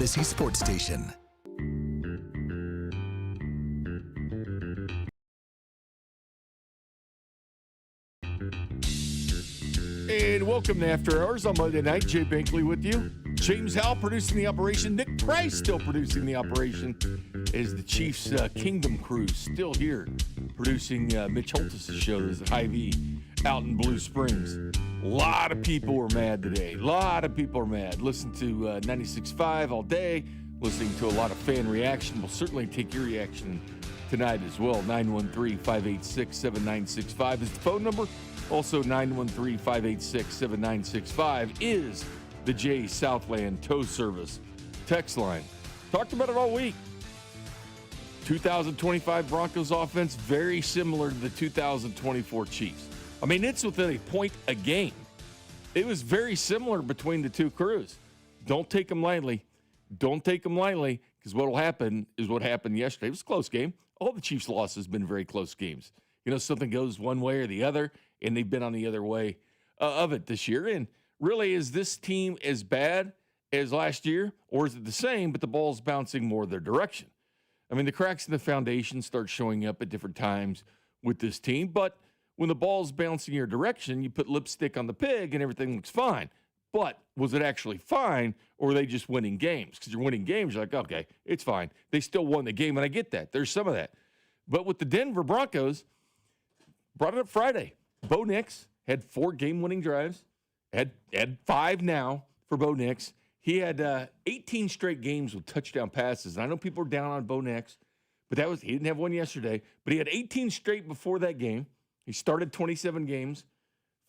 Fantasy Sports Station. And welcome to After Hours on Monday night. Jay Binkley with you. James Howell producing the operation. Nick Price still producing the operation. As the Chiefs Kingdom crew still here producing Mitch Holtis' show. There's a Hy-Vee out in Blue Springs. A lot of people were mad today. A lot of people are mad. Listen to 96.5 all day. Listening to a lot of fan reaction. We'll certainly take your reaction tonight as well. 913-586-7965 is the phone number. Also, 913-586-7965 is the J Southland Tow Service text line. Talked about it all week. 2025 Broncos offense, very similar to the 2024 Chiefs. I mean, it's within a point a game. It was very similar between the two crews. Don't take them lightly. Don't take them lightly, because what will happen is what happened yesterday. It was a close game. All the Chiefs' losses have been very close games. You know, something goes one way or the other, and they've been on the other way of it this year. And really, is this team as bad as last year, or is it the same, but the ball's bouncing more their direction? I mean, the cracks in the foundation start showing up at different times with this team, but when the ball's bouncing your direction, you put lipstick on the pig and everything looks fine. But was it actually fine, or are they just winning games? Because you're winning games, you're like, okay, it's fine. They still won the game, and I get that. There's some of that. But with the Denver Broncos, brought it up Friday. Bo Nix had 4 game-winning drives, had 5 now for Bo Nix. He had 18 straight games with touchdown passes. And I know people are down on Bo Nix, but he didn't have one yesterday. But he had 18 straight before that game. He started 27 games.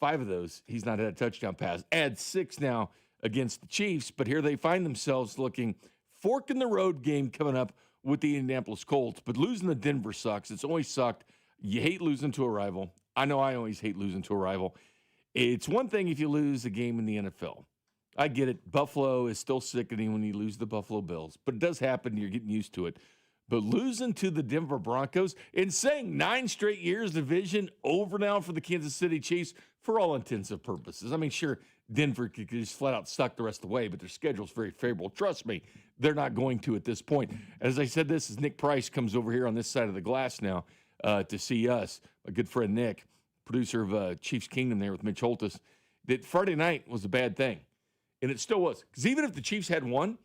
5 of those, he's not had a touchdown pass. Add 6 now against the Chiefs, but here they find themselves looking fork in the road game coming up with the Indianapolis Colts. But losing to Denver sucks. It's always sucked. You hate losing to a rival. I know I always hate losing to a rival. It's one thing if you lose a game in the NFL. I get it. Buffalo is still sickening when you lose the Buffalo Bills, but it does happen. You're getting used to it. But losing to the Denver Broncos and saying 9 straight years division over now for the Kansas City Chiefs for all intents and purposes. I mean, sure, Denver could just flat out suck the rest of the way, but their schedule's very favorable. Trust me, they're not going to at this point. As I said, this is Nick Price comes over here on this side of the glass now to see us. My good friend Nick, producer of Chiefs Kingdom there with Mitch Holtis, that Friday night was a bad thing. And it still was. Because even if the Chiefs had won,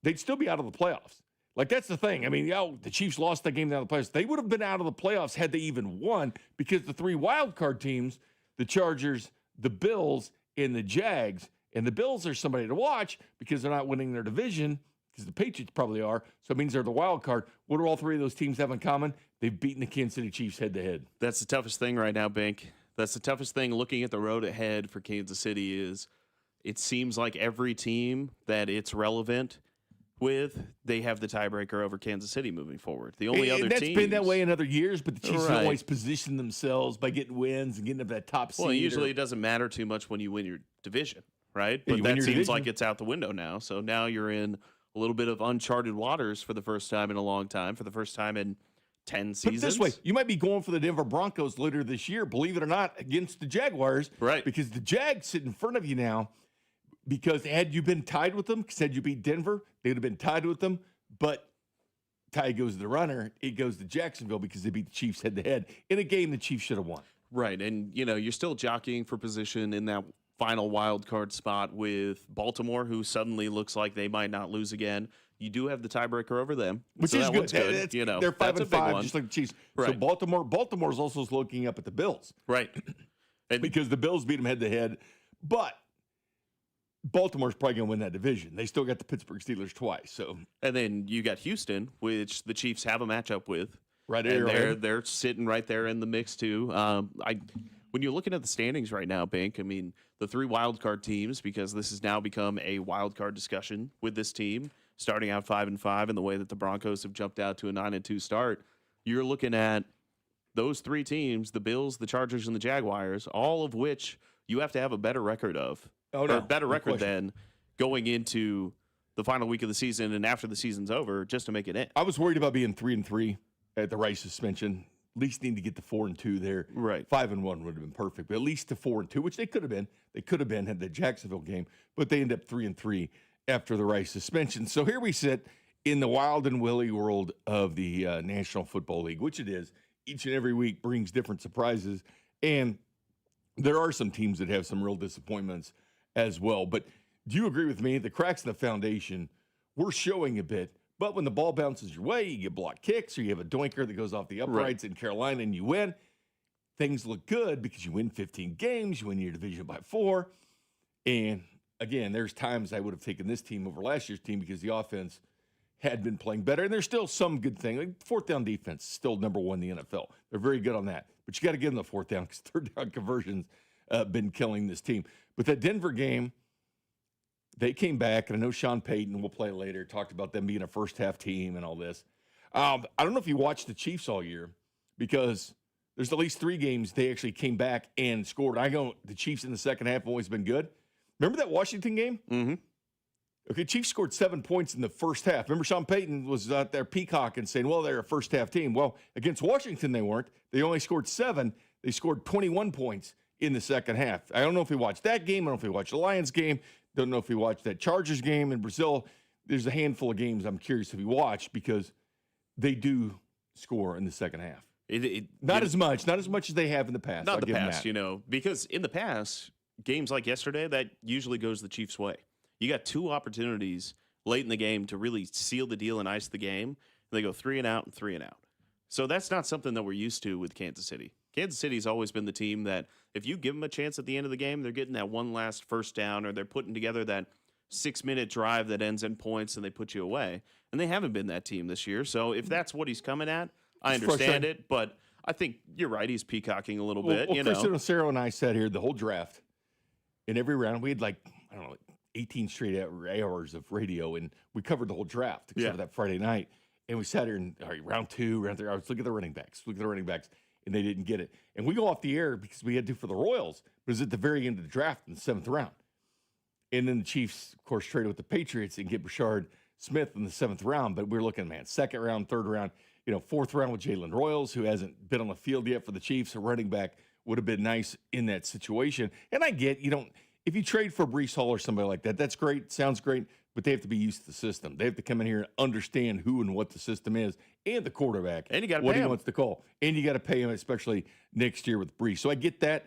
they'd still be out of the playoffs. Like, that's the thing. I mean, the Chiefs lost that game down the playoffs. They would have been out of the playoffs had they even won, because the 3 wild card teams, the Chargers, the Bills, and the Jags, and the Bills are somebody to watch because they're not winning their division, because the Patriots probably are. So it means they're the wild card. What do all 3 of those teams have in common? They've beaten the Kansas City Chiefs head-to-head. That's the toughest thing right now, Bink. That's the toughest thing looking at the road ahead for Kansas City is it seems like every team that it's relevant with, they have the tiebreaker over Kansas City moving forward. The only other that's teams, been that way in other years, but the Chiefs Right. always position themselves by getting wins and getting up that top seed. well, usually it doesn't matter too much when you win your division, right? Yeah, But you win that your seems division. like it's out the window now. So now you're in a little bit of uncharted waters for the first time in a long time, for the first time in 10 Put seasons. it this way, you might be going for the Denver Broncos later this year, believe it or not, against the Jaguars. Right. Because the Jags sit in front of you now, because had you been tied with them, because had you beat Denver, they would have been tied with them. But tie goes to the runner. It goes to Jacksonville because they beat the Chiefs head-to-head in a game the Chiefs should have won. Right, and you're still jockeying for position in that final wild card spot with Baltimore, who suddenly looks like they might not lose again. You do have the tiebreaker over them, Which so is that good. one's good. They're 5 that's a and big 5, one. just like the Chiefs. So Right. Baltimore's also looking up at the Bills. Right, and Because the Bills beat them head-to-head. But Baltimore's probably going to win that division. They still got the Pittsburgh Steelers twice. So and then you got Houston, which the Chiefs have a matchup with. right And there. they're sitting right there in the mix too. When you're looking at the standings right now, Bink, I mean, the 3 wild card teams, because this has now become a wild card discussion with this team, starting out 5-5, and the way that the Broncos have jumped out to a 9-2 start. You're looking at those 3 teams, the Bills, the Chargers, and the Jaguars, all of which you have to have a better record of, Oh, no. or a better No record question. than going into the final week of the season and after the season's over, just to make it in. I was worried about being 3-3 at the Rice suspension. At least need to get to 4-2 there. Right. 5-1 would have been perfect, but at least to 4-2, which they could have been. They could have been had the Jacksonville game, but they end up 3-3 after the Rice suspension. So here we sit in the wild and willy world of the National Football League, which it is. Each and every week brings different surprises. And there are some teams that have some real disappointments as well. But do you agree with me? The cracks in the foundation, we're showing a bit. But when the ball bounces your way, you get blocked kicks, or you have a doinker that goes off the uprights in Carolina and you win, things look good because you win 15 games, you win your division by 4. And again, there's times I would have taken this team over last year's team because the offense had been playing better. And there's still some good thing. Like fourth down defense is still number 1 in the NFL. They're very good on that. But you got to give them the fourth down because third down conversions been killing this team. But that Denver game, they came back, and I know Sean Payton, we'll play it later, talked about them being a first-half team and all this. I don't know if you watched the Chiefs all year because there's at least 3 games they actually came back and scored. I go, the Chiefs in the second half have always been good. Remember that Washington game? Mm-hmm. Okay, Chiefs scored 7 points in the first half. Remember Sean Payton was out there peacocking saying, well, they're a first-half team. Well, against Washington they weren't. They only scored 7. They scored 21 points in the second half. I don't know if he watched that game. I don't know if he watched the Lions game. Don't know if he watched that Chargers game in Brazil. There's a handful of games I'm curious if he watched because they do score in the second half. Not as much as they have in the past. Not the past, because in the past, games like yesterday, that usually goes the Chiefs' way. You got 2 opportunities late in the game to really seal the deal and ice the game, and they go 3 and out and 3 and out. So that's not something that we're used to with Kansas City. Kansas City's always been the team that if you give them a chance at the end of the game, they're getting that one last first down, or they're putting together that 6-minute drive that ends in points and they put you away. And they haven't been that team this year. So if that's what he's coming at, I understand it. But I think you're right. He's peacocking a little bit. Christian Sarah and I sat here the whole draft. In every round, we had 18 straight hours of radio, and we covered the whole draft except for that Friday night. And we sat here and round 2, round 3. I was looking at the running backs, and they didn't get it. And we go off the air because we had to for the Royals, but it was at the very end of the draft in the 7th round. And then the Chiefs, of course, traded with the Patriots and get Brashard Smith in the 7th round. But we're looking, 2nd round, 3rd round, 4th round with Jalen Royals, who hasn't been on the field yet for the Chiefs. A running back would have been nice in that situation. And I get, if you trade for Breece Hall or somebody like that, that's great, sounds great, but they have to be used to the system. They have to come in here and understand who and what the system is, and the quarterback, and you got to what pay he him. wants to call, and you got to pay him, especially next year with Breece. So I get that.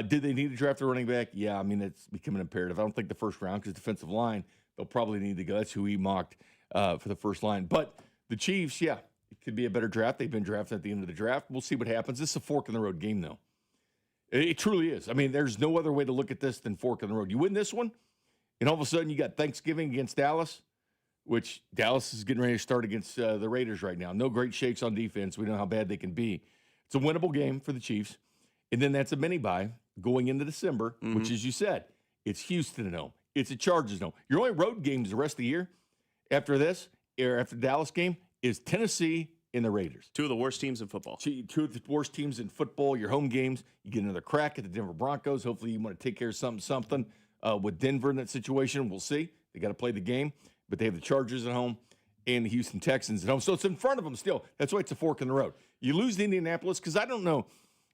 Did they need to draft a running back? Yeah, it's becoming imperative. I don't think the first round because defensive line, they'll probably need to go. That's who he mocked for the first line. But the Chiefs, it could be a better draft. They've been drafted at the end of the draft. We'll see what happens. This is a fork-in-the-road game, though. It truly is. There's no other way to look at this than fork in the road. You win this one, and all of a sudden you got Thanksgiving against Dallas, which Dallas is getting ready to start against the Raiders right now. No great shakes on defense. We know how bad they can be. It's a winnable game for the Chiefs. And then that's a mini-bye going into December, which, as you said, it's Houston at home. It's a Chargers at home. Your only road games the rest of the year after this, or after the Dallas game, is Tennessee and the Raiders. 2 of the worst teams in football. 2 of the worst teams in football. Your home games, you get another crack at the Denver Broncos. Hopefully you want to take care of something with Denver in that situation. We'll see. They got to play the game, but they have the Chargers at home and the Houston Texans at home. So it's in front of them still. That's why it's a fork in the road. You lose to Indianapolis because I don't know.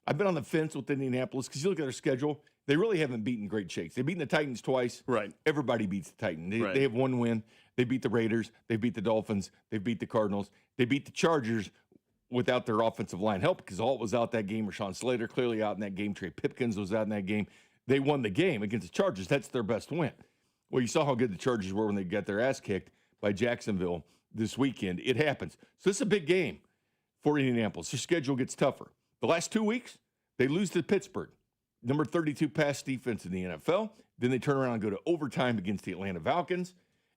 I've been on the fence with Indianapolis because you look at their schedule. They really haven't beaten great shakes. They've beaten the Titans twice. Right. Everybody beats the Titans. They have 1 win. They beat the Raiders. They beat the Dolphins. They beat the Cardinals. They beat the Chargers without their offensive line help because Alt was out that game. Rashawn Slater clearly out in that game. Trey Pipkins was out in that game. They won the game against the Chargers. That's their best win. Well, you saw how good the Chargers were when they got their ass kicked by Jacksonville this weekend. It happens. So this is a big game for Indianapolis. Their schedule gets tougher. The last 2 weeks, they lose to Pittsburgh, number 32 pass defense in the NFL. Then they turn around and go to overtime against the Atlanta Falcons.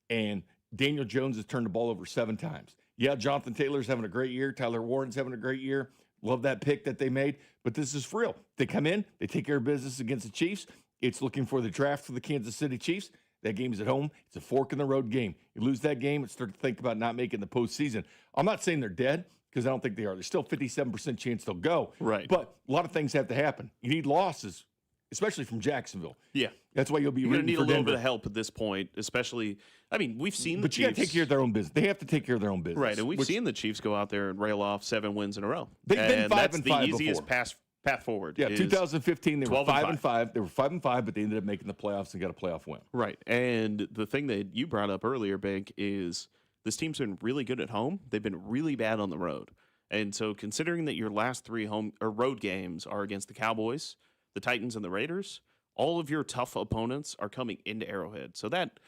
And Daniel Jones has turned the ball over 7 times. Yeah, Jonathan Taylor's having a great year. Tyler Warren's having a great year. Love that pick that they made. But this is for real. They come in, they take care of business against the Chiefs. It's looking for the draft for the Kansas City Chiefs. That game's at home. It's a fork-in-the-road game. You lose that game, it's start to think about not making the postseason. I'm not saying they're dead because I don't think they are. There's still 57% chance they'll go. Right. But a lot of things have to happen. You need losses, especially from Jacksonville. Yeah. That's why you'll be You're going to need a little Denver. bit of help at this point, especially, we've seen the But you got Chiefs. to take care of their own business. They have to take care of their own business. Right, and we've seen the Chiefs go out there and rail off 7 wins in a row. They've been 5 that's and the 5 easiest before. pass path forward. Yeah, is 2015 they were 12-5. They were 5-5, but they ended up making the playoffs and got a playoff win. Right. And the thing that you brought up earlier, Bink, is this team's been really good at home. They've been really bad on the road. And so considering that your last 3 home or road games are against the Cowboys, the Titans, and the Raiders, all of your tough opponents are coming into Arrowhead. So that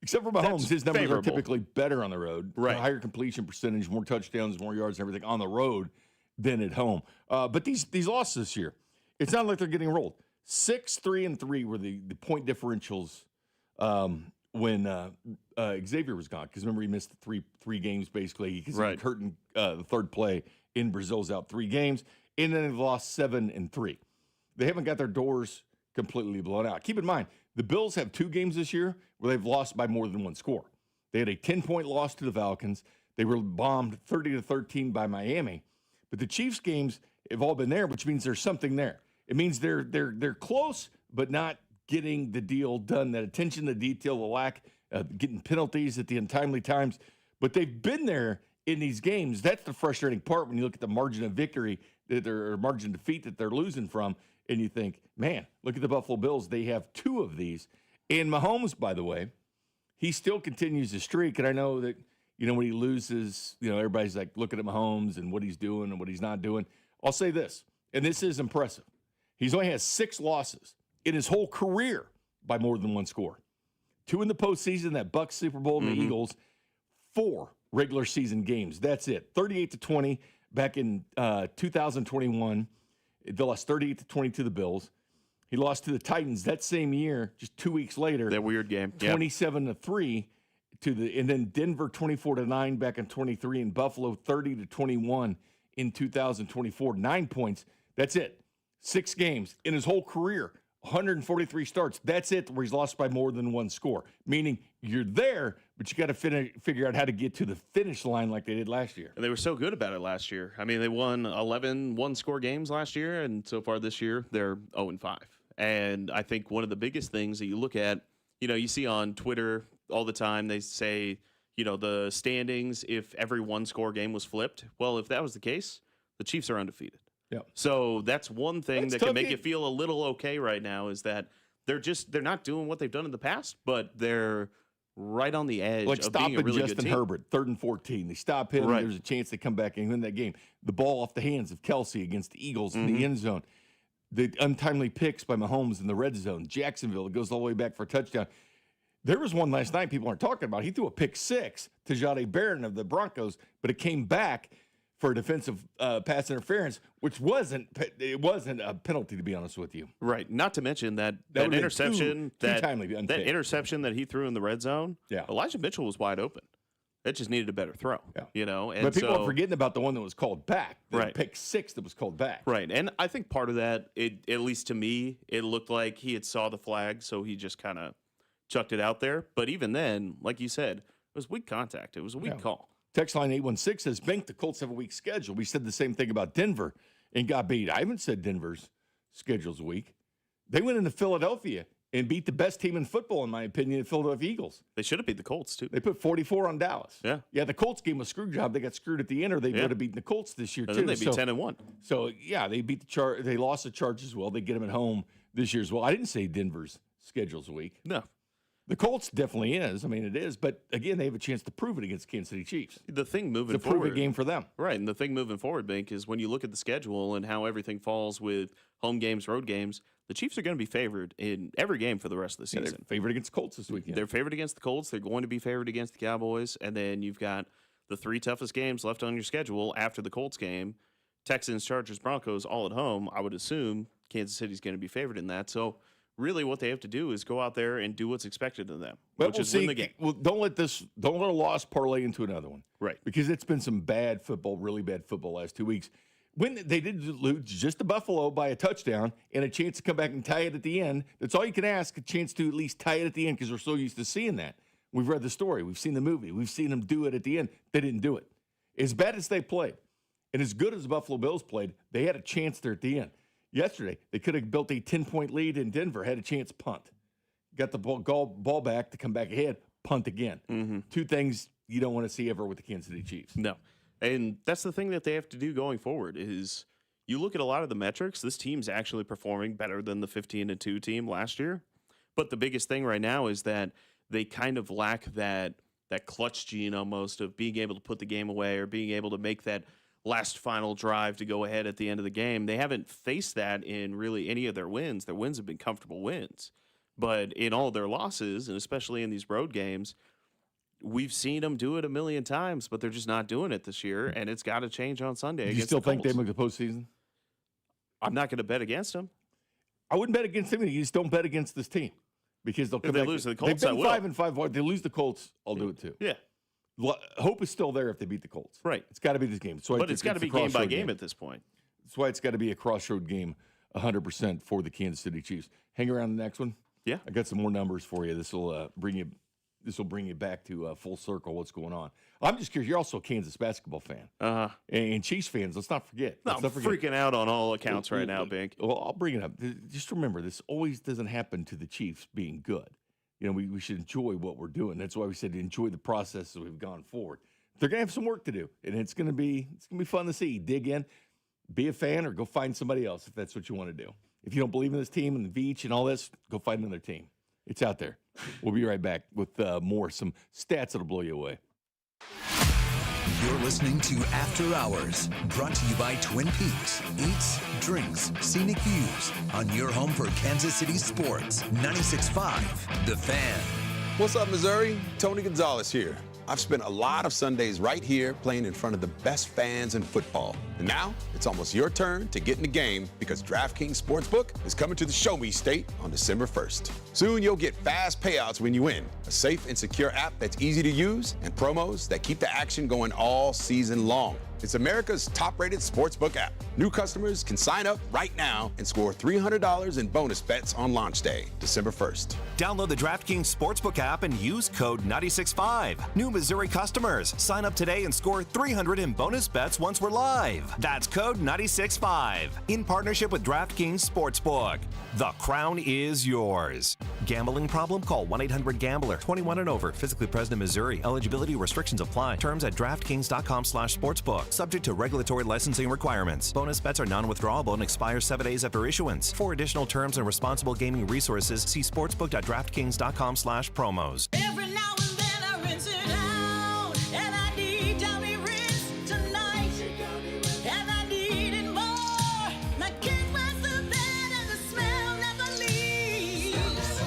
Except for Mahomes, his numbers favorable. are typically better on the road. Right. Higher completion percentage, more touchdowns, more yards, and everything on the road than at home. But these losses this year, it's not like they're getting rolled. 6-3-3 were the point differentials when Xavier was gone. Because remember, he missed three games basically because he was hurt in the third play in Brazil's out 3 games. And then they've lost 7-3. They haven't got their doors completely blown out. Keep in mind, the Bills have 2 games this year where they've lost by more than 1 score. They had a 10-point loss to the Falcons. They were bombed 30-13 by Miami. But the Chiefs games have all been there, which means there's something there. It means they're close, but not getting the deal done. That attention to detail, the lack of getting penalties at the untimely times. But they've been there in these games. That's the frustrating part when you look at the margin of victory or margin of defeat that they're losing from. And you think, man, look at the Buffalo Bills. They have 2 of these. And Mahomes, by the way, he still continues to streak. And I know that, when he loses, everybody's like looking at Mahomes and what he's doing and what he's not doing. I'll say this, and this is impressive. He's only has 6 losses in his whole career by more than 1 score. 2 in the postseason, that Bucs Super Bowl and the Eagles. 4 regular season games. That's it. 38-20 back in 2021. They lost 38-20 to the Bills. He lost to the Titans that same year, just 2 weeks later. That weird game. 27-3 and then Denver 24-9 back in 23, and Buffalo 30-21 in 2024. 9 points. That's it. 6 games in his whole career. 143 starts. That's it, where he's lost by more than 1 score. Meaning you're there, but you got to figure out how to get to the finish line like they did last year. And they were so good about it last year. I mean, they won 11 one-score games last year, and so far this year, they're 0-5. And I think one of the biggest things that you look at, you see on Twitter all the time, they say, the standings, if every one-score game was flipped. Well, if that was the case, the Chiefs are undefeated. Yeah. So that's one thing that can make you feel a little okay right now is that they're not doing what they've done in the past, but they're right on the edge of being a really good Justin team. Herbert, 3rd and 14. They stop him. There's a chance they come back and win that game. The ball off the hands of Kelsey against the Eagles in the end zone. The untimely picks by Mahomes in the red zone. Jacksonville, it goes all the way back for a touchdown. There was one last night people aren't talking about. He threw a pick 6 to Jade Barron of the Broncos, but it came back for a defensive pass interference, which wasn't a penalty, to be honest with you. Right. Not to mention that interception, that interception that he threw in the red zone. Yeah. Elijah Mitchell was wide open. It just needed a better throw. Yeah. And but people are forgetting about the one that was called back. Right. Pick 6 that was called back. Right. And I think part of that, at least to me, it looked like he had saw the flag, so he just kind of chucked it out there. But even then, like you said, it was weak contact. It was a weak call. Text line 816 says, Bink, the Colts have a weak schedule. We said the same thing about Denver and got beat. I haven't said Denver's schedule's weak. They went into Philadelphia and beat the best team in football, in my opinion, the Philadelphia Eagles. They should have beat the Colts, too. They put 44 on Dallas. Yeah. Yeah, the Colts game was a screw job. They got screwed at the end, or they would have beaten the Colts this year, And too. then they beat 10-1. So, yeah, they beat they lost the Chargers as well. They get them at home this year as well. I didn't say Denver's schedule's weak. No. The Colts definitely is. I mean, it is. But, again, they have a chance to prove it against Kansas City Chiefs. The thing moving it's a forward. prove game for them. Right. And the thing moving forward, Bink, is when you look at the schedule and how everything falls with home games, road games, the Chiefs are going to be favored in every game for the rest of the season. Yeah, they're favored against the Colts this weekend. They're favored against the Colts. They're going to be favored against the Cowboys. And then you've got the 3 toughest games left on your schedule after the Colts game. Texans, Chargers, Broncos, all at home. I would assume Kansas City's going to be favored in that. So really what they have to do is go out there and do what's expected of them, which is win the game. Well, don't let a loss parlay into another one. Right. Because it's been some bad football, really bad football last 2 weeks. When they did lose just to Buffalo by a touchdown and a chance to come back and tie it at the end, that's all you can ask, a chance to at least tie it at the end because we're so used to seeing that. We've read the story. We've seen the movie. We've seen them do it at the end. They didn't do it. As bad as they played and as good as the Buffalo Bills played, they had a chance there at the end. Yesterday, they could have built a 10-point lead in Denver, had a chance punt. Got the ball back to come back ahead, punt again. Mm-hmm. 2 things you don't want to see ever with the Kansas City Chiefs. No. And that's the thing that they have to do going forward is you look at a lot of the metrics, this team's actually performing better than the 15-2 team last year. But the biggest thing right now is that they kind of lack that clutch gene almost of being able to put the game away or being able to make that last final drive to go ahead at the end of the game. They haven't faced that in really any of their wins. Their wins have been comfortable wins. But in all their losses, and especially in these road games, we've seen them do it a million times, but they're just not doing it this year, and it's got to change on Sunday. Do you still think they make the postseason? I'm not going to bet against them. I wouldn't bet against them. You just don't bet against this team because they'll come If they back. lose to the Colts, They've I been will. 5-5. They lose the Colts, I'll do it too. Yeah, Hope is still there if they beat the Colts. right. It's got to be this game. So But it's got to be game by game at this point. That's why it's got to be a crossroad game 100% for the Kansas City Chiefs. Hang around the next one. Yeah. I got some more numbers for you. This will bring you back to full circle what's going on. I'm just curious. You're also a Kansas basketball fan. And Chiefs fans, let's not forget. No, I'm freaking out on all accounts right now, Bink. Well, I'll bring it up. Just remember, this always doesn't happen to the Chiefs being good. You know, we should enjoy what we're doing. That's why we said enjoy the process as we've gone forward. They're going to have some work to do, and it's going to be fun to see. Dig in, be a fan, or go find somebody else if that's what you want to do. If you don't believe in this team and the beach and all this, go find another team. It's out there. We'll be right back with some stats that'll blow you away. You're listening to After Hours, brought to you by Twin Peaks. Eats, drinks, scenic views on your home for Kansas City sports. 96.5, The Fan. What's up, Missouri? Tony Gonzalez here. I've spent a lot of Sundays right here playing in front of the best fans in football. And now it's almost your turn to get in the game because DraftKings Sportsbook is coming to the Show Me State on December 1st. Soon you'll get fast payouts when you win, a safe and secure app that's easy to use, and promos that keep the action going all season long. It's America's top-rated sportsbook app. New customers can sign up right now and score $300 in bonus bets on launch day, December 1st. Download the DraftKings Sportsbook app and use code 965. New Missouri customers, sign up today and score $300 in bonus bets once we're live. That's code 965. In partnership with DraftKings Sportsbook. The crown is yours. Gambling problem? Call 1-800-GAMBLER. 21 and over. Physically present in Missouri. Eligibility restrictions apply. Terms at DraftKings.com/sportsbook. Subject to regulatory licensing requirements. Bonus bets are non-withdrawable and expire 7 days after issuance. For additional terms and responsible gaming resources, see sportsbook.draftkings.com/promos. Every now and then I rinse it out, and I need Downy Rinse tonight, and I need it more. My kid was the bed and the smell never leaves.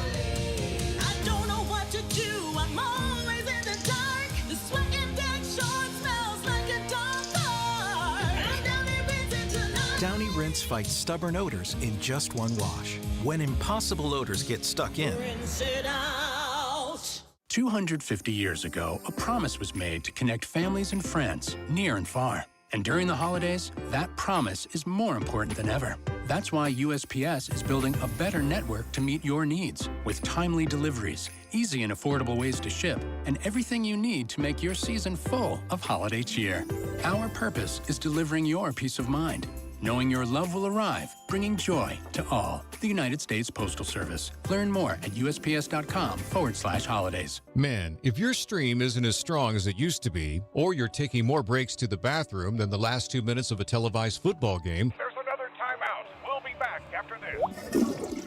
I don't know what to do, I'm always in the dark. The sweat in that short smells like a dog park. I'm Downy Rinse tonight. Downy Rinse fights stubborn odors in just one wash. When impossible odors get stuck in, Rinse it out. 250 years ago, a promise was made to connect families and friends near and far. And during the holidays, that promise is more important than ever. That's why USPS is building a better network to meet your needs with timely deliveries, easy and affordable ways to ship, and everything you need to make your season full of holiday cheer. Our purpose is delivering your peace of mind, knowing your love will arrive, bringing joy to all. The United States Postal Service. Learn more at USPS.com/holidays. Man, if your stream isn't as strong as it used to be, or you're taking more breaks to the bathroom than the last 2 minutes of a televised football game, There's another timeout. We'll be back after this.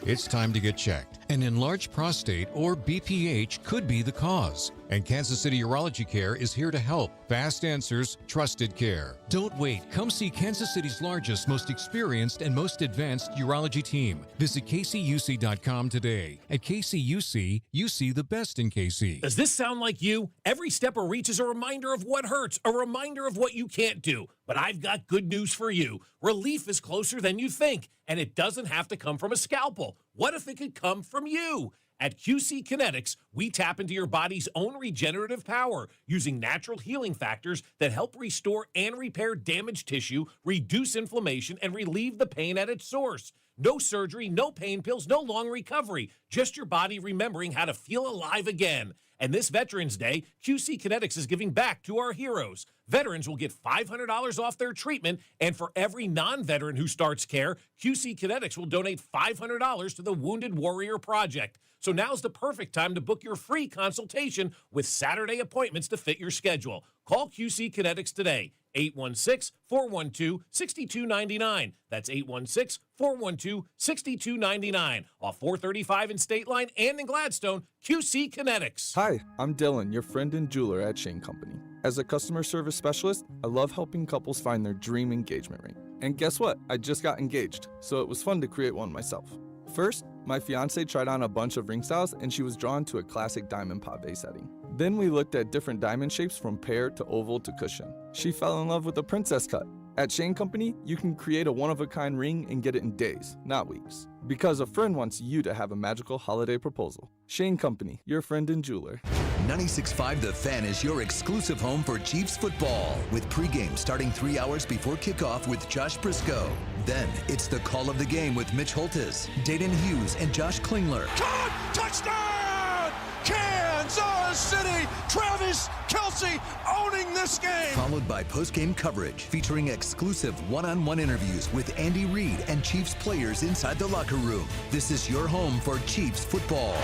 it's time to get checked. An enlarged prostate, or BPH, could be the cause. And Kansas City Urology Care is here to help. Fast answers, trusted care. Don't wait. Come see Kansas City's largest, most experienced, and most advanced urology team. Visit kcuc.com today. At KCUC, you see the best in KC. Does this sound like you? Every step of reach is a reminder of what hurts, a reminder of what you can't do. But I've got good news for you. Relief is closer than you think, and it doesn't have to come from a scalpel. What if it could come from you? At QC Kinetics, we tap into your body's own regenerative power using natural healing factors that help restore and repair damaged tissue, reduce inflammation, and relieve the pain at its source. No surgery, no pain pills, no long recovery. Just your body remembering how to feel alive again. And this Veterans Day, QC Kinetics is giving back to our heroes. Veterans will get $500 off their treatment, and for every non-veteran who starts care, QC Kinetics will donate $500 to the Wounded Warrior Project. So now's the perfect time to book your free consultation with Saturday appointments to fit your schedule. Call QC Kinetics today, 816-412-6299. That's 816-412-6299. Off 435 in State Line and in Gladstone, QC Kinetics. Hi, I'm Dylan, your friend and jeweler at Shane Company. As a customer service specialist, I love helping couples find their dream engagement ring. And guess what? I just got engaged, so it was fun to create one myself. First, my fiance tried on a bunch of ring styles and she was drawn to a classic diamond pave setting. Then we looked at different diamond shapes from pear to oval to cushion. She fell in love with a princess cut. At Shane Company, you can create a one-of-a-kind ring and get it in days, not weeks. Because a friend wants you to have a magical holiday proposal. Shane Company, your friend and jeweler. 96.5 The Fan is your exclusive home for Chiefs football, with pregame starting 3 hours before kickoff with Josh Briscoe. Then it's the call of the game with Mitch Holtis, Dayton Hughes, and Josh Klingler. Caught! Touchdown! Kansas City! Travis Kelce owning this game! Followed by postgame coverage featuring exclusive one-on-one interviews with Andy Reid and Chiefs players inside the locker room. This is your home for Chiefs football.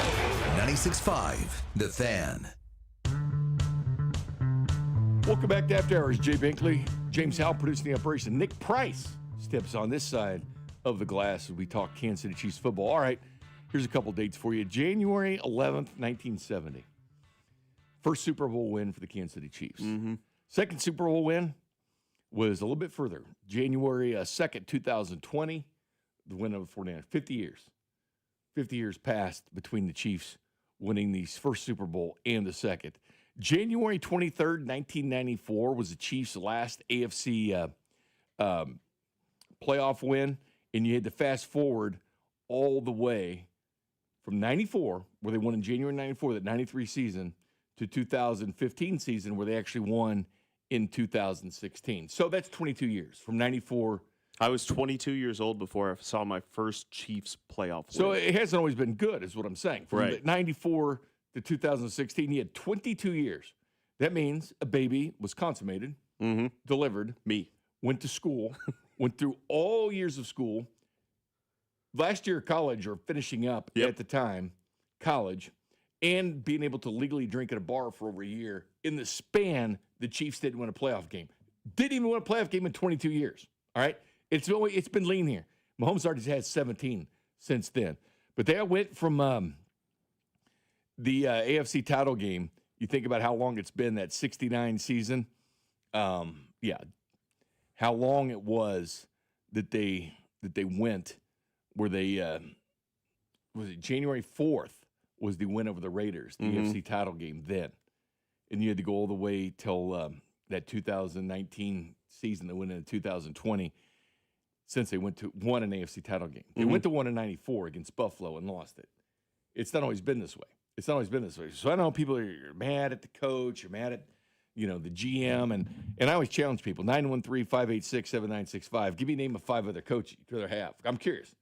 96.5 The Fan. Welcome back to After Hours. Jay Binkley, James Howell producing the operation. Nick Price steps on this side of the glass as we talk Kansas City Chiefs football. All right, here's a couple dates for you. January 11th, 1970. First Super Bowl win for the Kansas City Chiefs. Second Super Bowl win was a little bit further. January 2nd, 2020, the win over the 49ers. 50 years. 50 years passed between the Chiefs winning the first Super Bowl and the second. January 23rd, 1994 was the Chiefs' last AFC playoff win, and you had to fast forward all the way from 94, where they won in January 94, that 93 season, to 2015 season, where they actually won in 2016. So that's 22 years, from 94. I was 22 years old before I saw my first Chiefs playoff win. So it hasn't always been good, is what I'm saying. From Right. 94 to 2016, you had 22 years. That means a baby was consummated, delivered, went to school, went through all years of school. Last year of college, or finishing up at the time, college, and being able to legally drink at a bar for over a year. In the span, the Chiefs didn't win a playoff game. Didn't even win a playoff game in 22 years. All right? It's been lean here. Mahomes already has 17 since then. But they went from the AFC title game. You think about how long it's been, that 69 season. How long it was that they went where they was it January 4th was the win over the Raiders, the AFC title game then. And you had to go all the way till that 2019 season that went into 2020, since they won an AFC title game. They went to one in 94 against Buffalo and lost it. It's not always been this way. So I know people are mad at the coach, you're mad at, the GM, and I always challenge people, 913-586-7965. Give me a name of 5 other coaches you'd rather have. I'm curious,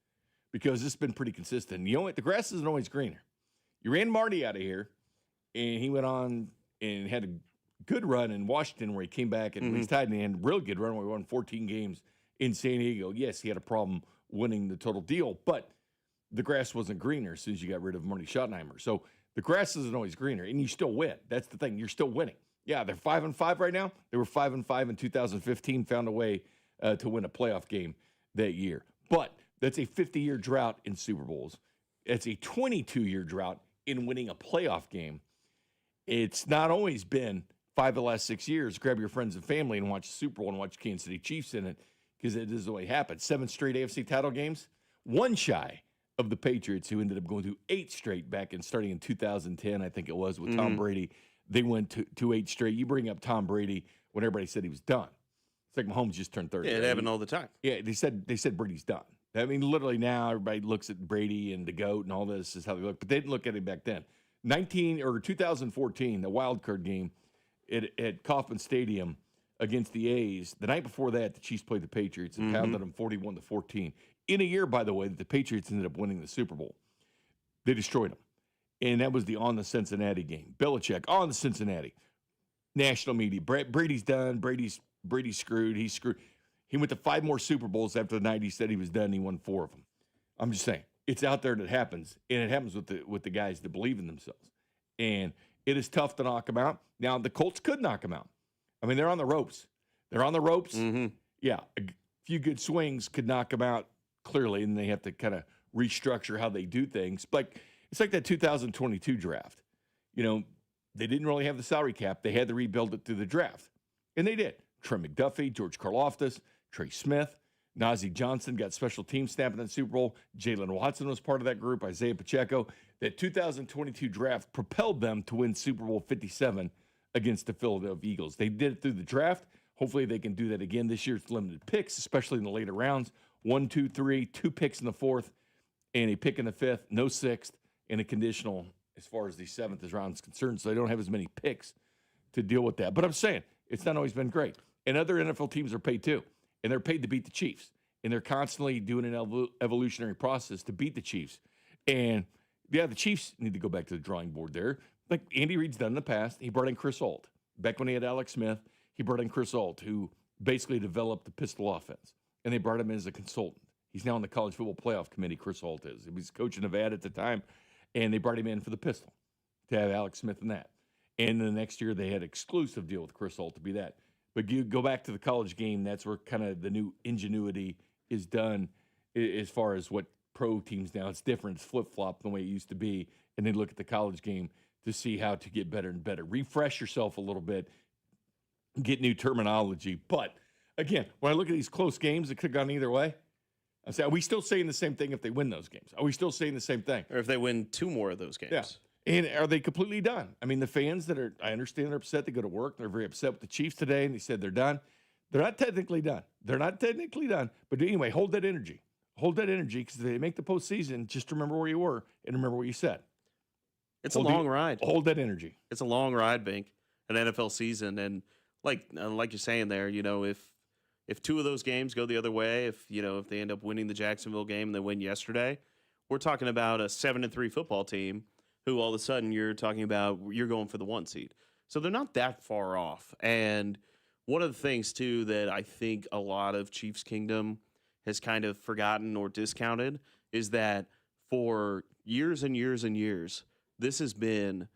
because this has been pretty consistent. You know what? The grass isn't always greener. You ran Marty out of here, and he went on and had a good run in Washington, where he came back and at least tied in the end. Real good run where he won 14 games in San Diego. Yes, he had a problem winning the total deal, but the grass wasn't greener as soon as you got rid of Marty Schottenheimer. So the grass isn't always greener, and you still win. That's the thing. You're still winning. Yeah, they're 5-5 right now. They were 5-5 in 2015, found a way to win a playoff game that year. But that's a 50-year drought in Super Bowls. It's a 22-year drought in winning a playoff game. It's not always been 5 of the last 6 years. Grab your friends and family and watch the Super Bowl and watch Kansas City Chiefs in it, because it is the way it happened. 7 straight AFC title games, one shy of the Patriots, who ended up going to 8 straight back and starting in 2010, I think it was, with Tom Brady. They went to 8 straight. You bring up Tom Brady when everybody said he was done. It's like Mahomes just turned 30. Yeah, it happened all the time. Yeah, they said Brady's done. I mean, literally now everybody looks at Brady and the GOAT and all this is how they look, but they didn't look at him back then. 2014, the wild card game at Kauffman Stadium against the A's. The night before that, the Chiefs played the Patriots and pounded them 41-14. In a year, by the way, that the Patriots ended up winning the Super Bowl. They destroyed them. And that was on the Cincinnati game. Belichick on the Cincinnati. National media. Brady's done. Brady's screwed. He's screwed. He went to 5 more Super Bowls after the night he said he was done. He won 4 of them. I'm just saying. It's out there that happens. And it happens with the guys that believe in themselves. And it is tough to knock them out. Now, the Colts could knock them out. I mean, they're on the ropes. They're on the ropes. Yeah, a few good swings could knock them out clearly, and they have to kind of restructure how they do things. But it's like that 2022 draft. You know, they didn't really have the salary cap. They had to rebuild it through the draft, and they did. Trey McDuffie, George Karlaftis, Trey Smith, Najee Johnson got special team stamp in that Super Bowl. Jalen Watson was part of that group, Isaiah Pacheco. That 2022 draft propelled them to win Super Bowl 57 against the Philadelphia Eagles. They did it through the draft. Hopefully they can do that again this year. It's limited picks, especially in the later rounds. 1, 2, 3, 2 picks in the 4th, and a pick in the 5th, no 6th, and a conditional as far as the 7th round is concerned. So they don't have as many picks to deal with that. But I'm saying it's not always been great. And other NFL teams are paid too. And they're paid to beat the Chiefs. And they're constantly doing an evolutionary process to beat the Chiefs. And, yeah, the Chiefs need to go back to the drawing board there. Like Andy Reid's done in the past. He brought in Chris Ault. Back when he had Alex Smith, he brought in Chris Ault, who basically developed the pistol offense. And they brought him in as a consultant. He's now on the College Football Playoff Committee, Chris Ault is. He was coaching Nevada at the time. And they brought him in for the pistol to have Alex Smith in that. And the next year they had an exclusive deal with Chris Ault to be that. But you go back to the college game, that's where kind of the new ingenuity is done as far as what pro teams now. It's different. It's flip-flop the way it used to be. And then look at the college game to see how to get better and better. Refresh yourself a little bit. Get new terminology. But, again, when I look at these close games, it could have gone either way. I say, are we still saying the same thing if they win those games? Are we still saying the same thing? Or if they win 2 more of those games. Yeah. And are they completely done? I mean, the fans that are, I understand they're upset. They go to work. They're very upset with the Chiefs today, and they said they're done. They're not technically done. They're not technically done. But anyway, hold that energy. Hold that energy, because if they make the postseason, just remember where you were and remember what you said. It's a long ride. Hold that energy. It's a long ride, Bink, an NFL season. And like you're saying there, you know, if 2 of those games go the other way, if they end up winning the Jacksonville game and they win yesterday, we're talking about a 7-3 football team who all of a sudden you're talking about you're going for the 1 seed. So they're not that far off. And one of the things, too, that I think a lot of Chiefs Kingdom has kind of forgotten or discounted is that for years and years and years, this has been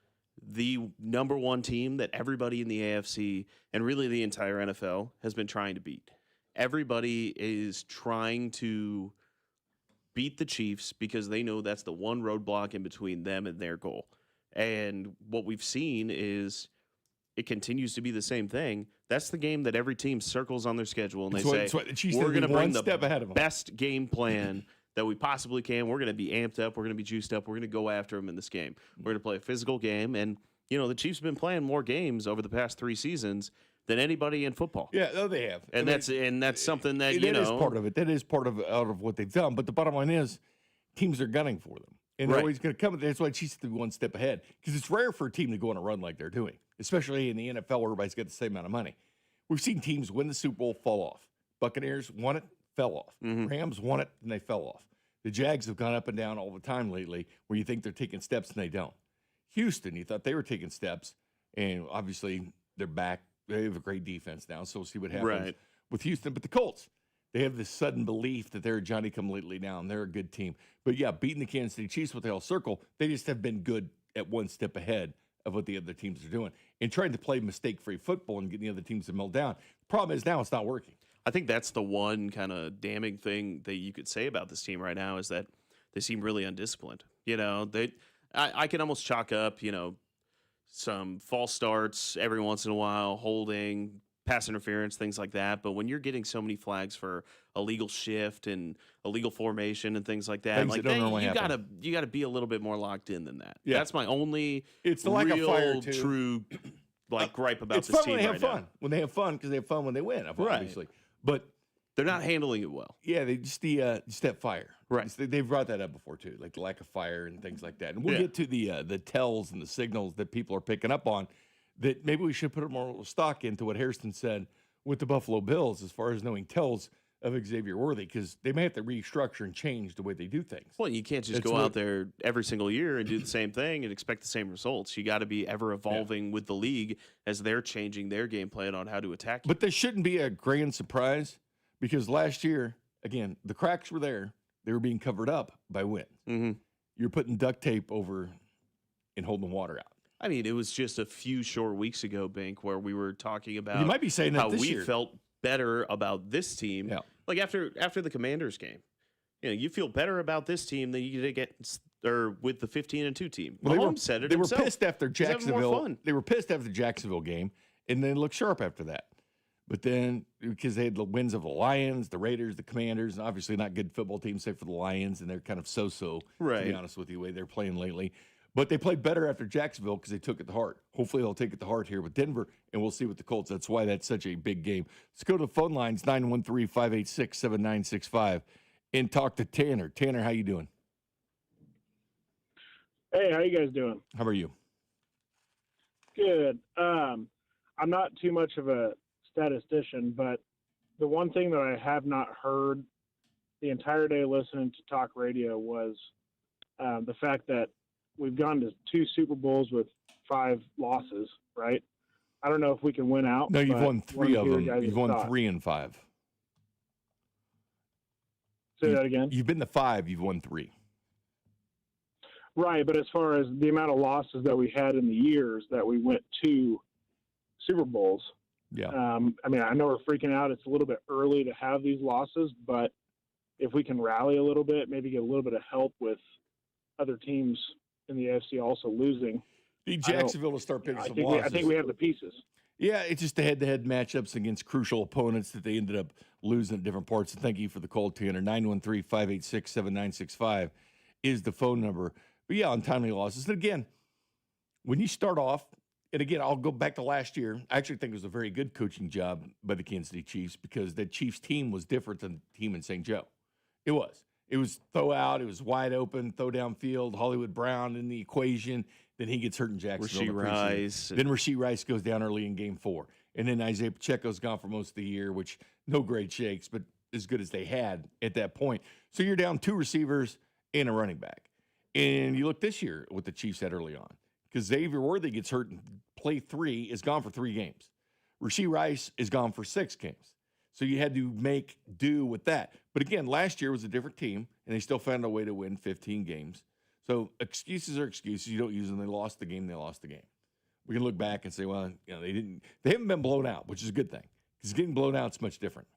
the number 1 team that everybody in the AFC and really the entire NFL has been trying to beat. Everybody is trying to beat the Chiefs because they know that's the one roadblock in between them and their goal. And what we've seen is it continues to be the same thing. That's the game that every team circles on their schedule, and they say, we're going to bring the best game plan that we possibly can. We're going to be amped up. We're going to be juiced up. We're going to go after them in this game. We're going to play a physical game. And, the Chiefs have been playing more games over the past 3 seasons than anybody in football. Yeah, no, they have. And that's something that, That is part of it. That is part of out of what they've done. But the bottom line is teams are gunning for them. And they're always going to come. That's why Chiefs have to be 1 step ahead. Because it's rare for a team to go on a run like they're doing, especially in the NFL where everybody's got the same amount of money. We've seen teams win the Super Bowl, fall off. Buccaneers won it, fell off. Rams won it, and they fell off. The Jags have gone up and down all the time lately where you think they're taking steps and they don't. Houston, you thought they were taking steps, and obviously they're back. They have a great defense now, so we'll see what happens with Houston. But the Colts, they have this sudden belief that they're Johnny-come-lately now, and they're a good team. But, yeah, beating the Kansas City Chiefs with the whole circle, they just have been good at 1 step ahead of what the other teams are doing. And trying to play mistake-free football and getting the other teams to melt down. The problem is now it's not working. I think that's the one kind of damning thing that you could say about this team right now is that they seem really undisciplined. I can almost chalk up, some false starts every once in a while, holding, pass interference, things like that. But when you're getting so many flags for illegal shift and illegal formation and things like that, you got to be a little bit more locked in than that. Yeah. That's my only true gripe about this team right now. When they have fun, because they have fun when they win, obviously. But they're not handling it well. Yeah, they just have fire. Right. They've brought that up before too, like the lack of fire and things like that. And we'll get to the tells and the signals that people are picking up on. That maybe we should put more stock into what Hairston said with the Buffalo Bills as far as knowing tells of Xavier Worthy, because they may have to restructure and change the way they do things. Well, you can't just go out there every single year and do the same thing and expect the same results. You got to be ever evolving with the league as they're changing their game plan on how to attack you. But this shouldn't be a grand surprise, because last year, again, the cracks were there. They were being covered up by wins. You're putting duct tape over and holding the water out. I mean, it was just a few short weeks ago, Bink, where we were talking about You might be saying that how this we year. felt better about this team. Yeah. Like after the Commanders game, you feel better about this team than you did against or with the 15-2 team. Well, Mahomes said it They himself. were pissed after He's having more Jacksonville. fun. They were pissed after the Jacksonville game, and then looked sharp after that. But then, because they had the wins of the Lions, the Raiders, the Commanders, and obviously not good football teams, save for the Lions, and they're kind of so-so, to Right. be honest with you, the way they're playing lately. But they played better after Jacksonville because they took it to heart. Hopefully they'll take it to heart here with Denver, and we'll see with the Colts. That's why that's such a big game. Let's go to the phone lines, 913-586-7965, and talk to Tanner. Tanner, how you doing? Hey, how you guys doing? How are you? Good. I'm not too much of a statistician, but the one thing that I have not heard the entire day listening to talk radio was the fact that we've gone to 2 Super Bowls with 5 losses, right? I don't know if we can win out. No, you've but won 3 of wanted to hear them. your guys' You've won thoughts. 3 and 5. Say that again? You've been to 5. You've won 3. Right, but as far as the amount of losses that we had in the years that we went to Super Bowls, Yeah. I mean, I know we're freaking out. It's a little bit early to have these losses, but if we can rally a little bit, maybe get a little bit of help with other teams in the AFC also losing. Need Jacksonville to start picking some losses. I think we have the pieces. Yeah, it's just the head-to-head matchups against crucial opponents that they ended up losing at different parts. And thank you for the call, Tanner. 913-586-7965 is the phone number. But yeah, untimely losses. And again, when you start off, and again, I'll go back to last year. I actually think it was a very good coaching job by the Kansas City Chiefs because the Chiefs team was different than the team in St. Joe. It was. It was throw out. It was wide open, throw downfield. Hollywood Brown in the equation. Then he gets hurt in Jacksonville. Rashee Rice. Then Rashee Rice goes down early in game 4. And then Isaiah Pacheco's gone for most of the year, which no great shakes, but as good as they had at that point. So you're down 2 receivers and a running back. And you look this year what the Chiefs had early on. Because Xavier Worthy gets hurt in play 3, is gone for 3 games. Rashee Rice is gone for 6 games. So you had to make do with that. But again, last year was a different team, and they still found a way to win 15 games. So excuses are excuses. You don't use them. They lost the game. They lost the game. We can look back and say, well, they haven't been blown out, which is a good thing. Because getting blown out is much different.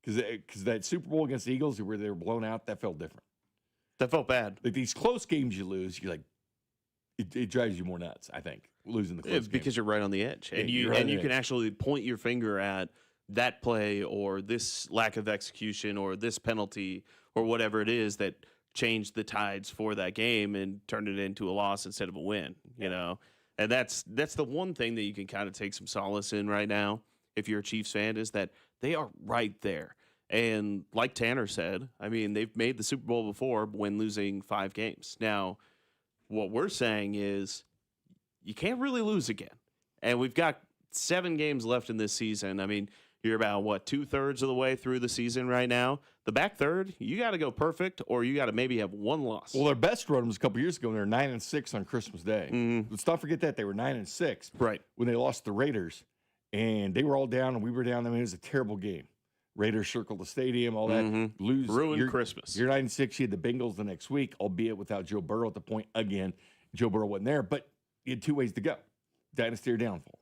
Because that Super Bowl against the Eagles, where they were blown out, that felt different. That felt bad. Like these close games you lose, you're like, it drives you more nuts, I think, losing the close because you're right on the edge. And you're you right on the can edge. actually point your finger at that play or this lack of execution or this penalty or whatever it is that changed the tides for that game and turned it into a loss instead of a win, you know? And that's the one thing that you can kind of take some solace in right now if you're a Chiefs fan is that they are right there. And like Tanner said, I mean, they've made the Super Bowl before when losing 5 games. Now, what we're saying is you can't really lose again. And we've got 7 games left in this season. I mean, you're about, 2/3 of the way through the season right now. The back third, you got to go perfect or you got to maybe have 1 loss. Well, their best run was a couple years ago when they were 9-6 on Christmas Day. Let's not forget that. They were 9-6 right when they lost the Raiders. And they were all down and we were down. I mean, it was a terrible game. Raiders circled the stadium, all that. Lose. Ruined Christmas. You're 9-6. You had the Bengals the next week, albeit without Joe Burrow at the point. Again, Joe Burrow wasn't there, but you had 2 ways to go, dynasty or downfall.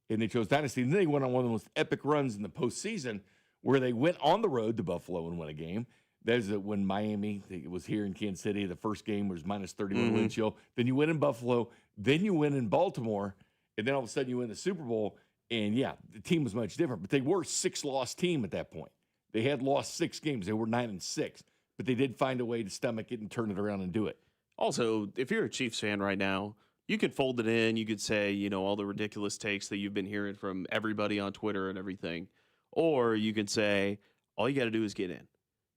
And they chose dynasty. And then they went on one of the most epic runs in the postseason where they went on the road to Buffalo and won a game. There's when Miami, it was here in Kansas City, the first game was minus 31 wind chill. Then you win in Buffalo. Then you win in Baltimore. And then all of a sudden you win the Super Bowl. And, yeah, the team was much different. But they were a 6-loss team at that point. They had lost 6 games. They were 9-6. But they did find a way to stomach it and turn it around and do it. Also, if you're a Chiefs fan right now, you could fold it in. You could say, all the ridiculous takes that you've been hearing from everybody on Twitter and everything. Or you could say, all you got to do is get in.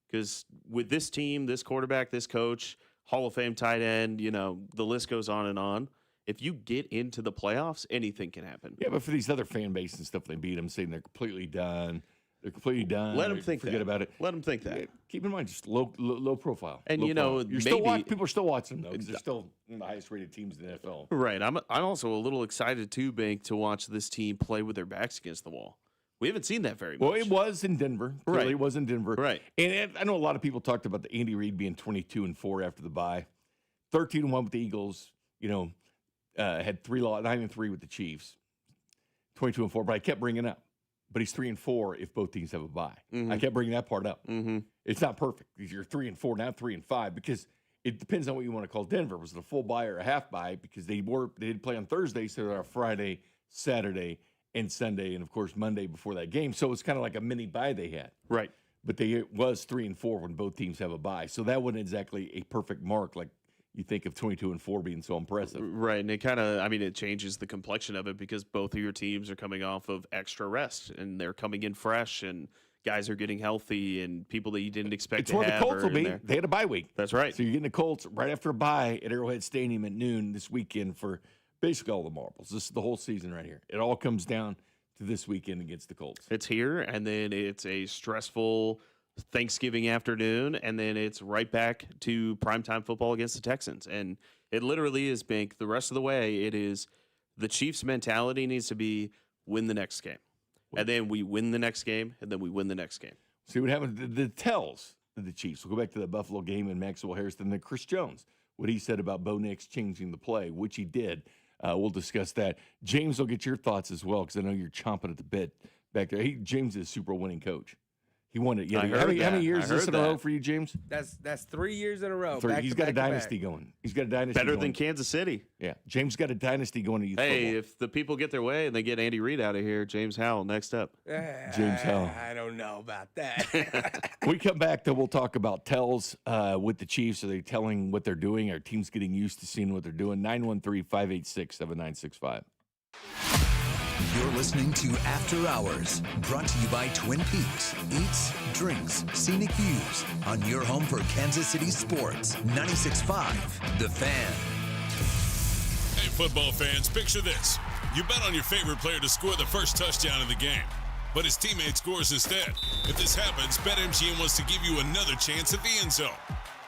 Because with this team, this quarterback, this coach, Hall of Fame tight end, the list goes on and on. If you get into the playoffs, anything can happen. Yeah, but for these other fan base and stuff, they beat them, saying they're completely done. They're completely done. Let them think Forget that. about it. Let them think that. Yeah, keep in mind, just low profile. And, low profile. You're still maybe- people are still watching them, though, because they're still one of the highest-rated teams in the NFL. Right. I'm also a little excited, too, Bink, to watch this team play with their backs against the wall. We haven't seen that very much. Well, it was in Denver. Clearly, Right. It was in Denver. Right. And I know a lot of people talked about the Andy Reid being 22-4 after the bye, 13-1 with the Eagles. had 9-3 with the Chiefs, 22-4. But I kept bringing up, but he's 3-4 if both teams have a bye. I kept bringing that part up. It's not perfect because you're 3-4 now, 3-5 because it depends on what you want to call Denver. Was it a full bye or a half bye? Because they did play on Thursday, so they're Friday, Saturday, and Sunday, and of course Monday before that game. So it's kind of like a mini bye they had. Right. But it was 3-4 when both teams have a bye. So that wasn't exactly a perfect mark like you think of 22-4 being so impressive. Right. And it changes the complexion of it because both of your teams are coming off of extra rest and they're coming in fresh and guys are getting healthy and people that you didn't expect to have. It's where the Colts will be. They had a bye week. That's right. So you're getting the Colts right after a bye at Arrowhead Stadium at noon this weekend for basically all the marbles. This is the whole season right here. It all comes down to this weekend against the Colts. It's here, and then it's a stressful Thanksgiving afternoon, and then it's right back to primetime football against the Texans. And it literally is, Bink, the rest of the way, it is the Chiefs' mentality needs to be win the next game. And then we win the next game, and then we win the next game. See what happens. The tells of the Chiefs. We'll go back to the Buffalo game and Maxwell Harrison, then Chris Jones, what he said about Bo Nix changing the play, which he did. We'll discuss that. James will get your thoughts as well because I know you're chomping at the bit back there. James is a Super Bowl winning coach. He won it. Yeah, how many years is this in a row for you, James? That's 3 years in a row. He's got a dynasty going. He's got a dynasty better than Kansas City. Yeah, James got a dynasty going to youth football. If the people get their way and they get Andy Reid out of here, James Howell next up. James Howell. I don't know about that. When we come back, though, we'll talk about tells with the Chiefs. Are they telling what they're doing? Our team's getting used to seeing what they're doing. 913-586-7965. You're listening to After Hours, brought to you by Twin Peaks. Eats, drinks, scenic views on your home for Kansas City sports. 96.5 The Fan. Hey, football fans, picture this. You bet on your favorite player to score the first touchdown of the game, but his teammate scores instead. If this happens, BetMGM wants to give you another chance at the end zone.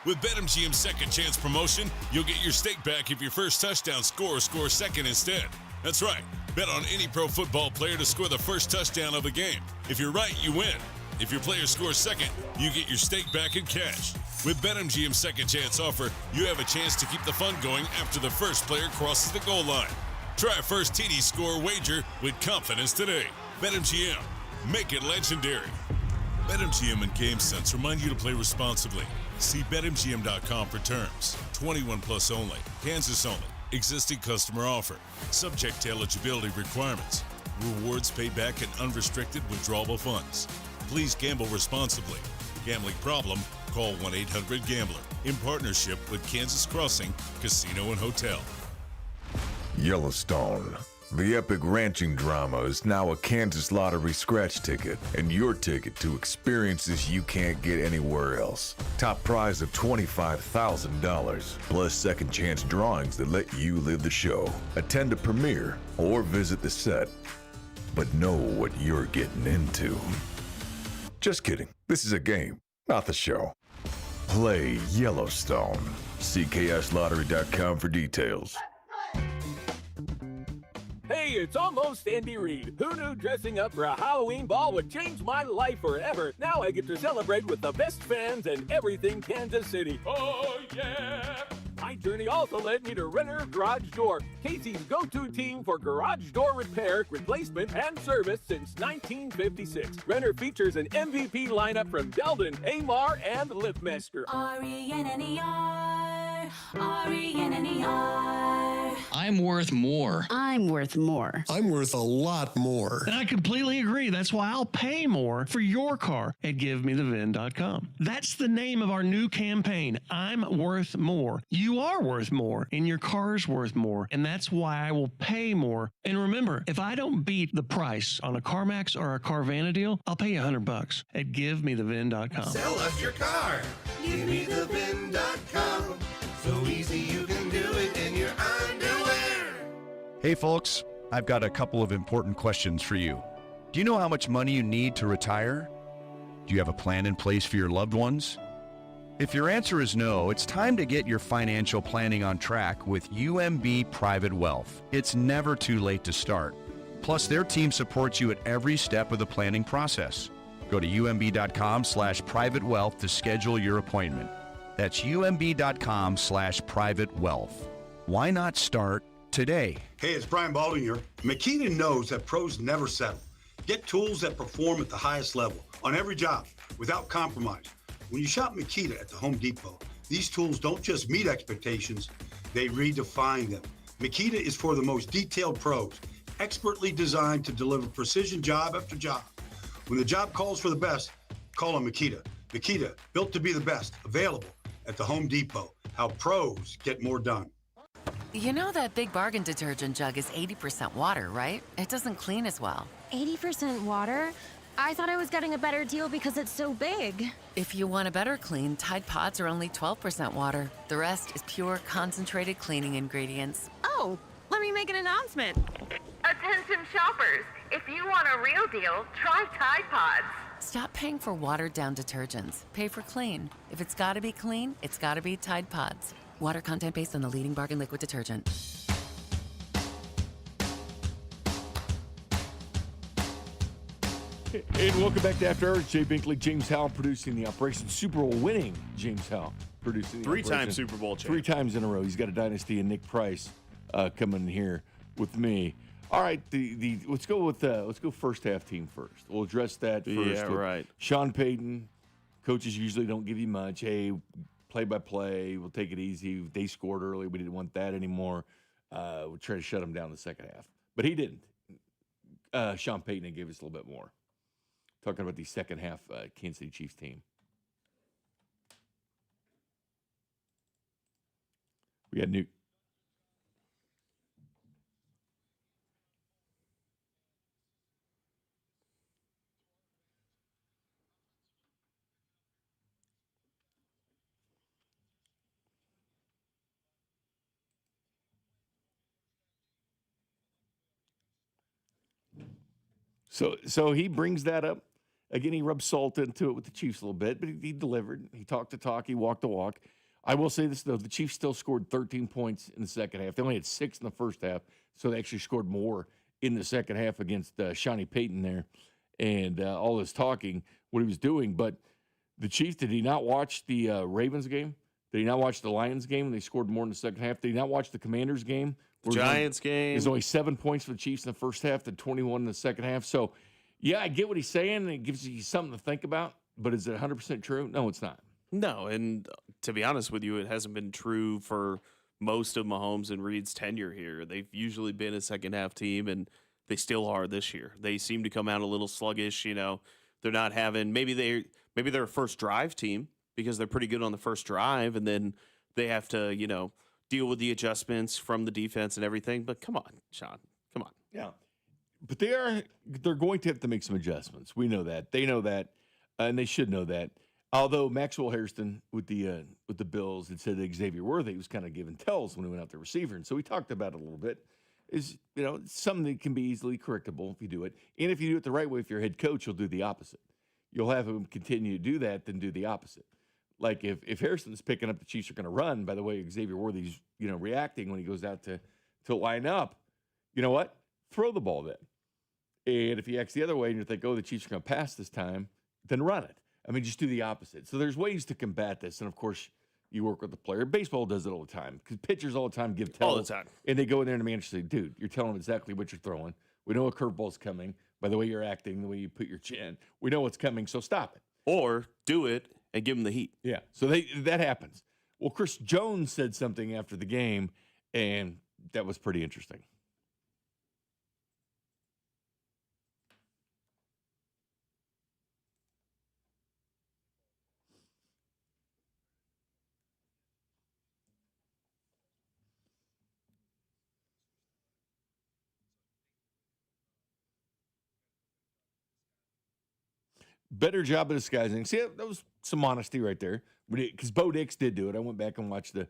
With BetMGM's second chance promotion, you'll get your stake back if your first touchdown scorer scores second instead. That's right. Bet on any pro football player to score the first touchdown of the game. If you're right, you win. If your player scores second, you get your stake back in cash. With BetMGM's second chance offer, you have a chance to keep the fun going after the first player crosses the goal line. Try a first TD score wager with confidence today. BetMGM. Make it legendary. BetMGM and GameSense remind you to play responsibly. See BetMGM.com for terms. 21 plus only. Kansas only. Existing customer offer. Subject to eligibility requirements. Rewards paid back in unrestricted withdrawable funds. Please gamble responsibly. Gambling problem? Call 1-800-GAMBLER. In partnership with Kansas Crossing Casino and Hotel. Yellowstone. The epic ranching drama is now a Kansas Lottery scratch ticket and your ticket to experiences you can't get anywhere else. Top prize of $25,000 plus second chance drawings that let you live the show. Attend a premiere or visit the set, but know what you're getting into. Just kidding. This is a game, not the show. Play Yellowstone. See KSLottery.com for details. Hey, it's almost Andy Reid. Who knew dressing up for a Halloween ball would change my life forever? Now I get to celebrate with the best fans and everything Kansas City. Oh, yeah! My journey also led me to Renner Garage Door, Casey's go-to team for garage door repair, replacement, and service since 1956. Renner features an MVP lineup from Delden, Amar, and Liftmaster. R-E-N-N-E-R, R-E-N-N-E-R. I'm worth more. I'm worth more. I'm worth a lot more. And I completely agree. That's why I'll pay more for your car at GiveMeTheVin.com. That's the name of our new campaign. I'm worth more. You are worth more, and your car's worth more, and that's why I will pay more. And remember, if I don't beat the price on a CarMax or a Carvana deal, I'll pay you $100 at GiveMeTheVin.com. Sell us your car. GiveMeTheVin.com. So easy you can do it in your underwear. Hey folks, I've got a couple of important questions for you. Do you know how much money you need to retire? Do you have a plan in place for your loved ones? If your answer is no, it's time to get your financial planning on track with UMB Private Wealth. It's never too late to start. Plus, their team supports you at every step of the planning process. Go to umb.com/privatewealth to schedule your appointment. That's umb.com/privatewealth. Why not start today. Hey, it's Brian Baldwin here. Makita knows that pros never settle. Get tools that perform at the highest level on every job without compromise. When you shop Makita at the Home Depot, these tools don't just meet expectations, they redefine them. Makita is for the most detailed pros, expertly designed to deliver precision job after job. When the job calls for the best, call on Makita. Makita, built to be the best, available at the Home Depot. How pros get more done. You know that Big Bargain detergent jug is 80% water, right? It doesn't clean as well. 80% water? I thought I was getting a better deal because it's so big. If you want a better clean, Tide Pods are only 12% water. The rest is pure, concentrated cleaning ingredients. Oh, let me make an announcement. Attention shoppers, if you want a real deal, try Tide Pods. Stop paying for watered-down detergents. Pay for clean. If it's gotta be clean, it's gotta be Tide Pods. Water content based on the leading bargain liquid detergent. And welcome back to After Hours. Jay Binkley, James Howell producing the operation. Super Bowl winning James Howell producing the operation. Three-time Super Bowl champ. 3 times in a row. He's got a dynasty, and Nick Price coming in here with me. All right, let's go first half team first. We'll address that first. Yeah, right. Sean Payton, coaches usually don't give you much. Hey, play by play, we'll take it easy. They scored early, we didn't want that anymore. We'll try to shut them down in the second half, but he didn't. Sean Payton gave us a little bit more. Talking about the second half Kansas City Chiefs team. We got new. So he brings that up. Again, he rubbed salt into it with the Chiefs a little bit, but he delivered. He talked the talk. He walked the walk. I will say this, though. The Chiefs still scored 13 points in the second half. They only had 6 in the first half, so they actually scored more in the second half against Shawnee Payton there and all his talking, what he was doing. But the Chiefs, did he not watch the Ravens game? Did he not watch the Lions game when they scored more in the second half? Did he not watch the Commanders game? Giants game. There's only 7 points for the Chiefs in the first half, then 21 in the second half. So, yeah, I get what he's saying, and it gives you something to think about. But is it 100% true? No, it's not. No, and to be honest with you, it hasn't been true for most of Mahomes and Reed's tenure here. They've usually been a second-half team, and they still are this year. They seem to come out a little sluggish. You know, they're not having maybe they're a first drive team because they're pretty good on the first drive, and then they have to deal with the adjustments from the defense and everything. But come on, Sean, come on. Yeah. But they're going to have to make some adjustments. We know that. They know that, and they should know that. Although Maxwell Hairston with the Bills had said that Xavier Worthy was kind of giving tells when he went out the receiver, and so we talked about it a little bit. Is something that can be easily correctable if you do it, and if you do it the right way. If you're a head coach, you'll do the opposite. You'll have him continue to do that, then do the opposite. Like if Hairston's picking up the Chiefs are going to run, by the way, Xavier Worthy's reacting when he goes out to line up. You know what? Throw the ball then. And if he acts the other way and you think, oh, the Chiefs are going to pass this time, then run it. I mean, just do the opposite. So there's ways to combat this. And, of course, you work with the player. Baseball does it all the time because pitchers all the time give tells. All the time. And they go in there and the manager say, dude, you're telling them exactly what you're throwing. We know a curveball's coming by the way you're acting, the way you put your chin. We know what's coming, so stop it. Or do it and give them the heat. Yeah, so that happens. Well, Chris Jones said something after the game, and that was pretty interesting. Better job of disguising. See, that was some honesty right there. Because Bo Nix did do it. I went back and watched the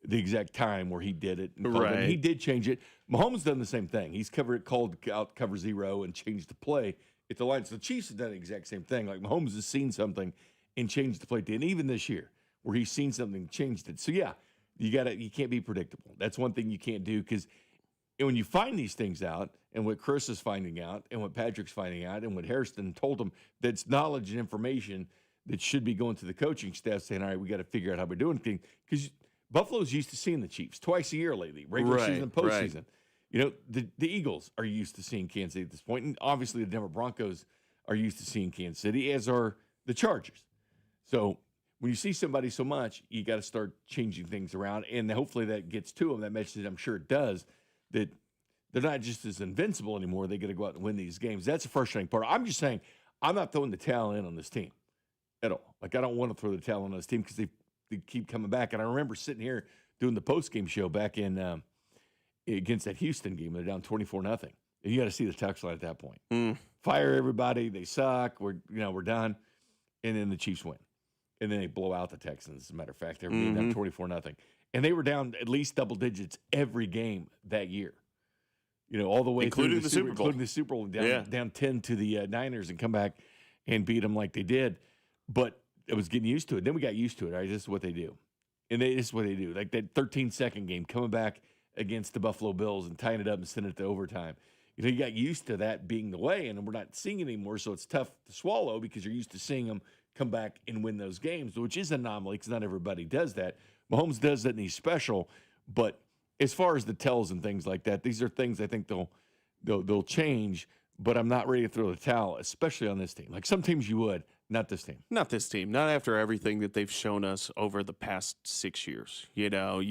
exact time where he did it. And he did change it. Mahomes done the same thing. He's called out cover zero and changed the play at the line. So the Chiefs have done the exact same thing. Like Mahomes has seen something and changed the play. And even this year where he's seen something and changed it. So, yeah, you can't be predictable. That's one thing you can't do because when you find these things out, and what Chris is finding out, and what Patrick's finding out, and what Hairston told him, that's knowledge and information that should be going to the coaching staff saying, all right, we got to figure out how we're doing things. Because Buffalo's used to seeing the Chiefs twice a year lately, regular season and postseason. Right. You know, the Eagles are used to seeing Kansas City at this point, and obviously the Denver Broncos are used to seeing Kansas City, as are the Chargers. So when you see somebody so much, you got to start changing things around, and hopefully that gets to them. That message, I'm sure it does, that they're not just as invincible anymore. They got to go out and win these games. That's the frustrating part. I'm just saying, I'm not throwing the towel in on this team at all. Like, I don't want to throw the towel in on this team because they keep coming back. And I remember sitting here doing the post-game show back in against that Houston game. They're down 24-0. And you got to see the text line at that point. Fire everybody. They suck. We're done. And then the Chiefs win. And then they blow out the Texans, as a matter of fact. They were down 24-0. And they were down at least double digits every game that year. You know, all the way including through the Super Bowl. Including the Super Bowl, down 10 to the Niners and come back and beat them like they did. But it was getting used to it. Then we got used to it, right? This is what they do. And this is what they do. Like that 13-second game, coming back against the Buffalo Bills and tying it up and sending it to overtime. You know, you got used to that being the way, and we're not seeing it anymore, so it's tough to swallow because you're used to seeing them come back and win those games, which is an anomaly because not everybody does that. Mahomes does that, and he's special. But as far as the tells and things like that, these are things I think they'll change, but I'm not ready to throw the towel, especially on this team. Like some teams you would, not this team. Not this team. Not after everything that they've shown us over the past 6 years. You know,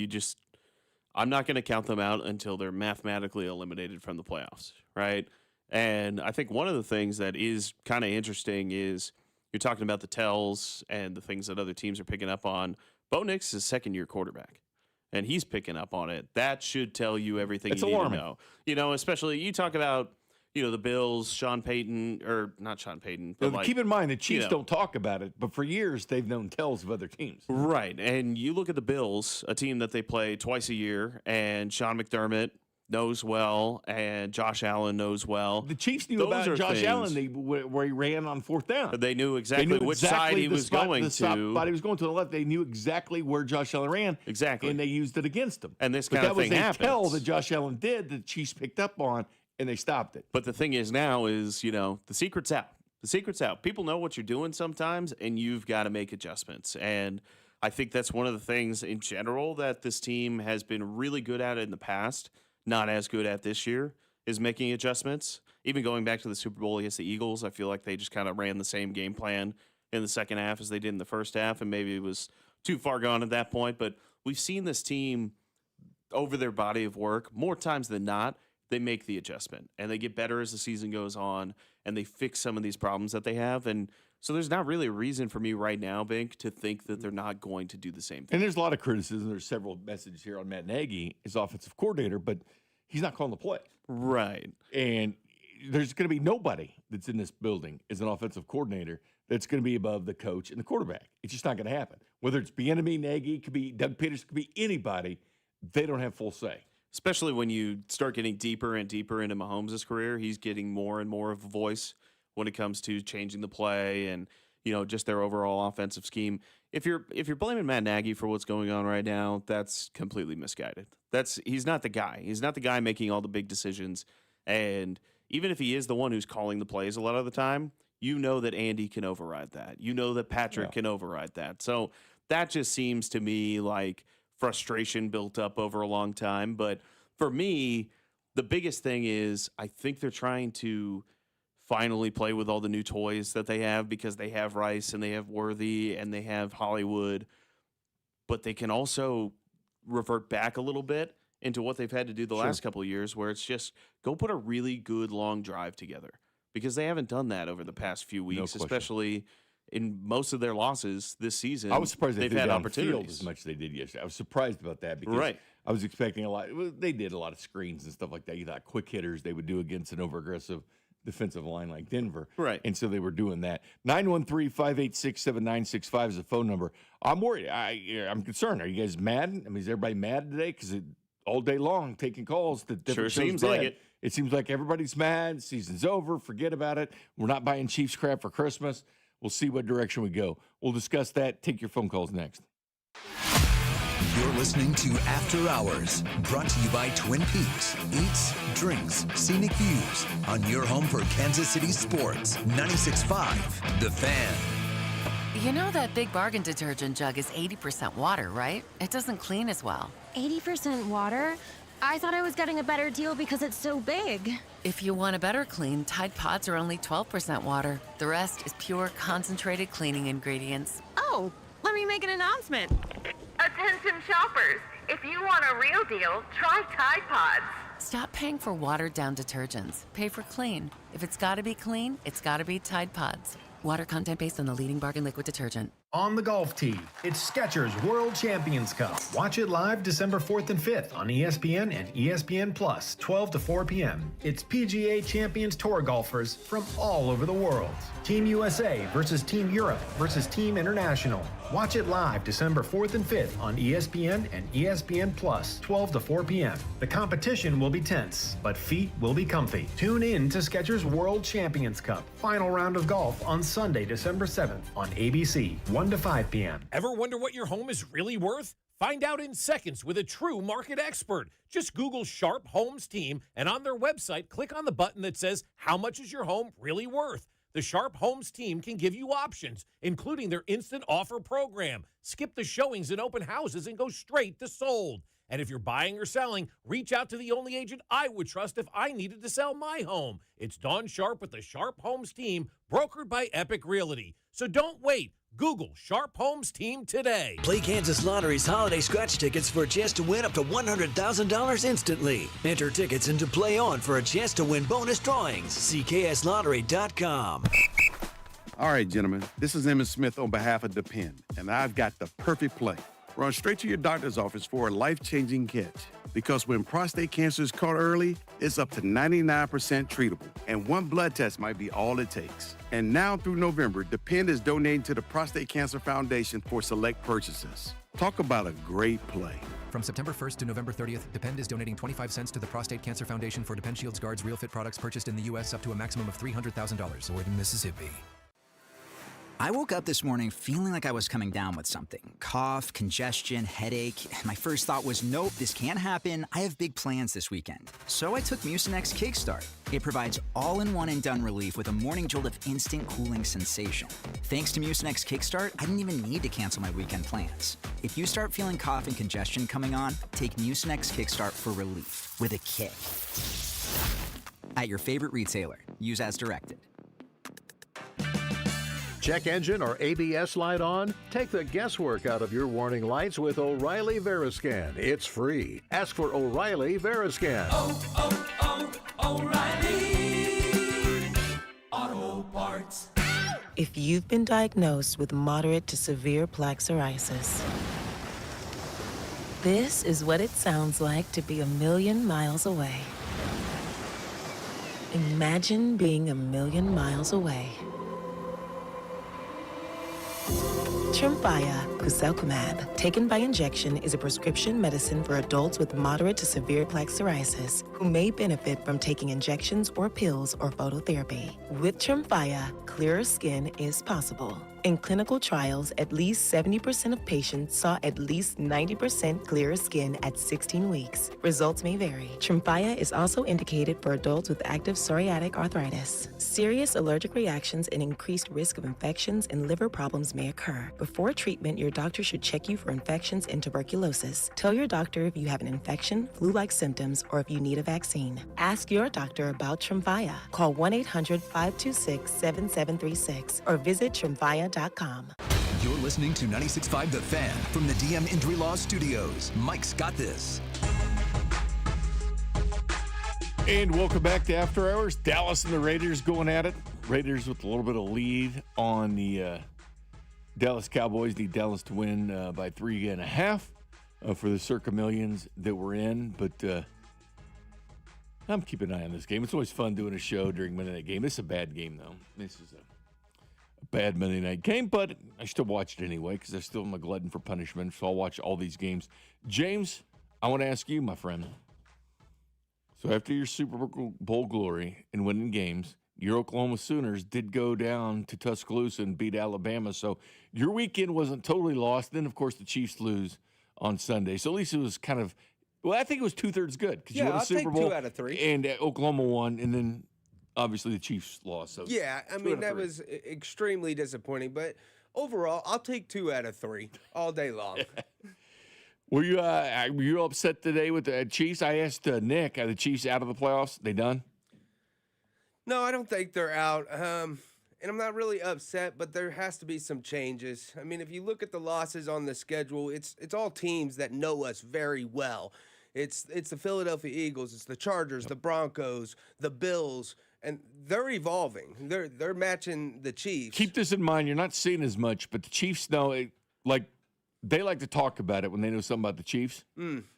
I'm not going to count them out until they're mathematically eliminated from the playoffs, right? And I think one of the things that is kind of interesting is you're talking about the tells and the things that other teams are picking up on. Bo Nix is a second-year quarterback, and he's picking up on it. That should tell you everything you need to know. You know, especially you talk about, the Bills, Sean Payton, or not Sean Payton. But keep in mind, the Chiefs don't talk about it, but for years they've known tells of other teams. Right, and you look at the Bills, a team that they play twice a year, and Sean McDermott knows well, and Josh Allen knows well. The Chiefs knew about Josh Allen where he ran on fourth down. They knew exactly which side he was going to. The spot he was going to the left. They knew exactly where Josh Allen ran. Exactly. And they used it against him. And this kind of thing happens. That was a tell that Josh Allen did that the Chiefs picked up on, and they stopped it. But the thing is now is, the secret's out. The secret's out. People know what you're doing sometimes, and you've got to make adjustments. And I think that's one of the things in general that this team has been really good at in the past, not as good at this year, is making adjustments. Even going back to the Super Bowl against the Eagles, I feel like they just kind of ran the same game plan in the second half as they did in the first half, and maybe it was too far gone at that point. But we've seen this team over their body of work more times than not. They make the adjustment, and they get better as the season goes on, and they fix some of these problems that they have. And so there's not really a reason for me right now, Bink, to think that they're not going to do the same thing. And there's a lot of criticism. There's several messages here on Matt Nagy, his offensive coordinator, but he's not calling the play. Right. And there's going to be nobody that's in this building as an offensive coordinator that's going to be above the coach and the quarterback. It's just not going to happen. Whether it's Bieniemy, Nagy, it could be Doug Peters, it could be anybody, they don't have full say. Especially when you start getting deeper and deeper into Mahomes' career, he's getting more and more of a voice when it comes to changing the play and, just their overall offensive scheme. If you're blaming Matt Nagy for what's going on right now, that's completely misguided. He's not the guy. He's not the guy making all the big decisions. And even if he is the one who's calling the plays a lot of the time, you know that Andy can override that. You know that Patrick can override that. So that just seems to me like frustration built up over a long time. But for me, the biggest thing is I think they're trying to finally play with all the new toys that they have because they have Rice and they have Worthy and they have Hollywood. But they can also revert back a little bit into what they've had to do the last couple of years where it's just go put a really good long drive together because they haven't done that over the past few weeks, especially in most of their losses this season. I was surprised they've had opportunities as much as they did yesterday. I was surprised about that because I was expecting a lot. They did a lot of screens and stuff like that. You thought quick hitters they would do against an over-aggressive defensive line like Denver. Right. And so they were doing that. 913-586-7965 is the phone number. I'm worried. I'm concerned. Are you guys mad? I mean, is everybody mad today? Because all day long taking calls that sure seems like it. It seems like everybody's mad. Season's over. Forget about it. We're not buying Chiefs crap for Christmas. We'll see what direction we go. We'll discuss that. Take your phone calls next. You're listening to After Hours, brought to you by Twin Peaks. Eats, drinks, scenic views on your home for Kansas City sports. 96.5, The Fan. You know that Big Bargain detergent jug is 80% water, right? It doesn't clean as well. 80% water? I thought I was getting a better deal because it's so big. If you want a better clean, Tide Pods are only 12% water. The rest is pure concentrated cleaning ingredients. Oh, let me make an announcement. Attention shoppers, if you want a real deal, try Tide Pods. Stop paying for watered-down detergents. Pay for clean. If it's gotta be clean, it's gotta be Tide Pods. Water content based on the leading bargain liquid detergent. On the golf tee, it's Skechers World Champions Cup. Watch it live December 4th and 5th on ESPN and ESPN Plus, 12 to 4 p.m. It's PGA Champions Tour golfers from all over the world. Team USA versus Team Europe versus Team International. Watch it live December 4th and 5th on ESPN and ESPN Plus, 12 to 4 p.m. The competition will be tense, but feet will be comfy. Tune in to Skechers World Champions Cup. Final round of golf on Sunday, December 7th on ABC, 1 to 5 p.m. Ever wonder what your home is really worth? Find out in seconds with a true market expert. Just Google Sharp Homes Team, and on their website, click on the button that says, "How much is your home really worth?" The Sharp Homes Team can give you options, including their instant offer program. Skip the showings and open houses and go straight to sold. And if you're buying or selling, reach out to the only agent I would trust if I needed to sell my home. It's Dawn Sharp with the Sharp Homes Team, brokered by Epic Realty. So don't wait. Google Sharp Homes Team today. Play Kansas Lottery's holiday scratch tickets for a chance to win up to $100,000 instantly. Enter tickets into Play On for a chance to win bonus drawings. See KSLottery.com. All right, gentlemen, this is Emmett Smith on behalf of Depend, and I've got the perfect play. Run straight to your doctor's office for a life-changing catch. Because when prostate cancer is caught early, it's up to 99% treatable, and one blood test might be all it takes. And now through November, Depend is donating to the Prostate Cancer Foundation for select purchases. Talk about a great play. From September 1st to November 30th, Depend is donating 25 cents to the Prostate Cancer Foundation for Depend Shields Guards Real Fit products purchased in the U.S. up to a maximum of $300,000 or in Mississippi. I woke up this morning feeling like I was coming down with something. Cough, congestion, headache. My first thought was, nope, this can't happen. I have big plans this weekend. So I took Mucinex Kickstart. It provides all-in-one and done relief with a morning jolt of instant cooling sensation. Thanks to Mucinex Kickstart, I didn't even need to cancel my weekend plans. If you start feeling cough and congestion coming on, take Mucinex Kickstart for relief with a kick. At your favorite retailer. Use as directed. Check engine or ABS light on? Take the guesswork out of your warning lights with O'Reilly Veriscan. It's free. Ask for O'Reilly Veriscan. O'Reilly Auto Parts. If you've been diagnosed with moderate to severe plaque psoriasis, this is what it sounds like to be a million miles away. Imagine being a million miles away. Tremfya guselkumab, taken by injection, is a prescription medicine for adults with moderate to severe plaque psoriasis who may benefit from taking injections or pills or phototherapy. With Tremfya, clearer skin is possible. In clinical trials, at least 70% of patients saw at least 90% clearer skin at 16 weeks. Results may vary. Tremfya is also indicated for adults with active psoriatic arthritis. Serious allergic reactions and increased risk of infections and liver problems may occur. Before treatment, your doctor should check you for infections and tuberculosis. Tell your doctor if you have an infection, flu-like symptoms, or if you need a vaccine. Ask your doctor about Tremfya. Call 1-800-526-7736 or visit Tremfya.com. You're listening to 96.5 The Fan from the DM Injury Law Studios. Mike's got this. And welcome back to After Hours. Dallas and the Raiders going at it. Raiders with a little bit of lead on the Dallas Cowboys. Need Dallas to win by 3.5 for the circa millions that we're in. But I'm keeping an eye on this game. It's always fun doing a show during Monday Night Game. This is a bad game, though. This is a bad Monday night game, but I still watch it anyway because I still am a glutton for punishment, so I'll watch all these games. James, I want to ask you, my friend. So after your Super Bowl glory and winning games, your Oklahoma Sooners did go down to Tuscaloosa and beat Alabama, so your weekend wasn't totally lost. Then, of course, the Chiefs lose on Sunday, so at least it was kind of, well, I think it was 2/3 good because you won a Super Bowl. 2 out of 3. And Oklahoma won, and then obviously the Chiefs lost. So Yeah, I 2 out mean, of that 3. was extremely disappointing. But overall, I'll take 2 out of 3 all day long. Were you upset today with the Chiefs? I asked Nick, are the Chiefs out of the playoffs? They done? No, I don't think they're out. And I'm not really upset, but there has to be some changes. I mean, if you look at the losses on the schedule, it's all teams that know us very well. It's the Philadelphia Eagles, it's the Chargers, the Broncos, the Bills, and they're evolving. They're matching the Chiefs. Keep this in mind. You're not seeing as much, but the Chiefs know it. Like they like to talk about it when they know something about the Chiefs.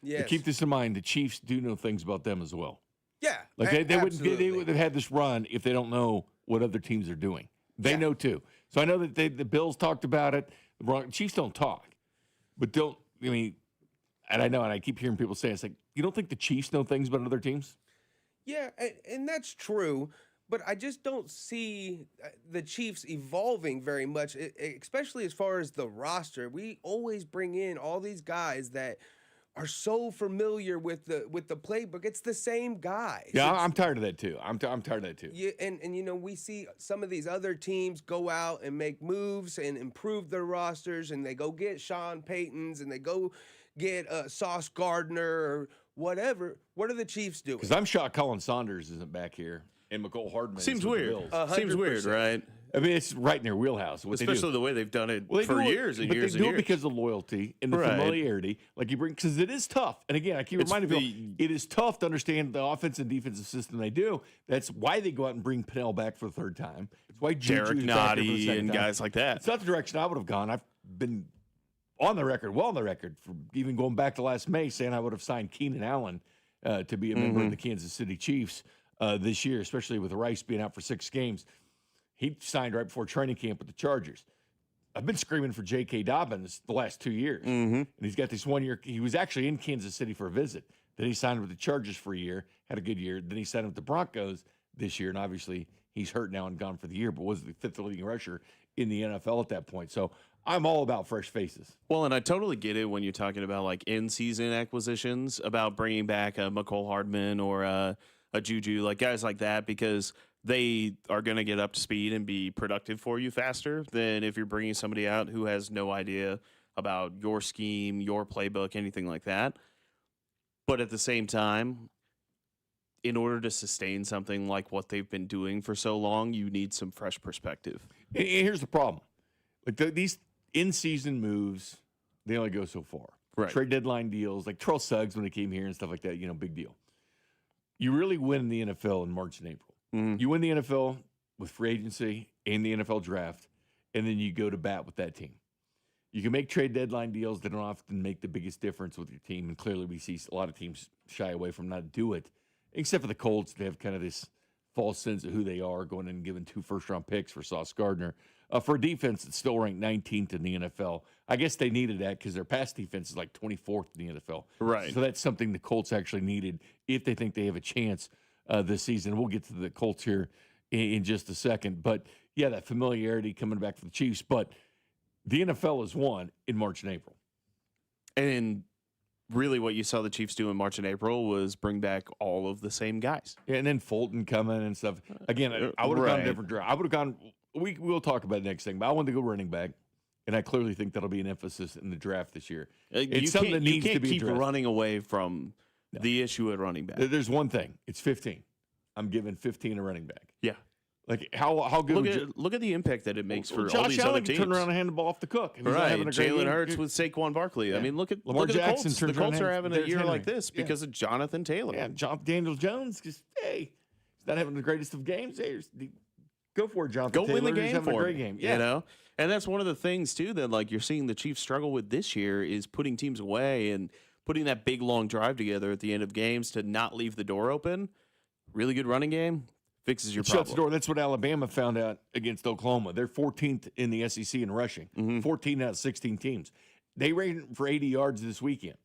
Yes. But keep this in mind. The Chiefs do know things about them as well. Yeah, Like they absolutely. would have had this run if they don't know what other teams are doing. They know too. So I know that the Bills talked about it. The Chiefs don't talk, but don't. I mean, and I know, and I keep hearing people say, it's like, you don't think the Chiefs know things about other teams? Yeah, and that's true, but I just don't see the Chiefs evolving very much, especially as far as the roster. We always bring in all these guys that are so familiar with the playbook. It's the same guys. Yeah, I'm tired of that too. I'm tired of that too. Yeah, and you know, we see some of these other teams go out and make moves and improve their rosters, and they go get Sean Paytons and they go get Sauce Gardner or whatever. What are the Chiefs doing? Because I'm shocked Colin Saunders isn't back here and McCole Hardman Seems is with the weird. Bills. Seems weird, right? I mean, it's right in their wheelhouse. What Especially the way they've done it they for do it- years and but years they and do years. it because of loyalty and the Right. familiarity. Like you bring, because it is tough. And again, I keep It's reminding people, it is tough to understand the offensive and defensive system they do. That's why they go out and bring Pennell back for the third time. It's why Derek Juju's back there for the Nottie second and time. guys like that. It's not the direction I would have gone. I've been well on the record, for even going back to last May, saying I would have signed Keenan Allen to be a member of the Kansas City Chiefs this year, especially with Rice being out for 6 games. He signed right before training camp with the Chargers. I've been screaming for J.K. Dobbins the last 2 years. And he's got this 1 year. He was actually in Kansas City for a visit. Then he signed with the Chargers for a year, had a good year. Then he signed with the Broncos this year. And obviously, he's hurt now and gone for the year, but was the 5th leading rusher in the NFL at that point. So I'm all about fresh faces. Well, and I totally get it when you're talking about like in-season acquisitions, about bringing back a McCole Hardman or a Juju, like guys like that, because they are going to get up to speed and be productive for you faster than if you're bringing somebody out who has no idea about your scheme, your playbook, anything like that. But at the same time, in order to sustain something like what they've been doing for so long, you need some fresh perspective. And here's the problem. Like these in-season moves, they only go so far. Right. Trade deadline deals, like Terrell Suggs when he came here and stuff like that, big deal. You really win the NFL in March and April. You win the NFL with free agency and the NFL draft, and then you go to bat with that team. You can make trade deadline deals that don't often make the biggest difference with your team, and clearly we see a lot of teams shy away from not do it, except for the Colts. They have kind of this false sense of who they are, going in and giving 2 first-round picks for Sauce Gardner. For a defense that's still ranked 19th in the NFL, I guess they needed that because their pass defense is like 24th in the NFL. Right. So that's something the Colts actually needed if they think they have a chance this season. We'll get to the Colts here in just a second. But, yeah, that familiarity coming back for the Chiefs. But the NFL has won in March and April. And really what you saw the Chiefs do in March and April was bring back all of the same guys. Yeah, and then Fulton coming and stuff. Again, I would have gone a different draft. I would have gone – we'll talk about the next thing, but I wanted to go running back. And I clearly think that'll be an emphasis in the draft this year. It's something that needs to be keep addressed. running away from the issue at running back. There's one thing. It's 15. I'm giving 15 a running back. Yeah. Like how good look at the impact that it makes for Josh all these Allen other can teams. turn around and hand the ball off the cook. If he's not Right, having a great Jalen year, Hurts with Saquon Barkley. I mean, look at Lamar the Jackson Colts. The turns around Colts are and having a Derrick year Henry. like this because of Jonathan Taylor. Yeah, Daniel Jones. Just he's not having the greatest of games. Hey, go for it, Jonathan. Go win the Taylor. He's game having a for great me, game. you know. And that's one of the things too that like you're seeing the Chiefs struggle with this year is putting teams away and putting that big long drive together at the end of games to not leave the door open. Really good running game fixes your problem. Shuts the door. That's what Alabama found out against Oklahoma. They're 14th in the SEC in rushing. 14 out of 16 teams. They ran for 80 yards this weekend.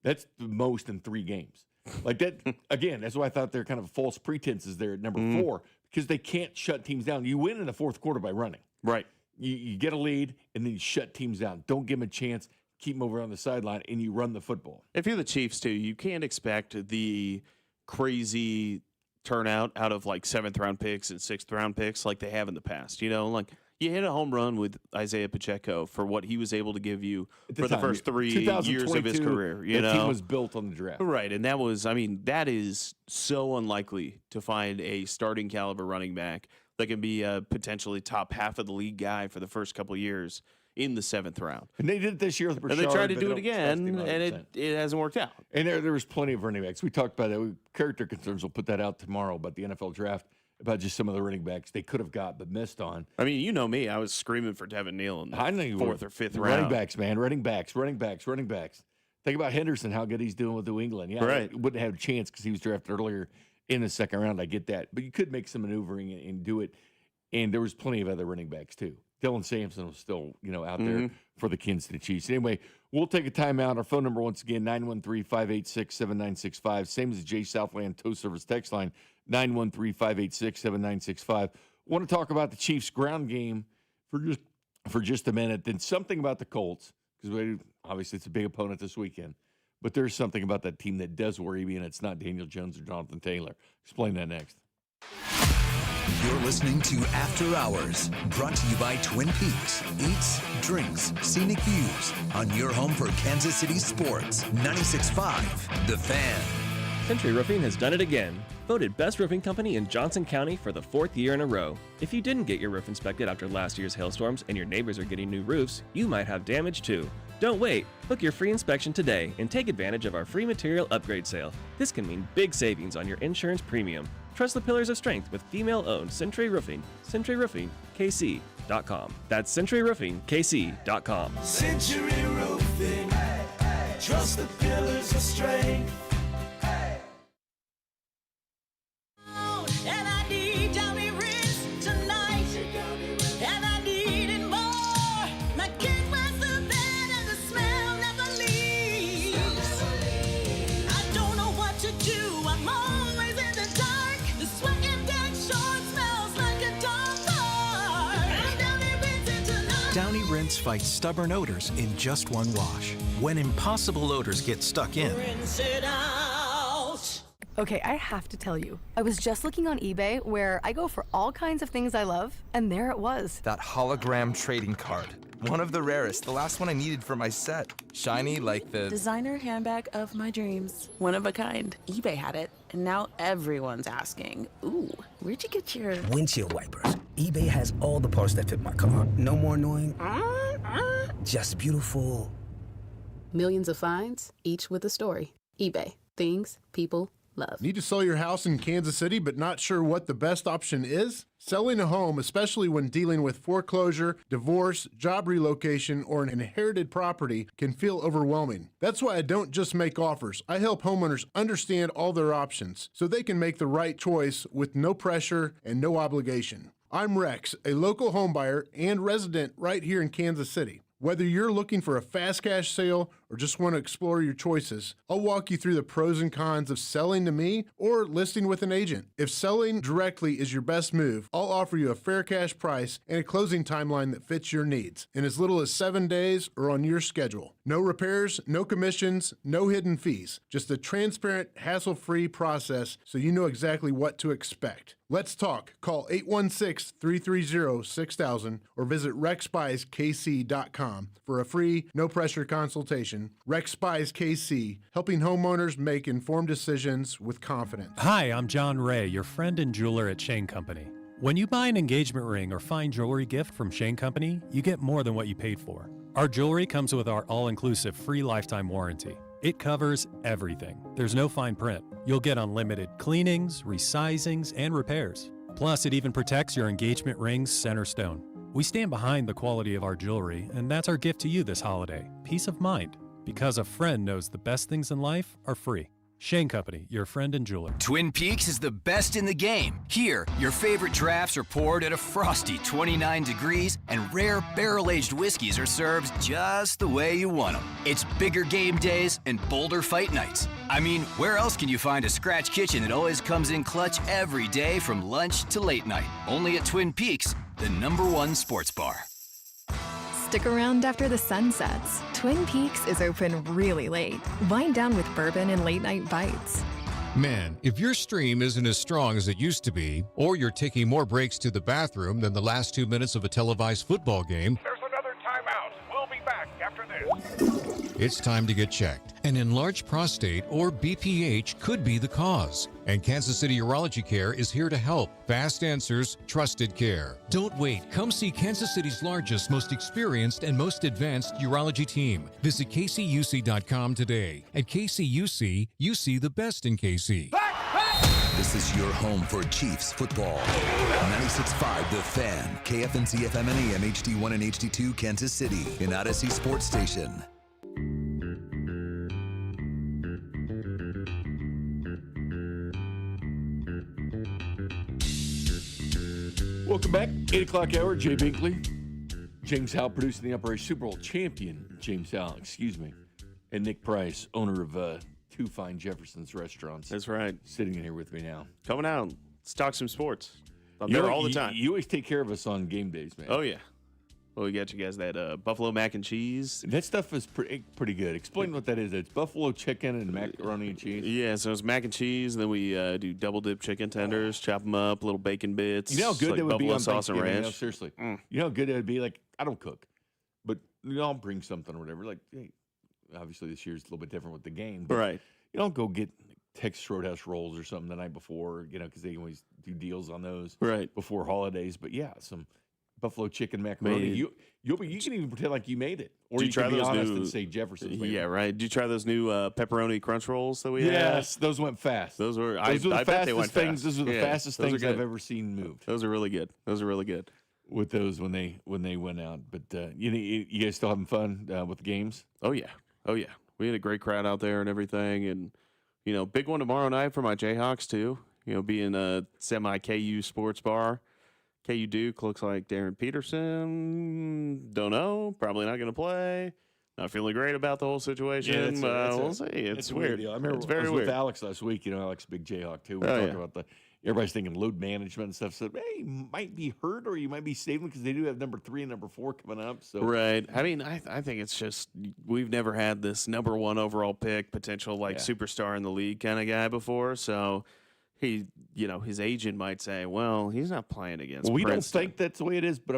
That's the most in 3 games. Like that, again, that's why I thought they're kind of false pretenses there at number 4, because they can't shut teams down. You win in the fourth quarter by running. Right. You get a lead, and then you shut teams down. Don't give them a chance. Keep them over on the sideline, and you run the football. If you're the Chiefs, too, you can't expect the crazy turnout out of like 7th-round picks and 6th-round picks like they have in the past. You know, like you hit a home run with Isaiah Pacheco for what he was able to give you for the first 3 years of his career. You know, team was built on the draft. Right, and that was, I mean, that is so unlikely to find a starting caliber running back that can be a potentially top half of the league guy for the first couple of years in the 7th round. And they did it this year with Brashard. And they tried to but do they it don't again, trust him and it hasn't worked out. And there was plenty of running backs. We talked about that. Character concerns, we'll put that out tomorrow about the NFL draft, about just some of the running backs they could have got but missed on. I mean, you know me. I was screaming for Devin Neal in the 4th or 5th round. Running backs, man. Running backs. Think about Henderson, how good he's doing with New England. Yeah, right. Wouldn't have a chance because he was drafted earlier in the 2nd round. I get that. But you could make some maneuvering and do it. And there was plenty of other running backs, too. Dylan Sampson was still, out there for the Kansas City Chiefs. Anyway, we'll take a timeout. Our phone number, once again, 913-586-7965. Same as the Jay Southland Tow Service text line, 913-586-7965. Want to talk about the Chiefs' ground game for just a minute. Then something about the Colts, because obviously it's a big opponent this weekend. But there's something about that team that does worry me, and it's not Daniel Jones or Jonathan Taylor. Explain that next. You're listening to After Hours, brought to you by Twin Peaks. Eats, drinks, scenic views on your home for Kansas City sports. 96.5, The Fan. Century Roofing has done it again. Voted best roofing company in Johnson County for the 4th year in a row. If you didn't get your roof inspected after last year's hailstorms and your neighbors are getting new roofs, you might have damage too. Don't wait. Book your free inspection today and take advantage of our free material upgrade sale. This can mean big savings on your insurance premium. Trust the pillars of strength with female-owned Century Roofing. CenturyRoofingKC.com. That's CenturyRoofingKC.com. Century Roofing. Trust the pillars of strength. And I need Johnny Rinse tonight. And I need it more. My kid was the bed and the smell never leaves. I don't know what to do. I'm always in the dark. The sweat and dead short smells like a dog park. Downy Rinse it tonight. Downy Rinse fights stubborn odors in just one wash. When impossible odors get stuck in, Rinse it out. Okay, I have to tell you, I was just looking on eBay where I go for all kinds of things I love, and there it was. That hologram trading card. One of the rarest, the last one I needed for my set. Shiny like the designer handbag of my dreams. One of a kind. eBay had it, and now everyone's asking, ooh, where'd you get your windshield wipers? eBay has all the parts that fit my car. No more annoying, just beautiful. Millions of finds, each with a story. eBay. Things people love. Need to sell your house in Kansas City but not sure what the best option is? Selling a home, especially when dealing with foreclosure, divorce, job relocation, or an inherited property, can feel overwhelming. That's why I don't just make offers. I help homeowners understand all their options so they can make the right choice with no pressure and no obligation. I'm Rex, a local homebuyer and resident right here in Kansas City. Whether you're looking for a fast cash sale or just want to explore your choices, I'll walk you through the pros and cons of selling to me or listing with an agent. If selling directly is your best move, I'll offer you a fair cash price and a closing timeline that fits your needs in as little as 7 days or on your schedule. No repairs, no commissions, no hidden fees. Just a transparent, hassle-free process so you know exactly what to expect. Let's talk. Call 816-330-6000 or visit rexspicekc.com for a free, no-pressure consultation. Rex Spies KC, helping homeowners make informed decisions with confidence. Hi, I'm John Ray, your friend and jeweler at Shane Company. When you buy an engagement ring or fine jewelry gift from Shane Company, you get more than what you paid for. Our jewelry comes with our all-inclusive free lifetime warranty. It covers everything. There's no fine print. You'll get unlimited cleanings, resizings, and repairs. Plus, it even protects your engagement ring's center stone. We stand behind the quality of our jewelry, and that's our gift to you this holiday, peace of mind. Because a friend knows the best things in life are free. Shane Company, your friend and jeweler. Twin Peaks is the best in the game. Here, your favorite drafts are poured at a frosty 29 degrees, and rare barrel-aged whiskeys are served just the way you want them. It's bigger game days and bolder fight nights. I mean, where else can you find a scratch kitchen that always comes in clutch every day from lunch to late night? Only at Twin Peaks, the #1 sports bar. Stick around after the sun sets. Twin Peaks is open really late. Wind down with bourbon and late night bites. Man, if your stream isn't as strong as it used to be, or you're taking more breaks to the bathroom than the last 2 minutes of a televised football game, There's another timeout. We'll be back after this. it's time to get checked. An enlarged prostate, or BPH, could be the cause. And Kansas City Urology Care is here to help. Fast answers, trusted care. Don't wait. Come see Kansas City's largest, most experienced, and most advanced urology team. Visit kcuc.com today. At KCUC, you see the best in KC. This is your home for Chiefs football. 96.5 The Fan, KFNC FM and AM HD1 and HD2 Kansas City, an Odyssey Sports Station. Welcome back. 8 o'clock hour, Jay Binkley. James Howell producing the Operation Super Bowl champion, James Howell, and Nick Price, owner of two fine Jefferson's restaurants. That's right. Sitting in here with me now. Coming out. Let's talk some sports. I'm there all the time. You always take care of us on game days, man. Oh, yeah. Well, we got you guys that buffalo mac and cheese. That stuff is pretty good. Explain what that is. It's buffalo chicken and macaroni and cheese. Yeah, so it's mac and cheese, and then we do double dip chicken tenders, chop them up, little bacon bits. You know how good like that would be on sauce and Thanksgiving? ranch. No, seriously. You know how good that would be? Like, I don't cook, but I'll bring something or whatever. Like, hey, obviously this year's a little bit different with the game. But Right. You don't go get Texas Roadhouse rolls or something the night before, because they always do deals on those before holidays. But yeah, some buffalo chicken macaroni. You can even pretend like you made it, or you can be honest and say Jefferson's. Yeah, right. Did you try those new pepperoni crunch rolls that we had? Yes, those went fast. Those were. I bet they went fast. Those are the fastest those things are I've good. ever seen moved. Those are really good. With those when they went out. But you guys still having fun with the games? Oh yeah. We had a great crowd out there and everything, and big one tomorrow night for my Jayhawks too. Being a semi KU sports bar. KU Duke looks like Darren Peterson. Don't know. Probably not going to play. Not feeling great about the whole situation. We'll see. It's weird. Deal. I remember it's very I was weird. with Alex last week. Alex, big Jayhawk too. We Oh, talked yeah. about everybody's thinking load management and stuff. So hey, you might be hurt or you might be saving because they do have number 3 and number 4 coming up. So Right. I mean, I think it's just we've never had this number 1 overall pick, potential superstar in the league kind of guy before. So he, his agent might say, well, he's not playing against we don't Princeton. think that's the way it is, but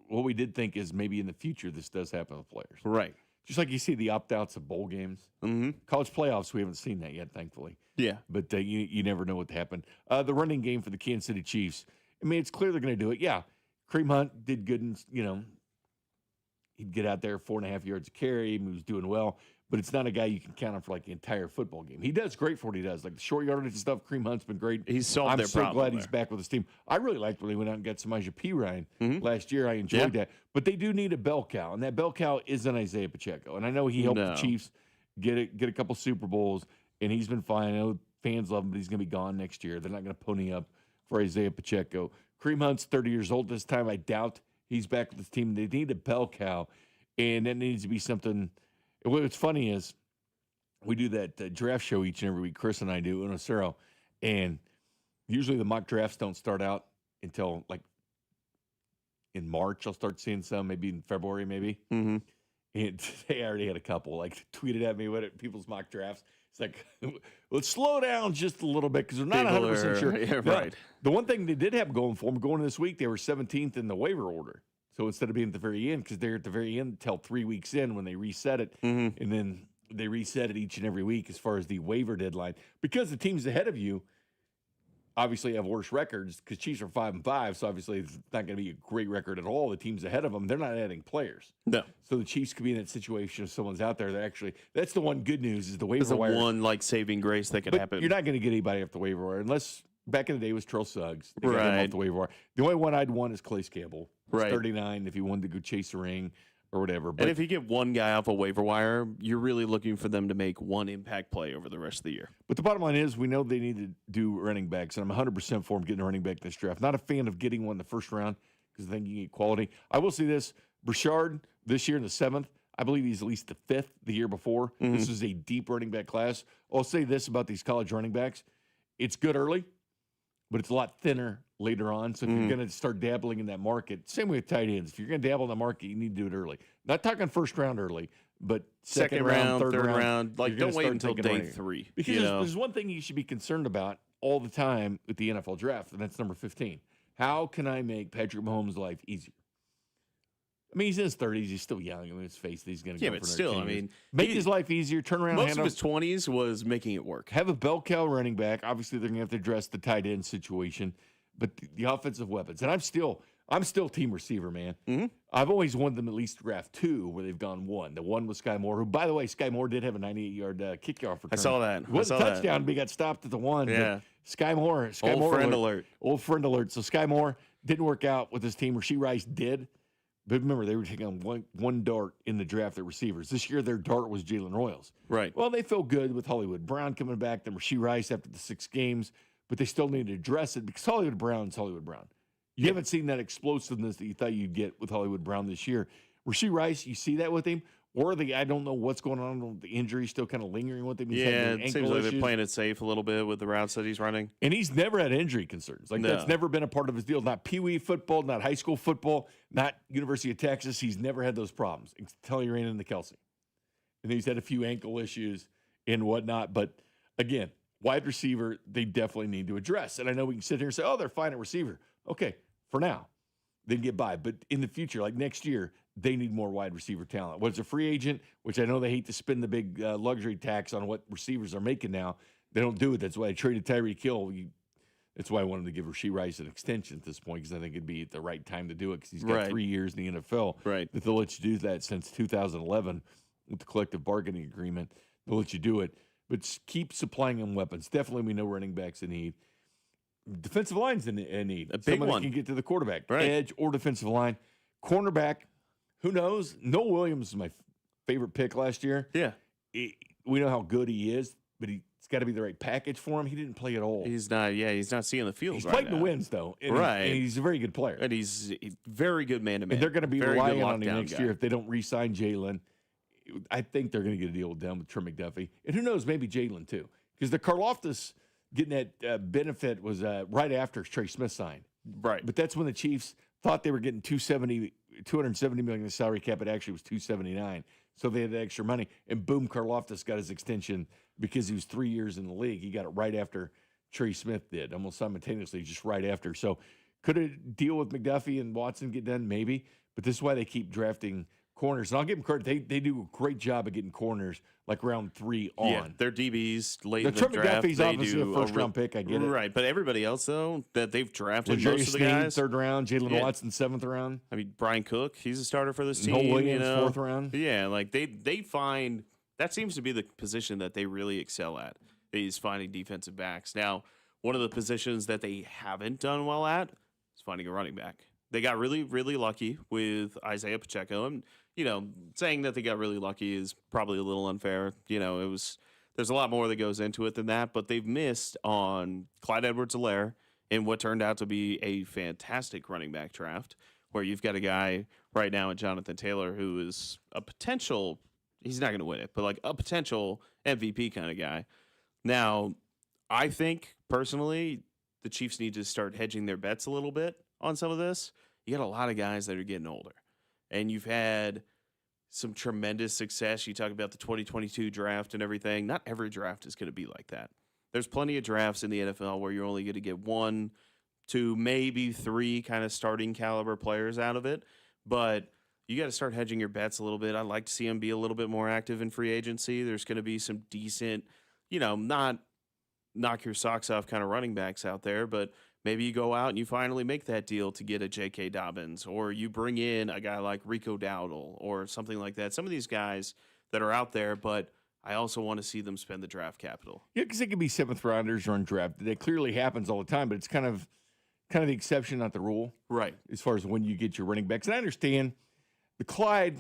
what we did think is maybe in the future this does happen with players. Right. Just like you see the opt-outs of bowl games. Mm-hmm. College playoffs, we haven't seen that yet, thankfully. Yeah. But you never know what happened. The running game for the Kansas City Chiefs, I mean, it's clear they're going to do it. Yeah, Kareem Hunt did good, and he'd get out there 4.5 yards a carry. He was doing well. But it's not a guy you can count on for like the entire football game. He does great for what he does. Like the short yardage and stuff, Kareem Hunt's been great. He's solved their problem. I'm so glad there. he's back with his team. I really liked when he went out and got Samaje Perine last year. I enjoyed that. But they do need a bell cow, and that bell cow isn't Isaiah Pacheco. And I know he helped the Chiefs get a couple Super Bowls, and he's been fine. I know fans love him, but he's going to be gone next year. They're not going to pony up for Isaiah Pacheco. Kareem Hunt's 30 years old this time. I doubt he's back with his team. They need a bell cow, and that needs to be something. What's funny is, we do that draft show each and every week. Chris and I do, Uno Cero. And usually the mock drafts don't start out until like in March. I'll start seeing some, maybe in February, maybe. Mm-hmm. And today I already had a couple like tweeted at me what people's mock drafts. It's like, let's slow down just a little bit because they're not 100% sure. Yeah, Now, right. The one thing they did have going for them, going this week, they were 17th in the waiver order. So instead of being at the very end, because they're at the very end until 3 weeks in when they reset it, and then they reset it each and every week as far as the waiver deadline. Because the teams ahead of you obviously have worse records because Chiefs are 5-5, so obviously it's not going to be a great record at all. The teams ahead of them, they're not adding players. No. So the Chiefs could be in that situation if someone's out there that actually – that's the one good news is the waiver It's the wire. one saving grace that could happen. You're not going to get anybody off the waiver wire unless back in the day it was Terrell Suggs. They got him Right. off the waiver wire. The only one I'd want is Calais Campbell. He's Right. 39 if he wanted to go chase a ring or whatever. But And if you get one guy off a waiver wire, you're really looking for them to make one impact play over the rest of the year. But the bottom line is we know they need to do running backs, and I'm 100% for them getting a running back this draft. Not a fan of getting one in the first round because I think you get quality. I will say this, Brashard this year in the 7th, I believe he's at least the 5th the year before. This is a deep running back class. I'll say this about these college running backs. It's good early. but it's a lot thinner later on. So if you're going to start dabbling in that market, same way with tight ends. If you're going to dabble in the market, you need to do it early. Not talking first round early, but second round, third round. Like, don't wait until day 3. Because there's one thing you should be concerned about all the time with the NFL draft, and that's number 15. How can I make Patrick Mahomes' life easier? I mean, he's in his 30s. He's still young. I mean, his face, he's going to go for but still, changes. I mean, make his life easier, turn around. Most of his 20s was making it work. Have a bell cow running back. Obviously, they're going to have to address the tight end situation, but the offensive weapons. And I'm still team receiver, man. I've always wanted them at least to draft 2 where they've gone 1. The one was Sky Moore, who, by the way, Sky Moore did have a 98-yard kickoff return. I saw that. It wasn't a touchdown, but he got stopped at the 1. Yeah. Sky Moore. Old friend alert. Old friend alert. So Sky Moore didn't work out with his team. Rasheed Rice did. But remember, they were taking one dart in the draft at receivers. This year, their dart was Jalen Royals. Right. Well, they feel good with Hollywood Brown coming back, then Rasheed Rice after the 6 games, but they still need to address it because Hollywood Brown's Hollywood Brown. You haven't seen that explosiveness that you thought you'd get with Hollywood Brown this year. Rasheed Rice, you see that with him? Or I don't know what's going on. The injury still kind of lingering with him. He's had it seems like they're playing it safe a little bit with the routes that he's running. And he's never had injury concerns. That's never been a part of his deal. Not Pee Wee football, not high school football, not University of Texas. He's never had those problems until he ran into Kelsey. And he's had a few ankle issues and whatnot. But again, wide receiver, they definitely need to address. And I know we can sit here and say, oh, they're fine at receiver. Okay, for now, they can get by. But in the future, like next year, they need more wide receiver talent. What's a free agent, which I know they hate to spend the big luxury tax on what receivers are making now. They don't do it. That's why I traded Tyreek Hill. That's why I wanted to give Rasheed Rice an extension at this point because I think it'd be the right time to do it because he's got 3 years in the NFL. Right. That they'll let you do that since 2011 with the collective bargaining agreement. They'll let you do it. But just keep supplying them weapons. Definitely we know running backs in need. Defensive line's in need. A big Somebody one. can get to the quarterback. Right. Edge or defensive line. Cornerback. Who knows? Noah Williams is my favorite pick last year. Yeah. We know how good he is, but he's got to be the right package for him. He didn't play at all. He's not seeing the field He's right playing now. the wins, though. And right. And he's a very good player. And he's very good man-to-man. And they're going to be Very relying good on him lockdown next guy. year if they don't re-sign Jalen. I think they're going to get a deal done with Trey McDuffie. And who knows, maybe Jalen, too. Because the Karlaftis getting that benefit was right after Trey Smith signed. Right. But that's when the Chiefs thought they were getting $270 million in the salary cap. It actually was $279. So they had the extra money. And boom, Karlaftis got his extension because he was 3 years in the league. He got it right after Trey Smith did, almost simultaneously, just right after. So could a deal with McDuffie and Watson get done? Maybe. But this is why they keep drafting corners. And I'll give them credit. They do a great job of getting corners like round 3 on. Yeah, their DBs late Now, in the Trey draft. McDuffie's they obviously do a first-round pick. I get it. Right, but everybody else, though, that they've drafted, L'Jarius most of the Sneed, guys. 3rd round. Jalen Watson, 7th round. I mean, Brian Cook, he's a starter for this team. Noel Williams, you know? 4th round. Yeah, like they find – that seems to be the position that they really excel at, is finding defensive backs. Now, one of the positions that they haven't done well at is finding a running back. They got really, really lucky with Isaiah Pacheco. And, you know, saying that they got really lucky is probably a little unfair. You know, there's a lot more that goes into it than that. But they've missed on Clyde Edwards-Helaire in what turned out to be a fantastic running back draft, where you've got a guy right now in Jonathan Taylor who is a potential – he's not going to win it, but like a potential MVP kind of guy. Now, I think personally the Chiefs need to start hedging their bets a little bit on some of this. You got a lot of guys that are getting older, and you've had some tremendous success. You talk about the 2022 draft and everything. Not every draft is going to be like that. There's plenty of drafts in the NFL where you're only going to get 1, 2, maybe 3 kind of starting caliber players out of it, but you got to start hedging your bets a little bit. I'd like to see them be a little bit more active in free agency. There's going to be some decent, you know, not knock your socks off kind of running backs out there, but maybe you go out and you finally make that deal to get a J.K. Dobbins, or you bring in a guy like Rico Dowdle or something like that. Some of these guys that are out there, but I also want to see them spend the draft capital. Yeah, because it could be 7th rounders or undrafted. It clearly happens all the time, but it's kind of the exception, not the rule. Right. As far as when you get your running backs. And I understand the Clyde,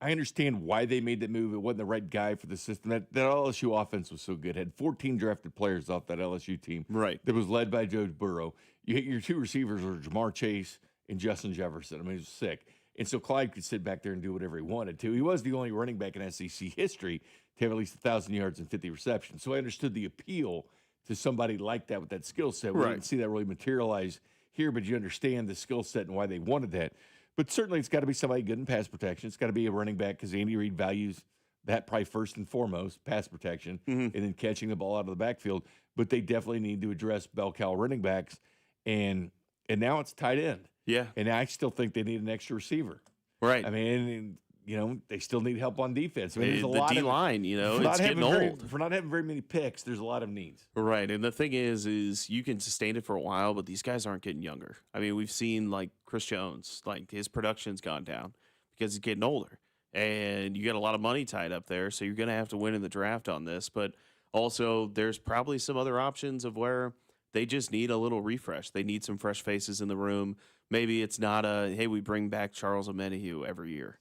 I understand why they made that move. It wasn't the right guy for the system. That LSU offense was so good. Had 14 drafted players off that LSU team. Right. That was led by Joe Burrow. Your 2 receivers were Jamar Chase and Justin Jefferson. I mean, it was sick. And so Clyde could sit back there and do whatever he wanted to. He was the only running back in SEC history to have at least 1,000 yards and 50 receptions. So I understood the appeal to somebody like that with that skill set. We didn't see that really materialize here, but you understand the skill set and why they wanted that. But certainly it's got to be somebody good in pass protection. It's got to be a running back because Andy Reid values that probably first and foremost, pass protection, and then catching the ball out of the backfield. But they definitely need to address bell cow running backs. And now it's tight end. Yeah. And I still think they need an extra receiver. Right. I mean, they still need help on defense. I mean, there's a the lot D-line, it's getting old. For not having very many picks, there's a lot of needs. Right. And the thing is you can sustain it for a while, but these guys aren't getting younger. I mean, we've seen, like, Chris Jones, like, his production's gone down because he's getting older. And you got a lot of money tied up there, so you're going to have to win in the draft on this. But also, there's probably some other options of where they just need a little refresh. They need some fresh faces in the room. Maybe it's not hey, we bring back Charles Omenihu every year.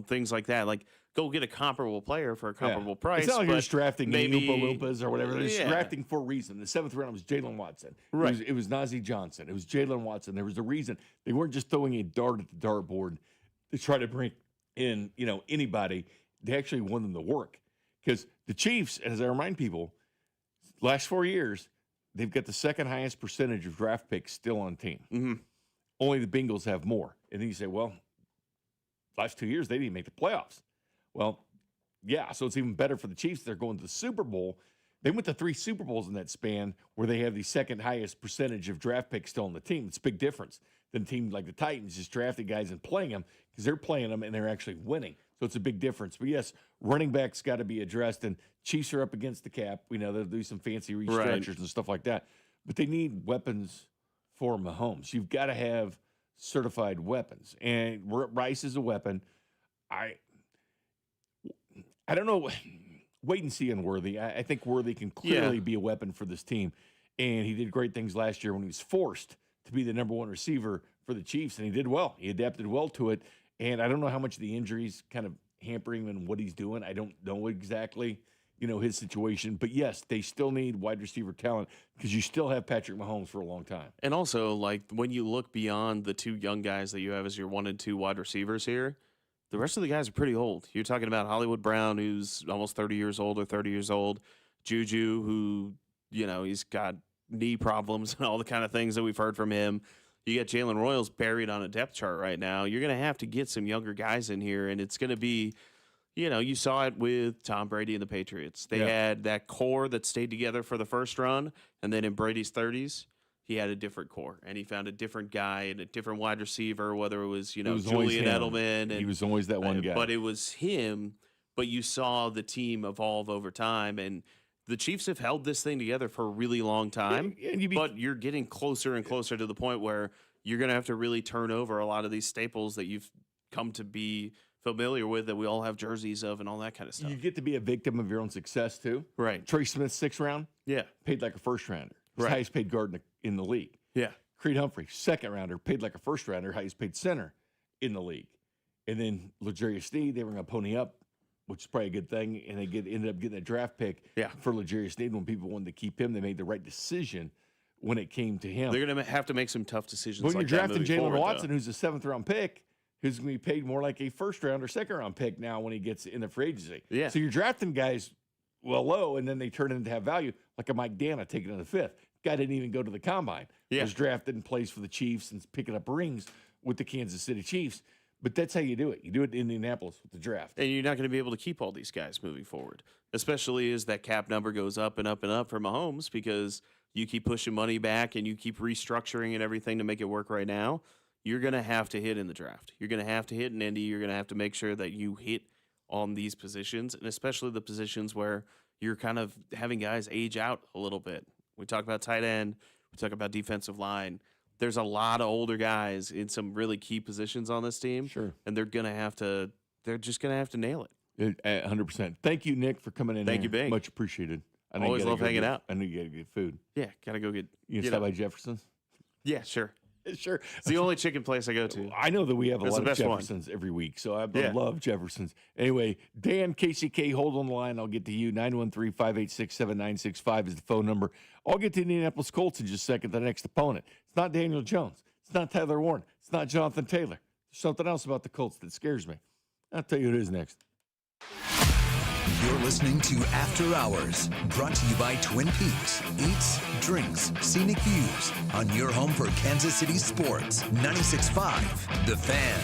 Things like that. Like, go get a comparable player for a comparable price. It's not like you're just drafting maybe Oompa Loompas or whatever. They're just drafting for a reason. The 7th round was Jalen Watson. Right. It was Najee Johnson. It was Jalen Watson. There was a reason. They weren't just throwing a dart at the dartboard to try to bring in, anybody. They actually want them to work. Because the Chiefs, as I remind people, last 4 years, they've got the second highest percentage of draft picks still on team. Mm-hmm. Only the Bengals have more. And then you say, well, last 2 years, they didn't make the playoffs. Well, yeah, so it's even better for the Chiefs. They're going to the Super Bowl. They went to 3 Super Bowls in that span where they have the second highest percentage of draft picks still on the team. It's a big difference than a team like the Titans just drafting guys and playing them because they're playing them and they're actually winning. So it's a big difference. But, yes, running backs got to be addressed, and Chiefs are up against the cap. We know they'll do some fancy restructures and stuff like that. But they need weapons for Mahomes. You've got to have certified weapons. And Rice is a weapon. I don't know. Wait and see on Worthy. I think Worthy can clearly be a weapon for this team. And he did great things last year when he was forced to be the number 1 receiver for the Chiefs, and he did well. He adapted well to it. And I don't know how much the injuries kind of hamper him in what he's doing. I don't know exactly, his situation. But, yes, they still need wide receiver talent because you still have Patrick Mahomes for a long time. And also, like, when you look beyond the 2 young guys that you have as your 1 and 2 wide receivers here, the rest of the guys are pretty old. You're talking about Hollywood Brown, who's almost 30 years old or 30 years old. Juju, who, he's got knee problems and all the kind of things that we've heard from him. You got Jalen Royals buried on a depth chart right now. You're going to have to get some younger guys in here, and it's going to be, you saw it with Tom Brady and the Patriots. They had that core that stayed together for the first run, and then in Brady's 30s, he had a different core, and he found a different guy and a different wide receiver, whether it was, Julian Edelman. And, he was always that one guy. But it was him, but you saw the team evolve over time, and the Chiefs have held this thing together for a really long time, but you're getting closer and closer to the point where you're going to have to really turn over a lot of these staples that you've come to be familiar with, that we all have jerseys of and all that kind of stuff. You get to be a victim of your own success, too. Right. Trey Smith, 6th round. Yeah. Paid like a first-rounder. He's Right. highest paid guard in the league. Yeah. Creed Humphrey, 2nd-rounder, paid like a first-rounder, highest paid center in the league. And then L'Jarius Sneed, they were going to pony up, which is probably a good thing, and they ended up getting a draft pick for L'Jarius Sneed. When people wanted to keep him, they made the right decision when it came to him. They're going to have to make some tough decisions. When like you're drafting Jalen Jalen Watson, who's a 7th-round pick, who's going to be paid more like a first-round or second-round pick now when he gets in the free agency. Yeah. So you're drafting guys low, and then they turn into have value, like a Mike Dana taken in the 5th. Guy didn't even go to the combine. Yeah. Was drafted and plays for the Chiefs and picking up rings with the Kansas City Chiefs. But that's how you do it. You do it in Indianapolis with the draft. And you're not going to be able to keep all these guys moving forward, especially as that cap number goes up and up and up for Mahomes, because you keep pushing money back and you keep restructuring and everything to make it work right now. You're going to have to hit in the draft. You're going to have to hit in Indy. You're going to have to make sure that you hit on these positions, and especially the positions where you're kind of having guys age out a little bit. We talk about tight end. We talk about defensive line. There's a lot of older guys in some really key positions on this team. Sure. And they're just going to have to nail it. 100%. Thank you, Nick, for coming in. Thank you, Bink. Much appreciated. I know Always love hanging out. I know you got to get food. Yeah, got to go get. You can stop by Jefferson's? Yeah, sure. Sure. It's the only chicken place I go to. I know that we have a It's lot the of best one. Jeffersons every week, so I love Jeffersons. Anyway, Dan, KCK, hold on the line. I'll get to you. 913-586-7965 is the phone number. I'll get to Indianapolis Colts in just a second, the next opponent. It's not Daniel Jones. It's not Tyler Warren. It's not Jonathan Taylor. There's something else about the Colts that scares me. I'll tell you who it is next. You're listening to After Hours, brought to you by Twin Peaks. Eats, drinks, scenic views on your home for Kansas City sports. 96.5 The Fan.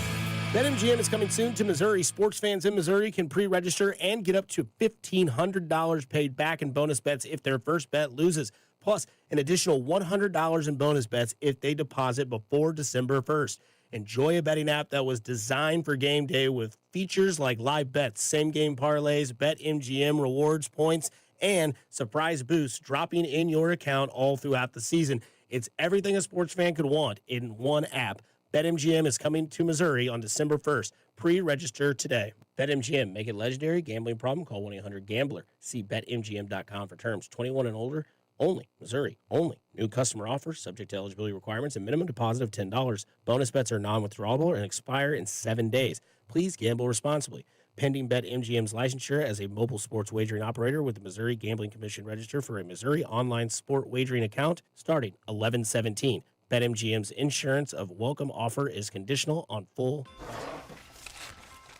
BetMGM is coming soon to Missouri. Sports fans in Missouri can pre-register and get up to $1,500 paid back in bonus bets if their first bet loses, plus an additional $100 in bonus bets if they deposit before December 1st. Enjoy a betting app that was designed for game day with features like live bets, same-game parlays, BetMGM rewards points, and surprise boosts dropping in your account all throughout the season. It's everything a sports fan could want in one app. BetMGM is coming to Missouri on December 1st. Pre-register today. BetMGM, make it legendary. Gambling problem? Call 1-800-GAMBLER. See BetMGM.com for terms. 21 and older only. Missouri only. New customer offers subject to eligibility requirements and minimum deposit of $10. Bonus bets are non-withdrawable and expire in 7 days. Please gamble responsibly. Pending BetMGM's licensure as a mobile sports wagering operator with the Missouri Gambling Commission register for a Missouri online sport wagering account starting 11/17. BetMGM's insurance of welcome offer is conditional on full.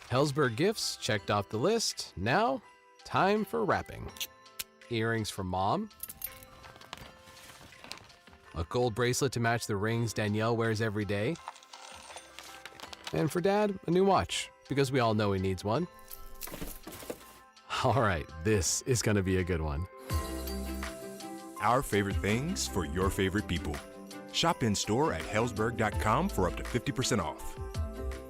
Hellsberg gifts checked off the list. Now, time for wrapping. Earrings for mom. A gold bracelet to match the rings Danielle wears every day. And for dad, a new watch, because we all know he needs one. All right, this is gonna be a good one. Our favorite things for your favorite people. Shop in store at Hellsberg.com for up to 50% off.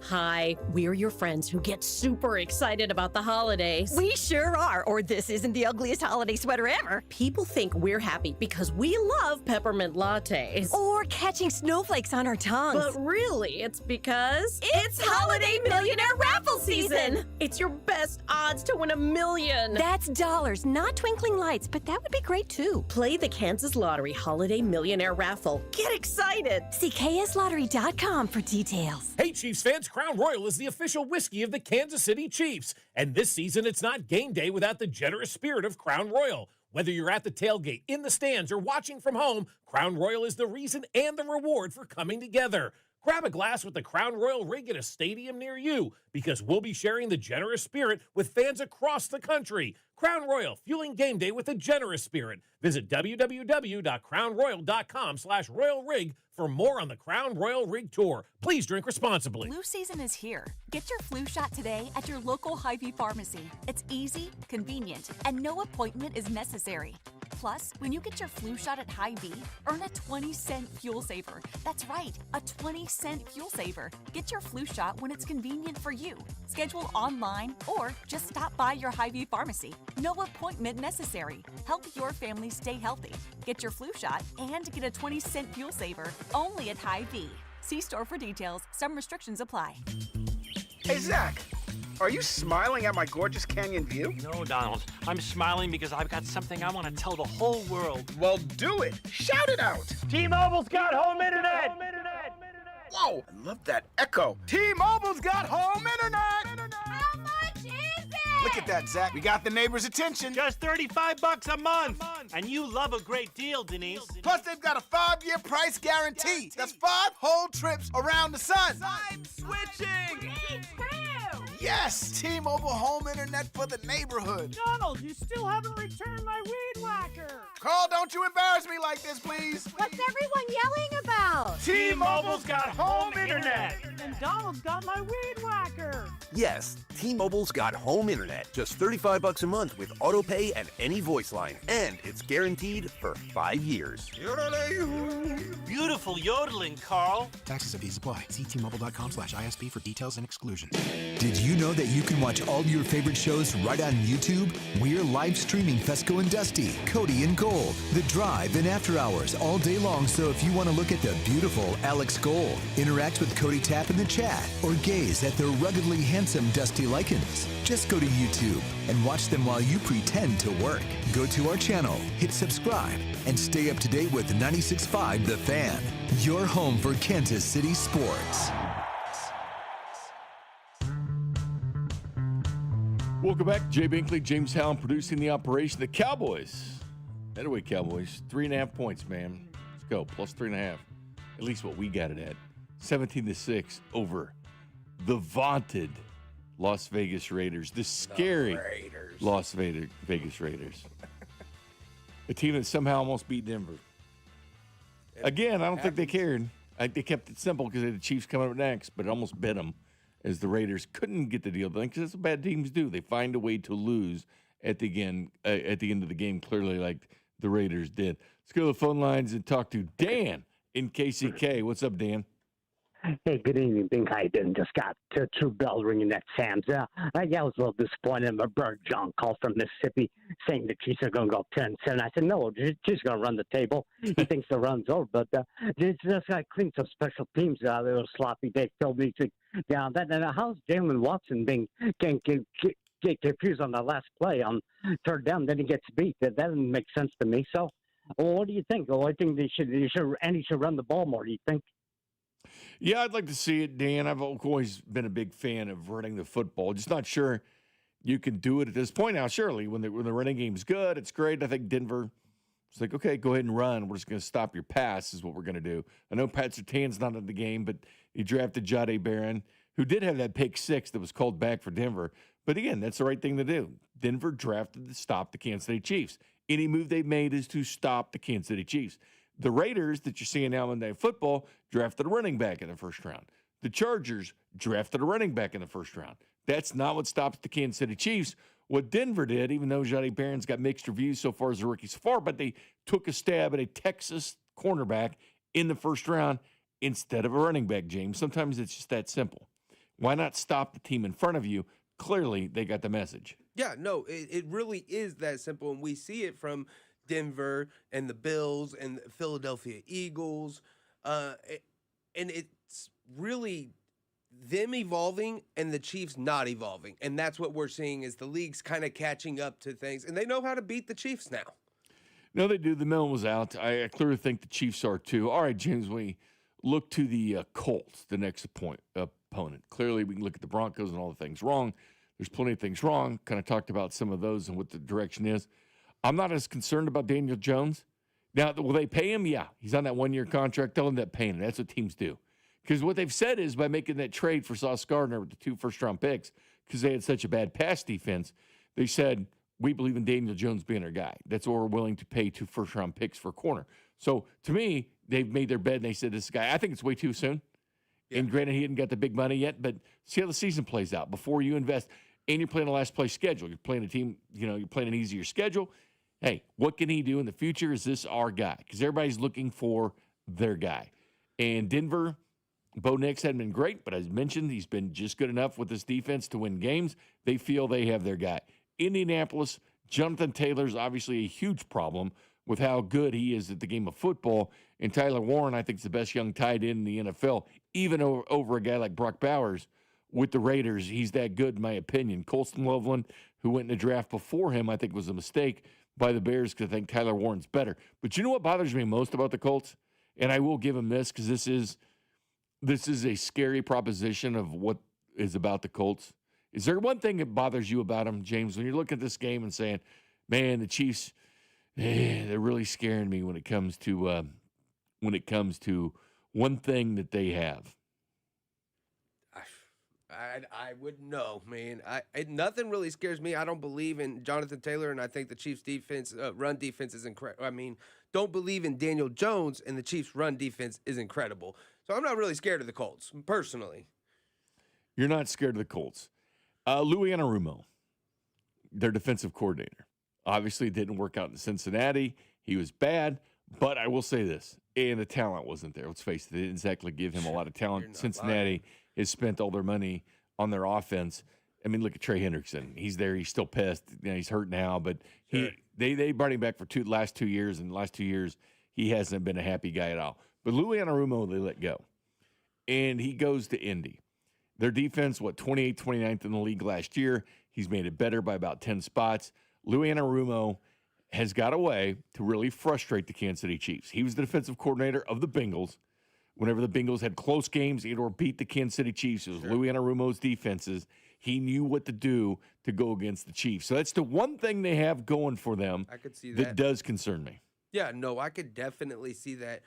Hi, we're your friends who get super excited about the holidays. We sure are, or this isn't the ugliest holiday sweater ever. People think we're happy because we love peppermint lattes. Or catching snowflakes on our tongues. But really, it's because it's Holiday Millionaire Raffle season! It's your best odds to win $1 million. That's dollars, not twinkling lights, but that would be great too. Play the Kansas Lottery Holiday Millionaire Raffle. Get excited! See KSLottery.com for details. Hey, Chiefs fans, Crown Royal is the official whiskey of the Kansas City Chiefs. And this season, it's not game day without the generous spirit of Crown Royal. Whether you're at the tailgate, in the stands, or watching from home, Crown Royal is the reason and the reward for coming together. Grab a glass with the Crown Royal rig at a stadium near you, because we'll be sharing the generous spirit with fans across the country. Crown Royal, fueling game day with a generous spirit. Visit www.crownroyal.com/royalrig for more on the Crown Royal Rig Tour. Please drink responsibly. Flu season is here. Get your flu shot today at your local Hy-Vee pharmacy. It's easy, convenient, and no appointment is necessary. Plus, when you get your flu shot at Hy-Vee, earn a 20-cent fuel saver. That's right, a 20-cent fuel saver. Get your flu shot when it's convenient for you. Schedule online or just stop by your Hy-Vee pharmacy. No appointment necessary. Help your family stay healthy. Get your flu shot and get a 20-cent fuel saver only at Hy-Vee. See store for details. Some restrictions apply. Hey, Zach. Are you smiling at my gorgeous canyon view? No, Donald. I'm smiling because I've got something I want to tell the whole world. Well, do it. Shout it out. T-Mobile's got home internet. Whoa, I love that echo. T-Mobile's got home internet. How much is it? Look at that, Zach. We got the neighbors' attention. Just $35 a month. And you love a great deal, Denise. Plus, they've got a 5-year price guarantee. That's 5 whole trips around the sun. I'm switching. Me too. Yes, T-Mobile home internet for the neighborhood. Donald, you still haven't returned my weed whacker. Carl, don't you embarrass me like this, please. What's everyone yelling about? T-Mobile's got home internet. And Donald's got my weed whacker. Yes, T-Mobile's got home internet. Just $35 a month with auto pay and any voice line. And it's guaranteed for 5 years. Beautiful yodeling, Carl. Taxes and fees apply. See T-Mobile.com/ISP for details and exclusions. Did you know that you can watch all your favorite shows right on YouTube? We're live streaming Fesco and Dusty, Cody and Gold, The Drive, and After Hours all day long. So if you want to look at the beautiful Alex Gold, interact with Cody Tapp in the chat, or gaze at the ruggedly handsome Dusty Likens, just go to YouTube and watch them while you pretend to work. Go to our channel, hit subscribe, and stay up to date with 96.5 The Fan, your home for Kansas City sports. Welcome back. Jay Binkley, James Hallam producing the operation. The Cowboys. Anyway, Cowboys, 3.5 points, man. Let's go. Plus 3.5. At least what we got it at. 17-6 over the vaunted Las Vegas Raiders. The scary Las Vegas Raiders. A team that somehow almost beat Denver. Again, I don't think they cared. I think they kept it simple because they had the Chiefs coming up next, but it almost bit them as the Raiders couldn't get the deal done because that's what bad teams do. They find a way to lose at the end of the game, clearly like the Raiders did. Let's go to the phone lines and talk to Dan in KCK. What's up, Dan? Hey, good evening, Bink. How you doing? Just got two bells ringing at Sam's. I was a little disappointed. My brother John called from Mississippi saying the Chiefs are going to go 10-7. I said, no, they're just going to run the table. He thinks the run's over, but they just got clean some special teams. They were sloppy. They told me to down that. And how's Jalen Watson being get confused on the last play on third down? Then he gets beat. That doesn't make sense to me. So, well, what do you think? Well, I think he should run the ball more. Do you think? Yeah, I'd like to see it, Dan. I've always been a big fan of running the football. Just not sure you can do it at this point now. Surely, when the running game's good, it's great. I think Denver is like, okay, go ahead and run. We're just going to stop your pass is what we're going to do. I know Pat Surtain's not in the game, but he drafted Jay Barron, who did have that pick six that was called back for Denver. But again, that's the right thing to do. Denver drafted to stop the Kansas City Chiefs. Any move they've made is to stop the Kansas City Chiefs. The Raiders that you're seeing now in Monday Football drafted a running back in the first round. The Chargers drafted a running back in the first round. That's not what stops the Kansas City Chiefs. What Denver did, even though Jay Barron's got mixed reviews so far as a rookie so far, but they took a stab at a Texas cornerback in the first round instead of a running back, James. Sometimes it's just that simple. Why not stop the team in front of you? Clearly, they got the message. Yeah, no, it really is that simple, and we see it from Denver and the Bills and the Philadelphia Eagles, and it's really them evolving and the Chiefs not evolving, and that's what we're seeing is the league's kind of catching up to things, and they know how to beat the Chiefs now. No, they do. The melon was out. I clearly think the Chiefs are too. All right, James, we look to the Colts, the next opponent. Clearly, we can look at the Broncos and all the things wrong. There's plenty of things wrong. Kind of talked about some of those and what the direction is. I'm not as concerned about Daniel Jones. Now, will they pay him? Yeah. He's on that one-year contract. Tell him that paying him. That's what teams do. Because what they've said is by making that trade for Sauce Gardner with the 2 first-round picks, because they had such a bad pass defense, they said, we believe in Daniel Jones being our guy. That's what we're willing to pay 2 first-round picks for a corner. So, to me, they've made their bed, and they said, this guy, I think it's way too soon. Yeah. And granted, he hadn't got the big money yet, but see how the season plays out before you invest. And you're playing a last-place schedule. You're playing a team, you're playing an easier schedule. Hey, what can he do in the future? Is this our guy? Because everybody's looking for their guy. And Denver, Bo Nix hadn't been great, but as mentioned, he's been just good enough with this defense to win games. They feel they have their guy. Indianapolis, Jonathan Taylor's obviously a huge problem with how good he is at the game of football. And Tyler Warren, I think, is the best young tight end in the NFL, even over a guy like Brock Bowers. With the Raiders, he's that good, in my opinion. Colston Loveland, who went in the draft before him, I think was a mistake by the Bears because I think Tyler Warren's better. But you know what bothers me most about the Colts? And I will give him this because this is a scary proposition of what is about the Colts. Is there one thing that bothers you about them, James, when you're looking at this game and saying, man, the Chiefs, they're really scaring me when it comes to one thing that they have? I wouldn't know, man. Nothing really scares me. I don't believe in Jonathan Taylor, and I think the Chiefs' defense, run defense is incredible. I mean, don't believe in Daniel Jones, and the Chiefs' run defense is incredible. So I'm not really scared of the Colts, personally. You're not scared of the Colts. Louis Anarumo, their defensive coordinator, obviously didn't work out in Cincinnati. He was bad, but I will say this, and the talent wasn't there. Let's face it, they didn't exactly give him a lot of talent. Cincinnati has spent all their money on their offense. I mean, look at Trey Hendrickson. He's there. He's still pissed. He's hurt now, but they brought him back for last 2 years, and the last 2 years he hasn't been a happy guy at all. But Louis Anarumo, they let go, and he goes to Indy. Their defense, 28th, 29th in the league last year. He's made it better by about 10 spots. Louis Anarumo has got a way to really frustrate the Kansas City Chiefs. He was the defensive coordinator of the Bengals. Whenever the Bengals had close games or beat the Kansas City Chiefs, it was Louis Anarumo's defenses. He knew what to do to go against the Chiefs. So that's the one thing they have going for them. I could see that does concern me. Yeah, no, I could definitely see that.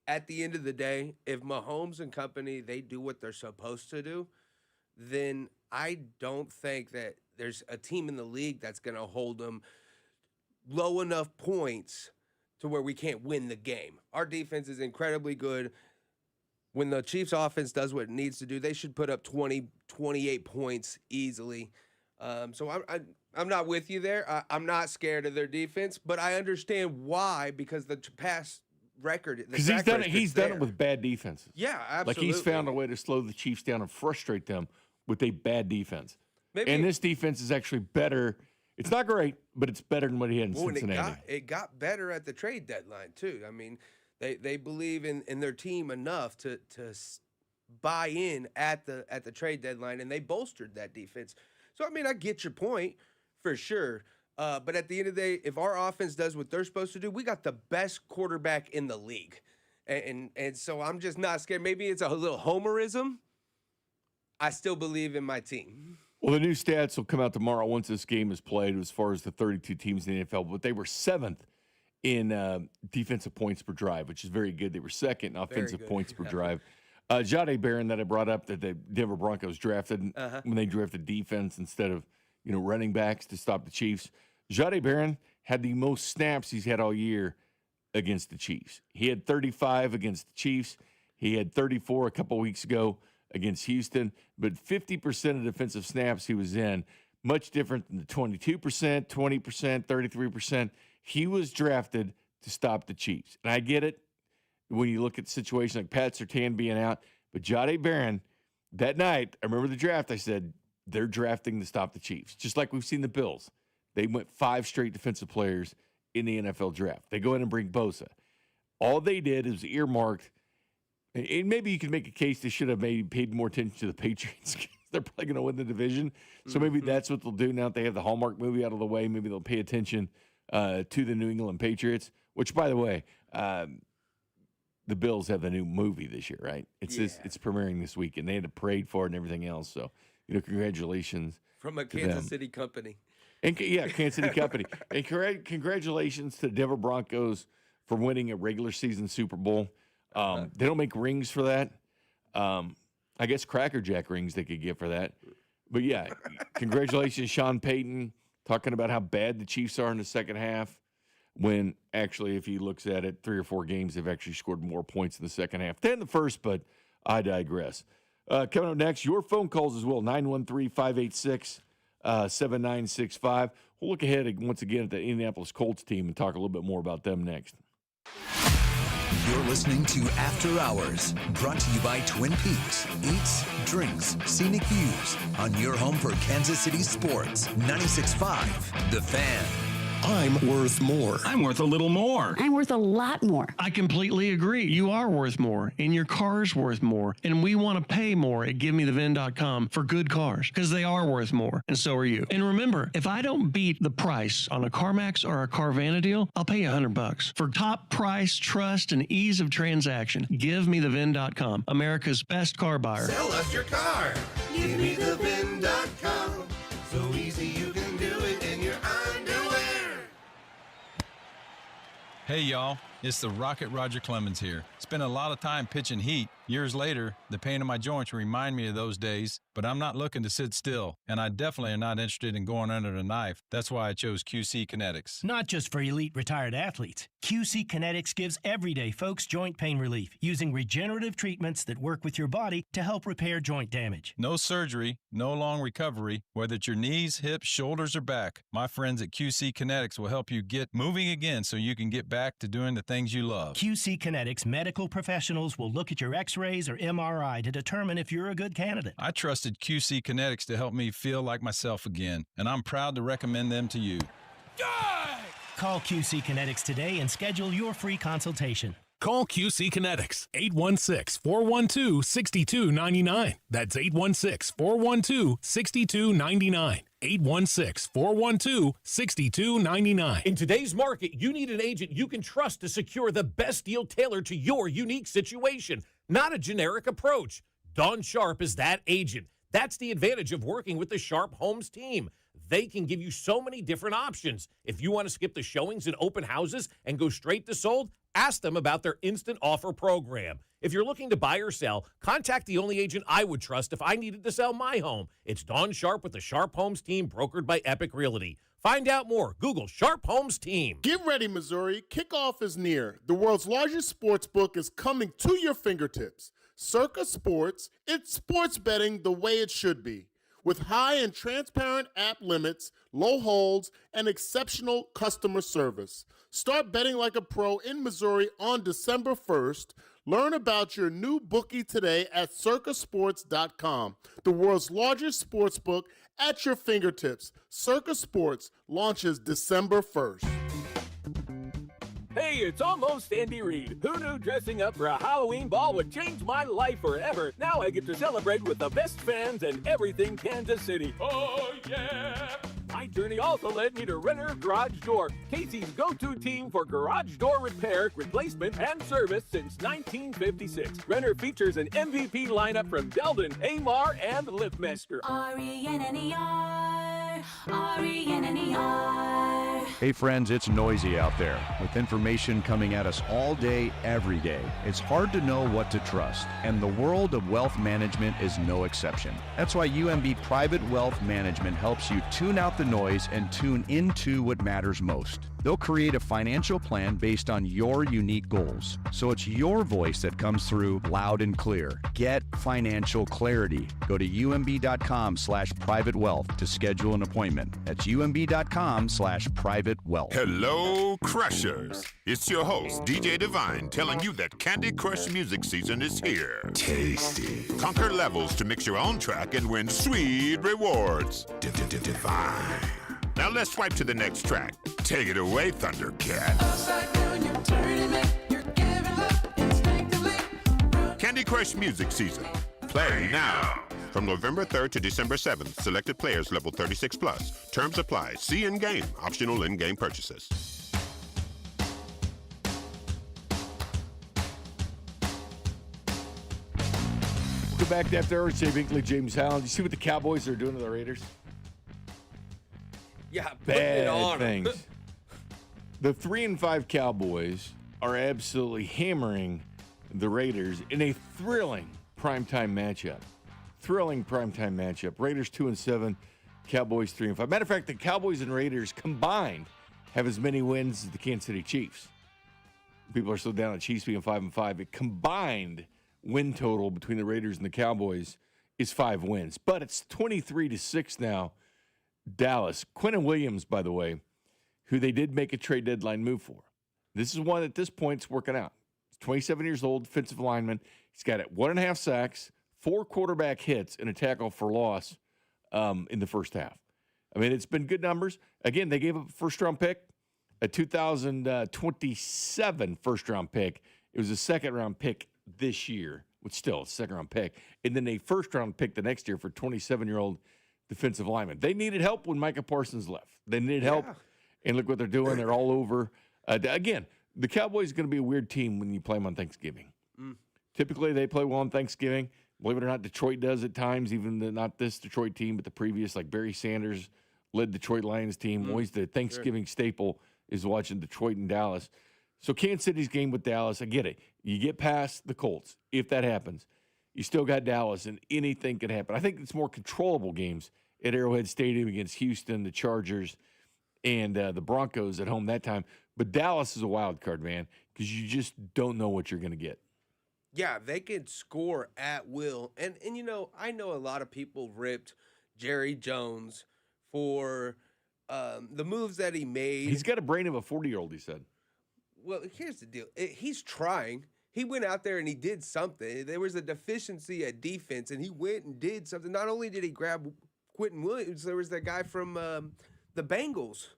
At the end of the day, if Mahomes and company, they do what they're supposed to do, then I don't think that there's a team in the league that's going to hold them low enough points to where we can't win the game. Our defense is incredibly good. When the Chiefs offense does what it needs to do, they should put up 20, 28 points easily. So I'm not with you there. I'm not scared of their defense, but I understand why, because the past record. Because he's done it with bad defenses. Yeah, absolutely. Like he's found a way to slow the Chiefs down and frustrate them with a bad defense. And this defense is actually better. It's not great, but it's better than what he had in Cincinnati. It got better at the trade deadline too. I mean, they believe in their team enough to buy in at the trade deadline, and they bolstered that defense. So I mean, I get your point for sure. But at the end of the day, if our offense does what they're supposed to do, we got the best quarterback in the league. And so I'm just not scared. Maybe it's a little homerism. I still believe in my team. Well, the new stats will come out tomorrow once this game is played as far as the 32 teams in the NFL. But they were 7th in defensive points per drive, which is very good. They were 2nd in offensive points per drive. Jay Binkley that I brought up that the Denver Broncos drafted when they drafted defense instead of running backs to stop the Chiefs. Jay Binkley had the most snaps he's had all year against the Chiefs. He had 35 against the Chiefs. He had 34 a couple weeks ago against Houston, but 50% of defensive snaps he was in, much different than the 22%, 20%, 33%. He was drafted to stop the Chiefs. And I get it when you look at situations like Pat Surtain being out, but Jay Binkley, that night, I remember the draft, I said, they're drafting to stop the Chiefs, just like we've seen the Bills. They went 5 straight defensive players in the NFL draft. They go in and bring Bosa. All they did is earmarked, and maybe you could make a case they should have paid more attention to the Patriots. They're probably going to win the division. So maybe that's what they'll do now that they have the Hallmark movie out of the way. Maybe they'll pay attention to the New England Patriots, which, by the way, the Bills have the new movie this year, right? It's premiering this week, and they had a parade for it and everything else. So, congratulations. From a Kansas City company. And Kansas City company. And congratulations to the Denver Broncos for winning a regular season Super Bowl. They don't make rings for that. I guess Cracker Jack rings they could get for that. But yeah, congratulations, Sean Payton, talking about how bad the Chiefs are in the second half. When actually, if he looks at it, 3 or 4 games, they've actually scored more points in the second half than the first, but I digress. Coming up next, your phone calls as well, 913-586-7965. We'll look ahead once again at the Indianapolis Colts team and talk a little bit more about them next. You're listening to After Hours, brought to you by Twin Peaks. Eats, drinks, scenic views on your home for Kansas City sports. 96.5, The Fan. I'm worth more. I'm worth a little more. I'm worth a lot more. I completely agree. You are worth more, and your car's worth more. And we want to pay more at GiveMeTheVin.com for good cars, because they are worth more, and so are you. And remember, if I don't beat the price on a CarMax or a Carvana deal, I'll pay you $100. For top price, trust, and ease of transaction, GiveMeTheVin.com, America's best car buyer. Sell us your car. GiveMeTheVin.com. So easy you can do it in your underwear. Hey y'all, it's the Rocket Roger Clemens here. Spent a lot of time pitching heat. Years later, the pain in my joints remind me of those days, but I'm not looking to sit still, and I definitely am not interested in going under the knife. That's why I chose QC Kinetics. Not just for elite retired athletes. QC Kinetics gives everyday folks joint pain relief using regenerative treatments that work with your body to help repair joint damage. No surgery, no long recovery, whether it's your knees, hips, shoulders, or back. My friends at QC Kinetics will help you get moving again so you can get back to doing the things you love. QC Kinetics medical professionals will look at your x-rays or MRI to determine if you're a good candidate. I trusted QC Kinetics to help me feel like myself again, and I'm proud to recommend them to you. Call QC Kinetics today and schedule your free consultation. Call QC Kinetics, 816-412-6299. That's 816-412-6299. 816-412-6299. In today's market, you need an agent you can trust to secure the best deal tailored to your unique situation, not a generic approach. Don Sharp is that agent. That's the advantage of working with the Sharp Homes team. They can give you so many different options. If you want to skip the showings and open houses and go straight to sold, Ask them about their instant offer program. If you're looking to buy or sell, contact the only agent I would trust if I needed to sell my home. It's Dawn Sharp with the Sharp Homes team, brokered by Epic Realty. Find out more. Google Sharp Homes team. Get ready, Missouri. Kickoff is near. The world's largest sports book is coming to your fingertips. Circa Sports, it's sports betting the way it should be. With high and transparent app limits, low holds, and exceptional customer service. Start betting like a pro in Missouri on December 1st. Learn about your new bookie today at circasports.com. The world's largest sports book at your fingertips. Circa Sports launches December 1st. Hey, it's almost Andy Reid. Who knew dressing up for a Halloween ball would change my life forever? Now I get to celebrate with the best fans and everything Kansas City. Oh, yeah! My journey also led me to Renner Garage Door, Casey's go-to team for garage door repair, replacement, and service since 1956. Renner features an MVP lineup from Deldon, Amar, and Liftmaster. R-E-N-N-E-R, R-E-N-N-E-R. Hey friends, it's noisy out there with information coming at us all day, every day. It's hard to know what to trust, and the world of wealth management is no exception. That's why UMB Private Wealth Management helps you tune out the noise and tune into what matters most. They'll create a financial plan based on your unique goals, so it's your voice that comes through loud and clear. Get financial clarity. Go to umb.com/privatewealth to schedule an appointment. That's umb.com/privatewealth. Hello, Crushers. It's your host, DJ Divine, telling you that Candy Crush music season is here. Tasty. Conquer levels to mix your own track and win sweet rewards. Divine. Now let's swipe to the next track. Take it away, Thundercat. Candy Crush music season. Play now. From November 3rd to December 7th, selected players level 36 plus. Terms apply. See in-game. Optional in-game purchases. Go back to After Hours. Jay Binkley, James Howland. You see what the Cowboys are doing to the Raiders? Yeah, putting it on Bad things. The 3-5 Cowboys are absolutely hammering the Raiders in a thrilling primetime matchup. Raiders 2-7, Cowboys 3-5. Matter of fact, the Cowboys and Raiders combined have as many wins as the Kansas City Chiefs. People are still down on Chiefs being 5-5. A combined win total between the Raiders and the Cowboys is 5 wins, but it's 23-6 now. Dallas. Quentin Williams, by the way, who they did make a trade deadline move for. This is one at this point is working out. He's 27 years old, defensive lineman. He's got 1.5 sacks, 4 quarterback hits, and a tackle for loss in the first half. I mean, it's been good numbers. Again, they gave up a first-round pick, a 2027 first-round pick. It was a second-round pick this year, which still a second-round pick. And then a first-round pick the next year for 27-year-old defensive lineman. They needed help when Micah Parsons left. They needed help, and look what they're doing. They're all over. Again, the Cowboys are going to be a weird team when you play them on Thanksgiving. Typically, they play well on Thanksgiving. Believe it or not, Detroit does at times, even not this Detroit team, but the previous, like Barry Sanders led Detroit Lions team. Always the Thanksgiving staple is watching Detroit and Dallas. So Kansas City's game with Dallas, I get it. You get past the Colts, if that happens. You still got Dallas, and anything can happen. I think it's more controllable games at Arrowhead Stadium against Houston, the Chargers, and the Broncos at home that time. But Dallas is a wild card, man, because you just don't know what you're going to get. Yeah, they can score at will. And you know, I know a lot of people ripped Jerry Jones for the moves that he made. He's got a brain of a 40-year-old, he said. Well, here's the deal. He's trying. He went out there and he did something. There was a deficiency at defense, and he went and did something. Not only did he grab Quentin Williams, there was that guy from the Bengals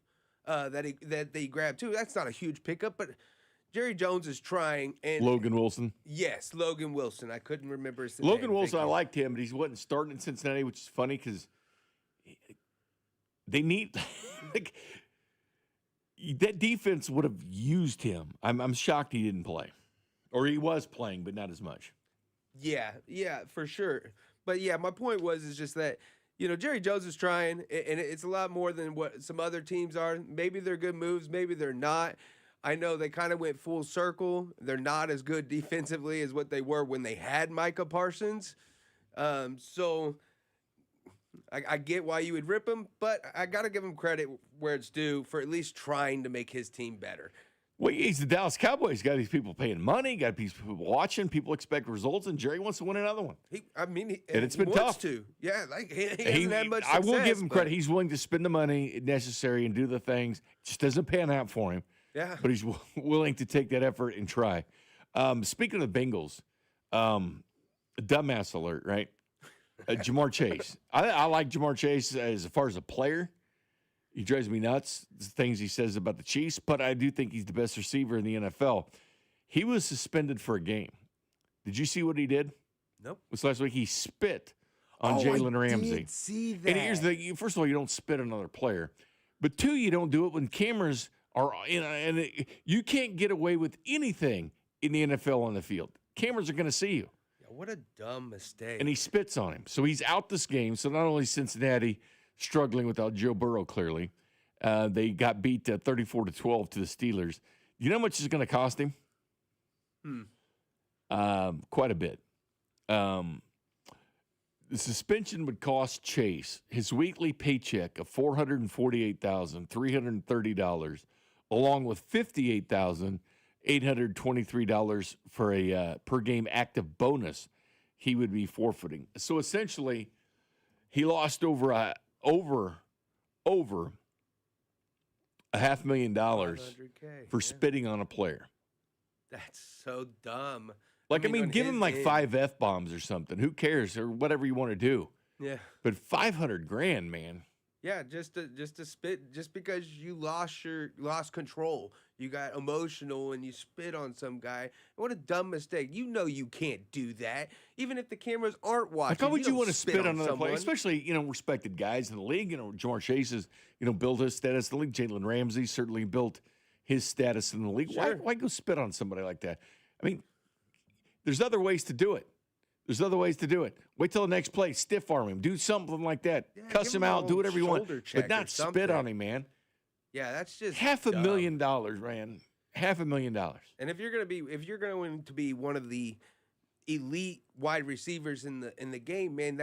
that they grabbed too. That's not a huge pickup, but Jerry Jones is trying. And Logan Wilson. Yes, Logan Wilson. I couldn't remember his name. Logan Wilson, I liked him, but he wasn't starting in Cincinnati, which is funny because they need that defense would have used him. I'm shocked he didn't play, or he was playing, but not as much. Yeah, for sure. But yeah, my point is just that, you know, Jerry Jones is trying, and it's a lot more than what some other teams are. Maybe they're good moves, maybe they're not. I know they kind of went full circle. They're not as good defensively as what they were when they had Micah Parsons. So I get why you would rip him, but I got to give him credit where it's due for at least trying to make his team better. Well, he's the Dallas Cowboys. Got these people paying money, got these people watching, people expect results, and Jerry wants to win another one. And it's been tough. Yeah, like he hasn't had much success. I will give him credit. He's willing to spend the money necessary and do the things. Just doesn't pan out for him. Yeah. But he's willing to take that effort and try. Speaking of the Bengals, dumbass alert, right? Jamar Chase. I like Jamar Chase as far as a player. He drives me nuts, the things he says about the Chiefs, but I do think he's the best receiver in the NFL. He was suspended for a game. Did you see what he did? Nope. It was last week. He spit on Jalen Ramsey. I did see that. And here's first of all, you don't spit on another player. But two, you don't do it when cameras are in, and you can't get away with anything in the NFL on the field. Cameras are going to see you. Yeah, what a dumb mistake. And he spits on him. So he's out this game. So not only Cincinnati struggling without Joe Burrow, clearly, they got beat 34-12 to the Steelers. You know how much it's going to cost him? Quite a bit. The suspension would cost Chase his weekly paycheck of $448,330, along with $58,823 for a per game active bonus he would be forfeiting. So essentially, he lost over $500,000 for spitting on a player. That's so dumb. Like, I mean, give him like 5 F-bombs or something. Who cares? Or whatever you want to do. Yeah. But $500,000, man. Yeah, just to spit, just because you lost control, you got emotional and you spit on some guy. What a dumb mistake! You know you can't do that, even if the cameras aren't watching. Like, how would you want to spit on another someone. player, especially respected guys in the league? Jamar Chase has built his status in the league. Jalen Ramsey certainly built his status in the league. Sure. Why go spit on somebody like that? I mean, there's other ways to do it. Wait till the next play. Stiff arm him. Do something like that. Yeah, Cuss him out. Do whatever you want. But not something. spit on him, man. Yeah, that's just $500,000, man. $500,000. And if you're going to be one of the elite wide receivers in the game, man,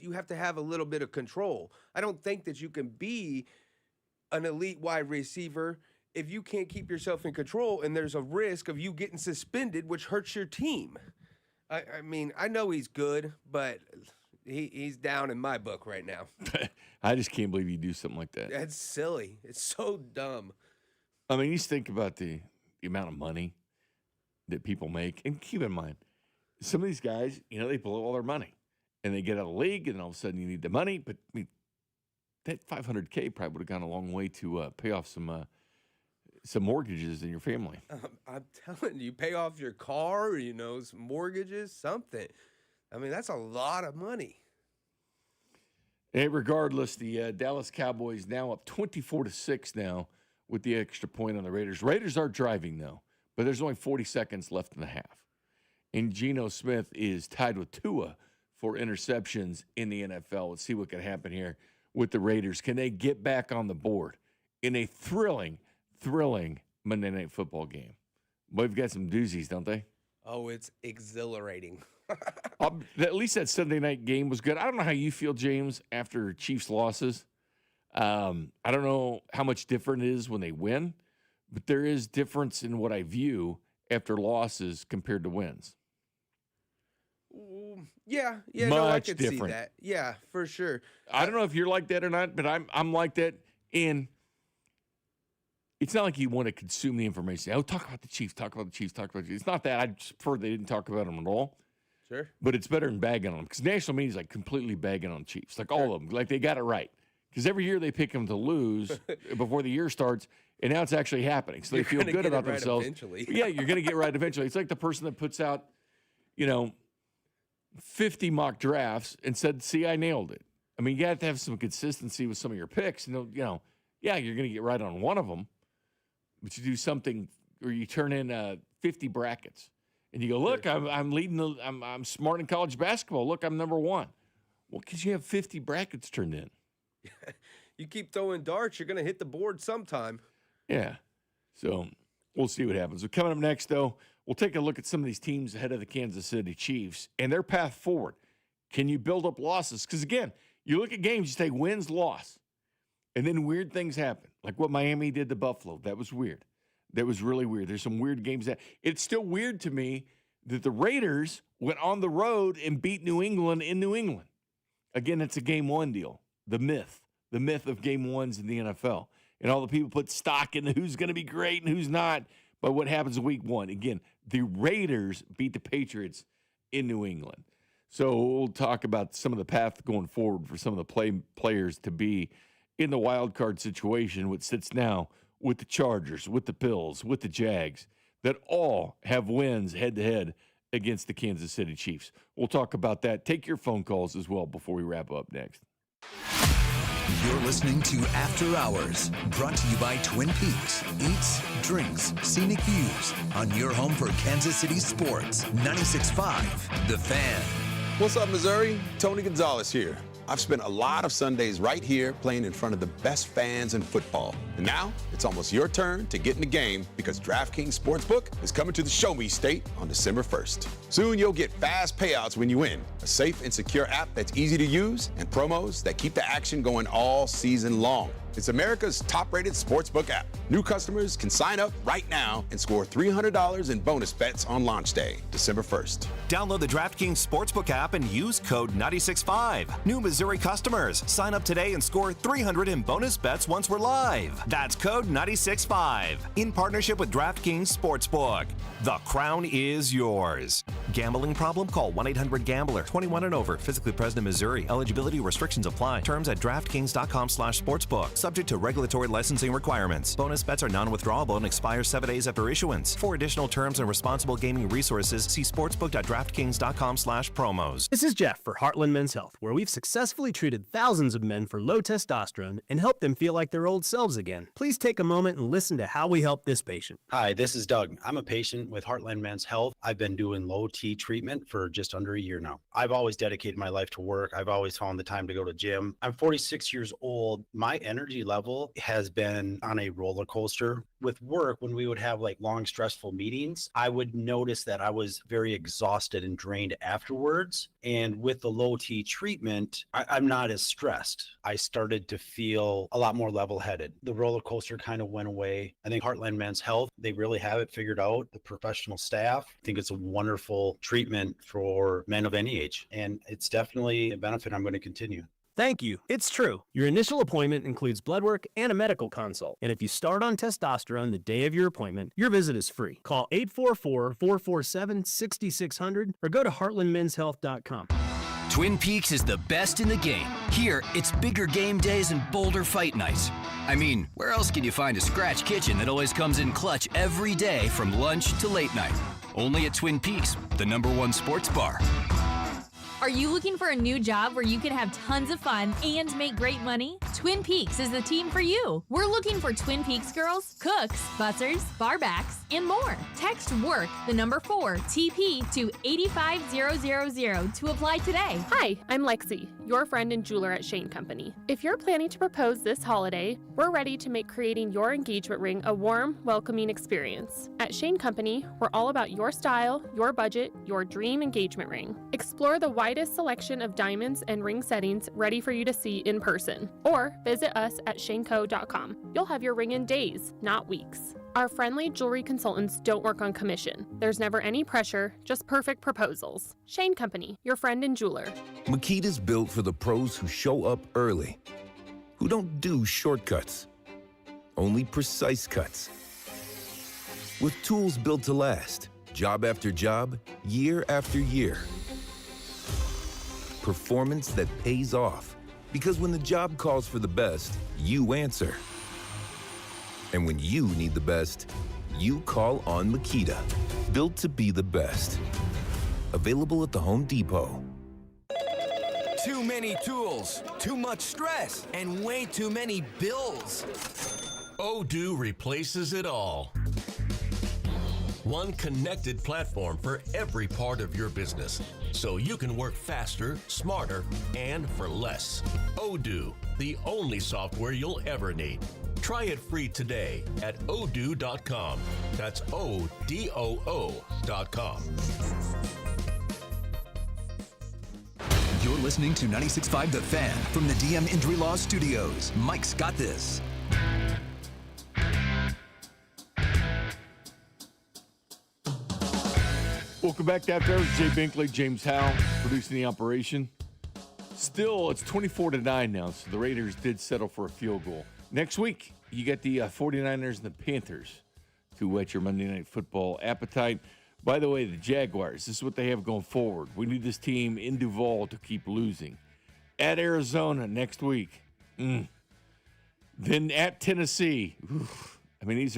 you have to have a little bit of control. I don't think that you can be an elite wide receiver if you can't keep yourself in control, and there's a risk of you getting suspended, which hurts your team. I mean, I know he's good, but he's down in my book right now. I just can't believe you do something like that. That's silly. It's so dumb. I mean, you just think about the amount of money that people make. And keep in mind, some of these guys, they blow all their money. And they get out of the league, and all of a sudden you need the money. But, I mean, that $500K probably would have gone a long way to pay off some mortgages in your family. I'm telling you, pay off your car, some mortgages, something. I mean, that's a lot of money. And regardless, the Dallas Cowboys now up 24-6 now with the extra point on the Raiders. Raiders are driving, though, but there's only 40 seconds left in the half. And Geno Smith is tied with Tua for interceptions in the NFL. Let's see what can happen here with the Raiders. Can they get back on the board in a thrilling Monday Night Football game? Boy, we've got some doozies, don't they? Oh, it's exhilarating. At least that Sunday night game was good. I don't know how you feel, James, after Chiefs losses. I don't know how much different it is when they win, but there is difference in what I view after losses compared to wins. Yeah, Much no, I can different. see that. Yeah, for sure. I don't know if you're like that or not, but I'm like that. And it's not like you want to consume the information. Oh, talk about the Chiefs. It's not that. I just prefer they didn't talk about them at all. Sure. But it's better than bagging on them because national media is like completely bagging on Chiefs, like all of them. Like they got it right. Because every year they pick them to lose before the year starts, and now it's actually happening. So they feel good about themselves. Eventually. Yeah, you're going to get right eventually. It's like the person that puts out, 50 mock drafts and said, "See, I nailed it." I mean, you have to have some consistency with some of your picks. And you're going to get right on one of them, but you do something, or you turn in 50 brackets, and you go, "Look, I'm leading. I'm smart in college basketball. Look, I'm number one." Well, because you have 50 brackets turned in. You keep throwing darts, you're going to hit the board sometime. Yeah. So we'll see what happens. So coming up next, though, we'll take a look at some of these teams ahead of the Kansas City Chiefs and their path forward. Can you build up losses? Because, again, you look at games, you say wins, loss, and then weird things happen, like what Miami did to Buffalo. That was weird. That was really weird. There's some weird games. It's still weird to me that the Raiders went on the road and beat New England in New England. Again, it's a game one deal. The myth of game ones in the NFL. And all the people put stock in who's going to be great and who's not. But what happens in week one? Again, the Raiders beat the Patriots in New England. So we'll talk about some of the path going forward for some of the players to be in the wild card situation, which sits now with the Chargers, with the Bills, with the Jags, that all have wins head-to-head against the Kansas City Chiefs. We'll talk about that. Take your phone calls as well before we wrap up next. You're listening to After Hours, brought to you by Twin Peaks. Eats, drinks, scenic views on your home for Kansas City sports. 96.5, The Fan. What's up, Missouri? Tony Gonzalez here. I've spent a lot of Sundays right here playing in front of the best fans in football. And now it's almost your turn to get in the game because DraftKings Sportsbook is coming to the Show Me State on December 1st. Soon you'll get fast payouts when you win, a safe and secure app that's easy to use, and promos that keep the action going all season long. It's America's top-rated sportsbook app. New customers can sign up right now and score $300 in bonus bets on launch day, December 1st. Download the DraftKings Sportsbook app and use code 965. New Missouri customers, sign up today and score $300 in bonus bets once we're live. That's code 965. In partnership with DraftKings Sportsbook. The crown is yours. Gambling problem? Call 1-800-GAMBLER. 21 and over. Physically present in Missouri. Eligibility restrictions apply. Terms at DraftKings.com/sportsbook. Subject to regulatory licensing requirements. Bonus bets are non-withdrawable and expire 7 days after issuance. For additional terms and responsible gaming resources, see sportsbook.draftkings.com/promos. This is Jeff for Heartland Men's Health, where we've successfully treated thousands of men for low testosterone and helped them feel like their old selves again. Please take a moment and listen to how we help this patient. Hi, this is Doug. I'm a patient with Heartland Men's Health. I've been doing low T treatment for just under a year now. I've always dedicated my life to work. I've always found the time to go to gym. I'm 46 years old. My energy level has been on a roller coaster. With work, when we would have like long, stressful meetings, I would notice that I was very exhausted and drained afterwards. And with the low T treatment, I'm not as stressed. I started to feel a lot more level-headed. The roller coaster kind of went away. I think Heartland Men's Health, they really have it figured out. The professional staff, I think it's a wonderful treatment for men of any age. And it's definitely a benefit I'm going to continue. Thank you. It's true. Your initial appointment includes blood work and a medical consult. And if you start on testosterone the day of your appointment, your visit is free. Call 844-447-6600 or go to heartlandmenshealth.com. Twin Peaks is the best in the game. Here, it's bigger game days and bolder fight nights. I mean, where else can you find a scratch kitchen that always comes in clutch every day from lunch to late night? Only at Twin Peaks, the #1 sports bar. Are you looking for a new job where you can have tons of fun and make great money? Twin Peaks is the team for you. We're looking for Twin Peaks girls, cooks, bussers, barbacks, and more. Text WORK, the number 4, TP to 85000 to apply today. Hi, I'm Lexi, your friend and jeweler at Shane Company. If you're planning to propose this holiday, we're ready to make creating your engagement ring a warm, welcoming experience. At Shane Company, we're all about your style, your budget, your dream engagement ring. Explore the widest selection of diamonds and ring settings ready for you to see in person, or visit us at shaneco.com. You'll have your ring in days, not weeks. Our friendly jewelry consultants don't work on commission. There's never any pressure, just perfect proposals. Shane Company, your friend and jeweler. Makita's built for the pros who show up early, who don't do shortcuts, only precise cuts. With tools built to last, job after job, year after year. Performance that pays off, because when the job calls for the best, you answer. And when you need the best, you call on Makita. Built to be the best. Available at the Home Depot. Too many tools, too much stress, and way too many bills. Odoo replaces it all. One connected platform for every part of your business, so you can work faster, smarter, and for less. Odoo, the only software you'll ever need. Try it free today at odoo.com. That's ODOO.com. You're listening to 96.5 The Fan from the DM Injury Law Studios. Mike's got this. Welcome back to After Hours. Jay Binkley, James Howell producing the operation. Still, it's 24-9 now, so the Raiders did settle for a field goal. Next week, you get the 49ers and the Panthers to whet your Monday Night Football appetite. By the way, the Jaguars, this is what they have going forward. We need this team in Duval to keep losing. At Arizona next week. Then at Tennessee. Oof. I mean, these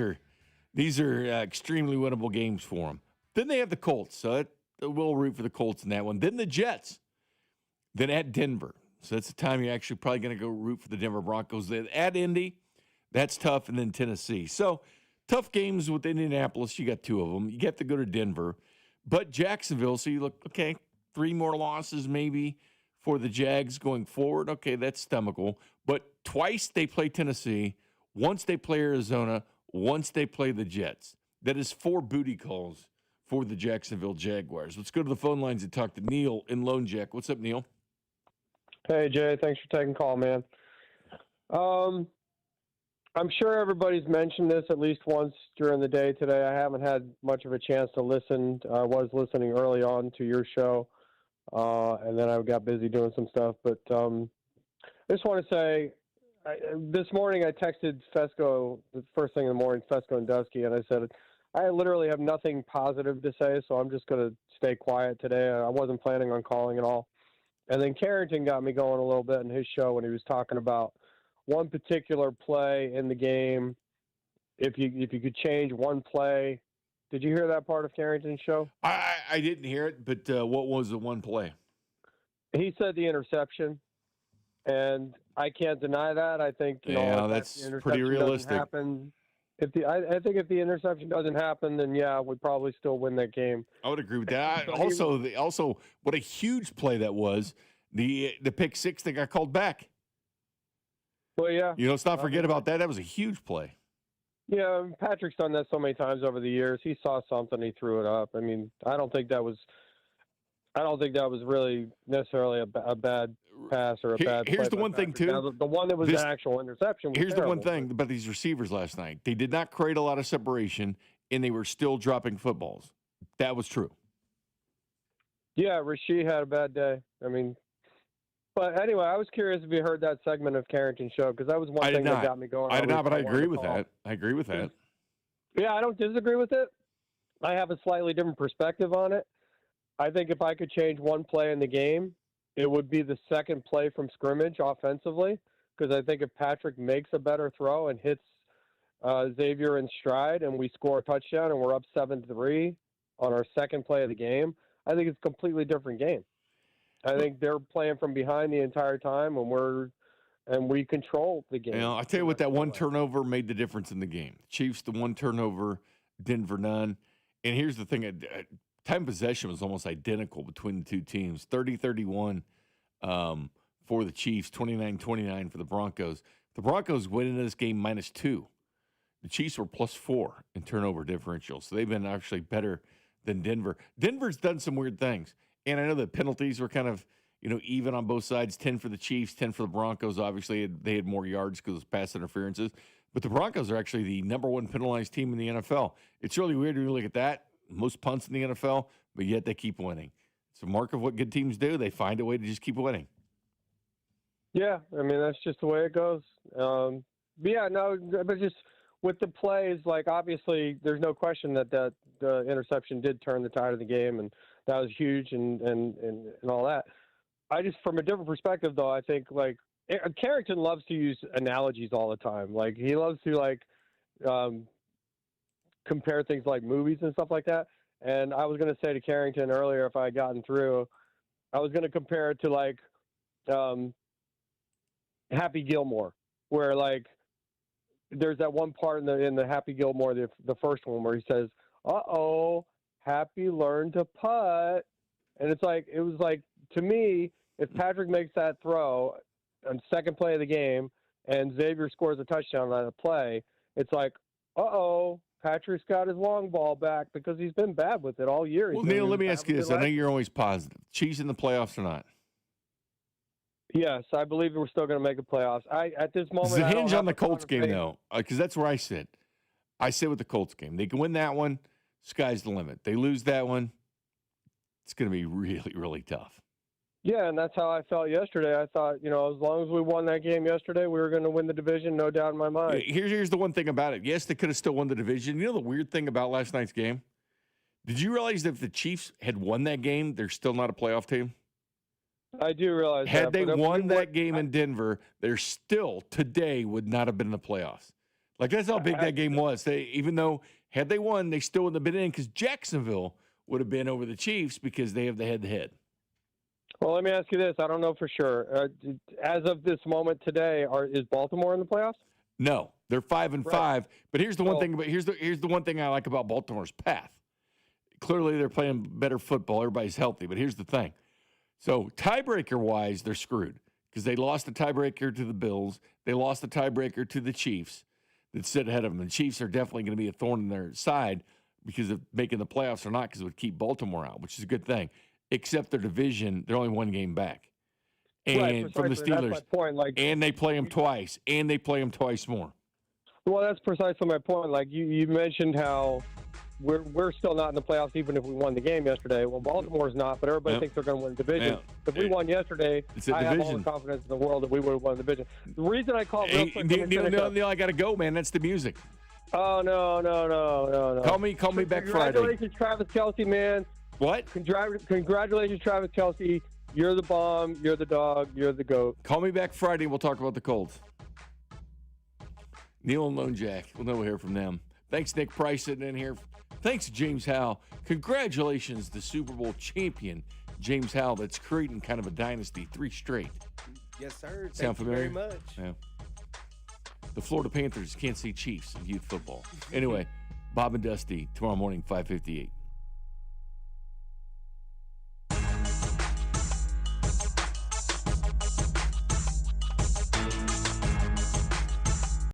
are extremely winnable games for them. Then they have the Colts, so we'll root for the Colts in that one. Then the Jets. Then at Denver. So that's the time you're actually probably going to go root for the Denver Broncos. Then at Indy, that's tough, and then Tennessee. So tough games with Indianapolis. You got 2 of them. You get to go to Denver. But Jacksonville, so you look, okay, 3 more losses maybe for the Jags going forward. Okay, that's stomachable. But twice they play Tennessee. Once they play Arizona. Once they play the Jets. That is 4 booty calls for the Jacksonville Jaguars. Let's go to the phone lines and talk to Neil in Lone Jack. What's up, Neil? Hey, Jay. Thanks for taking call, man. I'm sure everybody's mentioned this at least once during the day today. I haven't had much of a chance to listen. I was listening early on to your show, and then I got busy doing some stuff. But I just want to say, this morning I texted Fesco, the first thing in the morning, Fesco and Dusky, and I said, I literally have nothing positive to say, so I'm just going to stay quiet today. I wasn't planning on calling at all. And then Carrington got me going a little bit in his show when he was talking about one particular play in the game. If you could change one play. Did you hear that part of Carrington's show? I didn't hear it, but what was the one play? He said the interception, and I can't deny that. I think that's pretty realistic. Happen. I think if the interception doesn't happen, then we'd probably still win that game. I would agree with that. Also, what a huge play that was. The pick 6 that got called back. Well, yeah. Let's not forget about that. That was a huge play. Yeah, Patrick's done that so many times over the years. He saw something, he threw it up. I mean, I don't think that was really necessarily a bad pass or a bad play. Here's the one thing, too. Now, the one that was an actual interception was Here's terrible. the one thing about these receivers last night. They did not create a lot of separation, and they were still dropping footballs. That was true. Yeah, Rasheed had a bad day. I mean, but anyway, I was curious if you heard that segment of Carrington's show, because that was one thing that got me going. I did not, but I agree with that. Yeah, I don't disagree with it. I have a slightly different perspective on it. I think if I could change one play in the game, it would be the second play from scrimmage offensively, because I think if Patrick makes a better throw and hits Xavier in stride and we score a touchdown and we're up 7-3 on our second play of the game, I think it's a completely different game. I think they're playing from behind the entire time, and we control the game. I'll tell you what, that one turnover made the difference in the game. Chiefs, the one turnover, Denver, none. And here's the thing. Time possession was almost identical between the two teams. 30-31 for the Chiefs, 29-29 for the Broncos. The Broncos went into this game -2. The Chiefs were +4 in turnover differential, so they've been actually better than Denver. Denver's done some weird things, and I know the penalties were kind of even on both sides. 10 for the Chiefs, 10 for the Broncos. Obviously, they had more yards because of pass interferences. But the Broncos are actually the #1 penalized team in the NFL. It's really weird when you look at that. Most punts in the NFL, but yet they keep winning. It's a mark of what good teams do. They find a way to just keep winning. Yeah, I mean, that's just the way it goes. But just with the plays, like, obviously there's no question that the interception did turn the tide of the game, and that was huge and all that. I just, from a different perspective, though, I think, like, Carrington loves to use analogies all the time. Like, he loves to, compare things like movies and stuff like that. And I was going to say to Carrington earlier, if I had gotten through, I was going to compare it to Happy Gilmore, where there's that one part in the Happy Gilmore, the first one, where he says, "Uh-oh, Happy learned to putt." And it was like, to me, if Patrick makes that throw on second play of the game and Xavier scores a touchdown on a play, it's like, Patrick's got his long ball back because he's been bad with it all year. Well, Neil, let me ask you this. I know you're always positive. Chiefs in the playoffs or not? Yes, I believe we're still going to make the playoffs. At this moment, Does it hinge on the Colts game, though? Because that's where I sit. I sit with the Colts game. They can win that one, sky's the limit. They lose that one, it's going to be really, really tough. Yeah, and that's how I felt yesterday. I thought, as long as we won that game yesterday, we were going to win the division, no doubt in my mind. Here's the one thing about it. Yes, they could have still won the division. You know the weird thing about last night's game? Did you realize that if the Chiefs had won that game, they're still not a playoff team? I do realize that. Had they won that game in Denver, they're still, today, would not have been in the playoffs. Like, that's how big that game was. Even though, had they won, they still wouldn't have been in because Jacksonville would have been over the Chiefs because they have the head-to-head. Well, let me ask you this. I don't know for sure. As of this moment today, is Baltimore in the playoffs? No, they're 5-5. But here's the one thing. But here's the one thing I like about Baltimore's path. Clearly, they're playing better football. Everybody's healthy. But here's the thing. So tiebreaker-wise, they're screwed because they lost the tiebreaker to the Bills. They lost the tiebreaker to the Chiefs that sit ahead of them. The Chiefs are definitely going to be a thorn in their side because of making the playoffs or not because it would keep Baltimore out, which is a good thing. Except their division, they're only one game back. And from the Steelers. That's my point. And they play them twice. And they play them twice more. Well, that's precisely my point. Like you mentioned how we're still not in the playoffs even if we won the game yesterday. Well, Baltimore's not, but everybody thinks they're going to win the division. If we won yesterday, I have all the confidence in the world that we would have won the division. The reason I called real quick, Neil, I got to go, man. That's the music. Oh, no. Call me back Friday. Congratulations, Travis Kelce, man. What? Congratulations, Travis Kelce. You're the bomb. You're the dog. You're the GOAT. Call me back Friday and we'll talk about the Colts. Neil and Lone Jack. We'll never hear from them. Thanks, Nick Price, sitting in here. Thanks, James Howell. Congratulations, the Super Bowl champion, James Howell, that's creating kind of a dynasty, 3 straight. Yes, sir. Sound familiar? Thank you very much. Yeah. The Florida Panthers, Kansas City Chiefs of youth football. Anyway, Bob and Dusty, tomorrow morning, 5:58.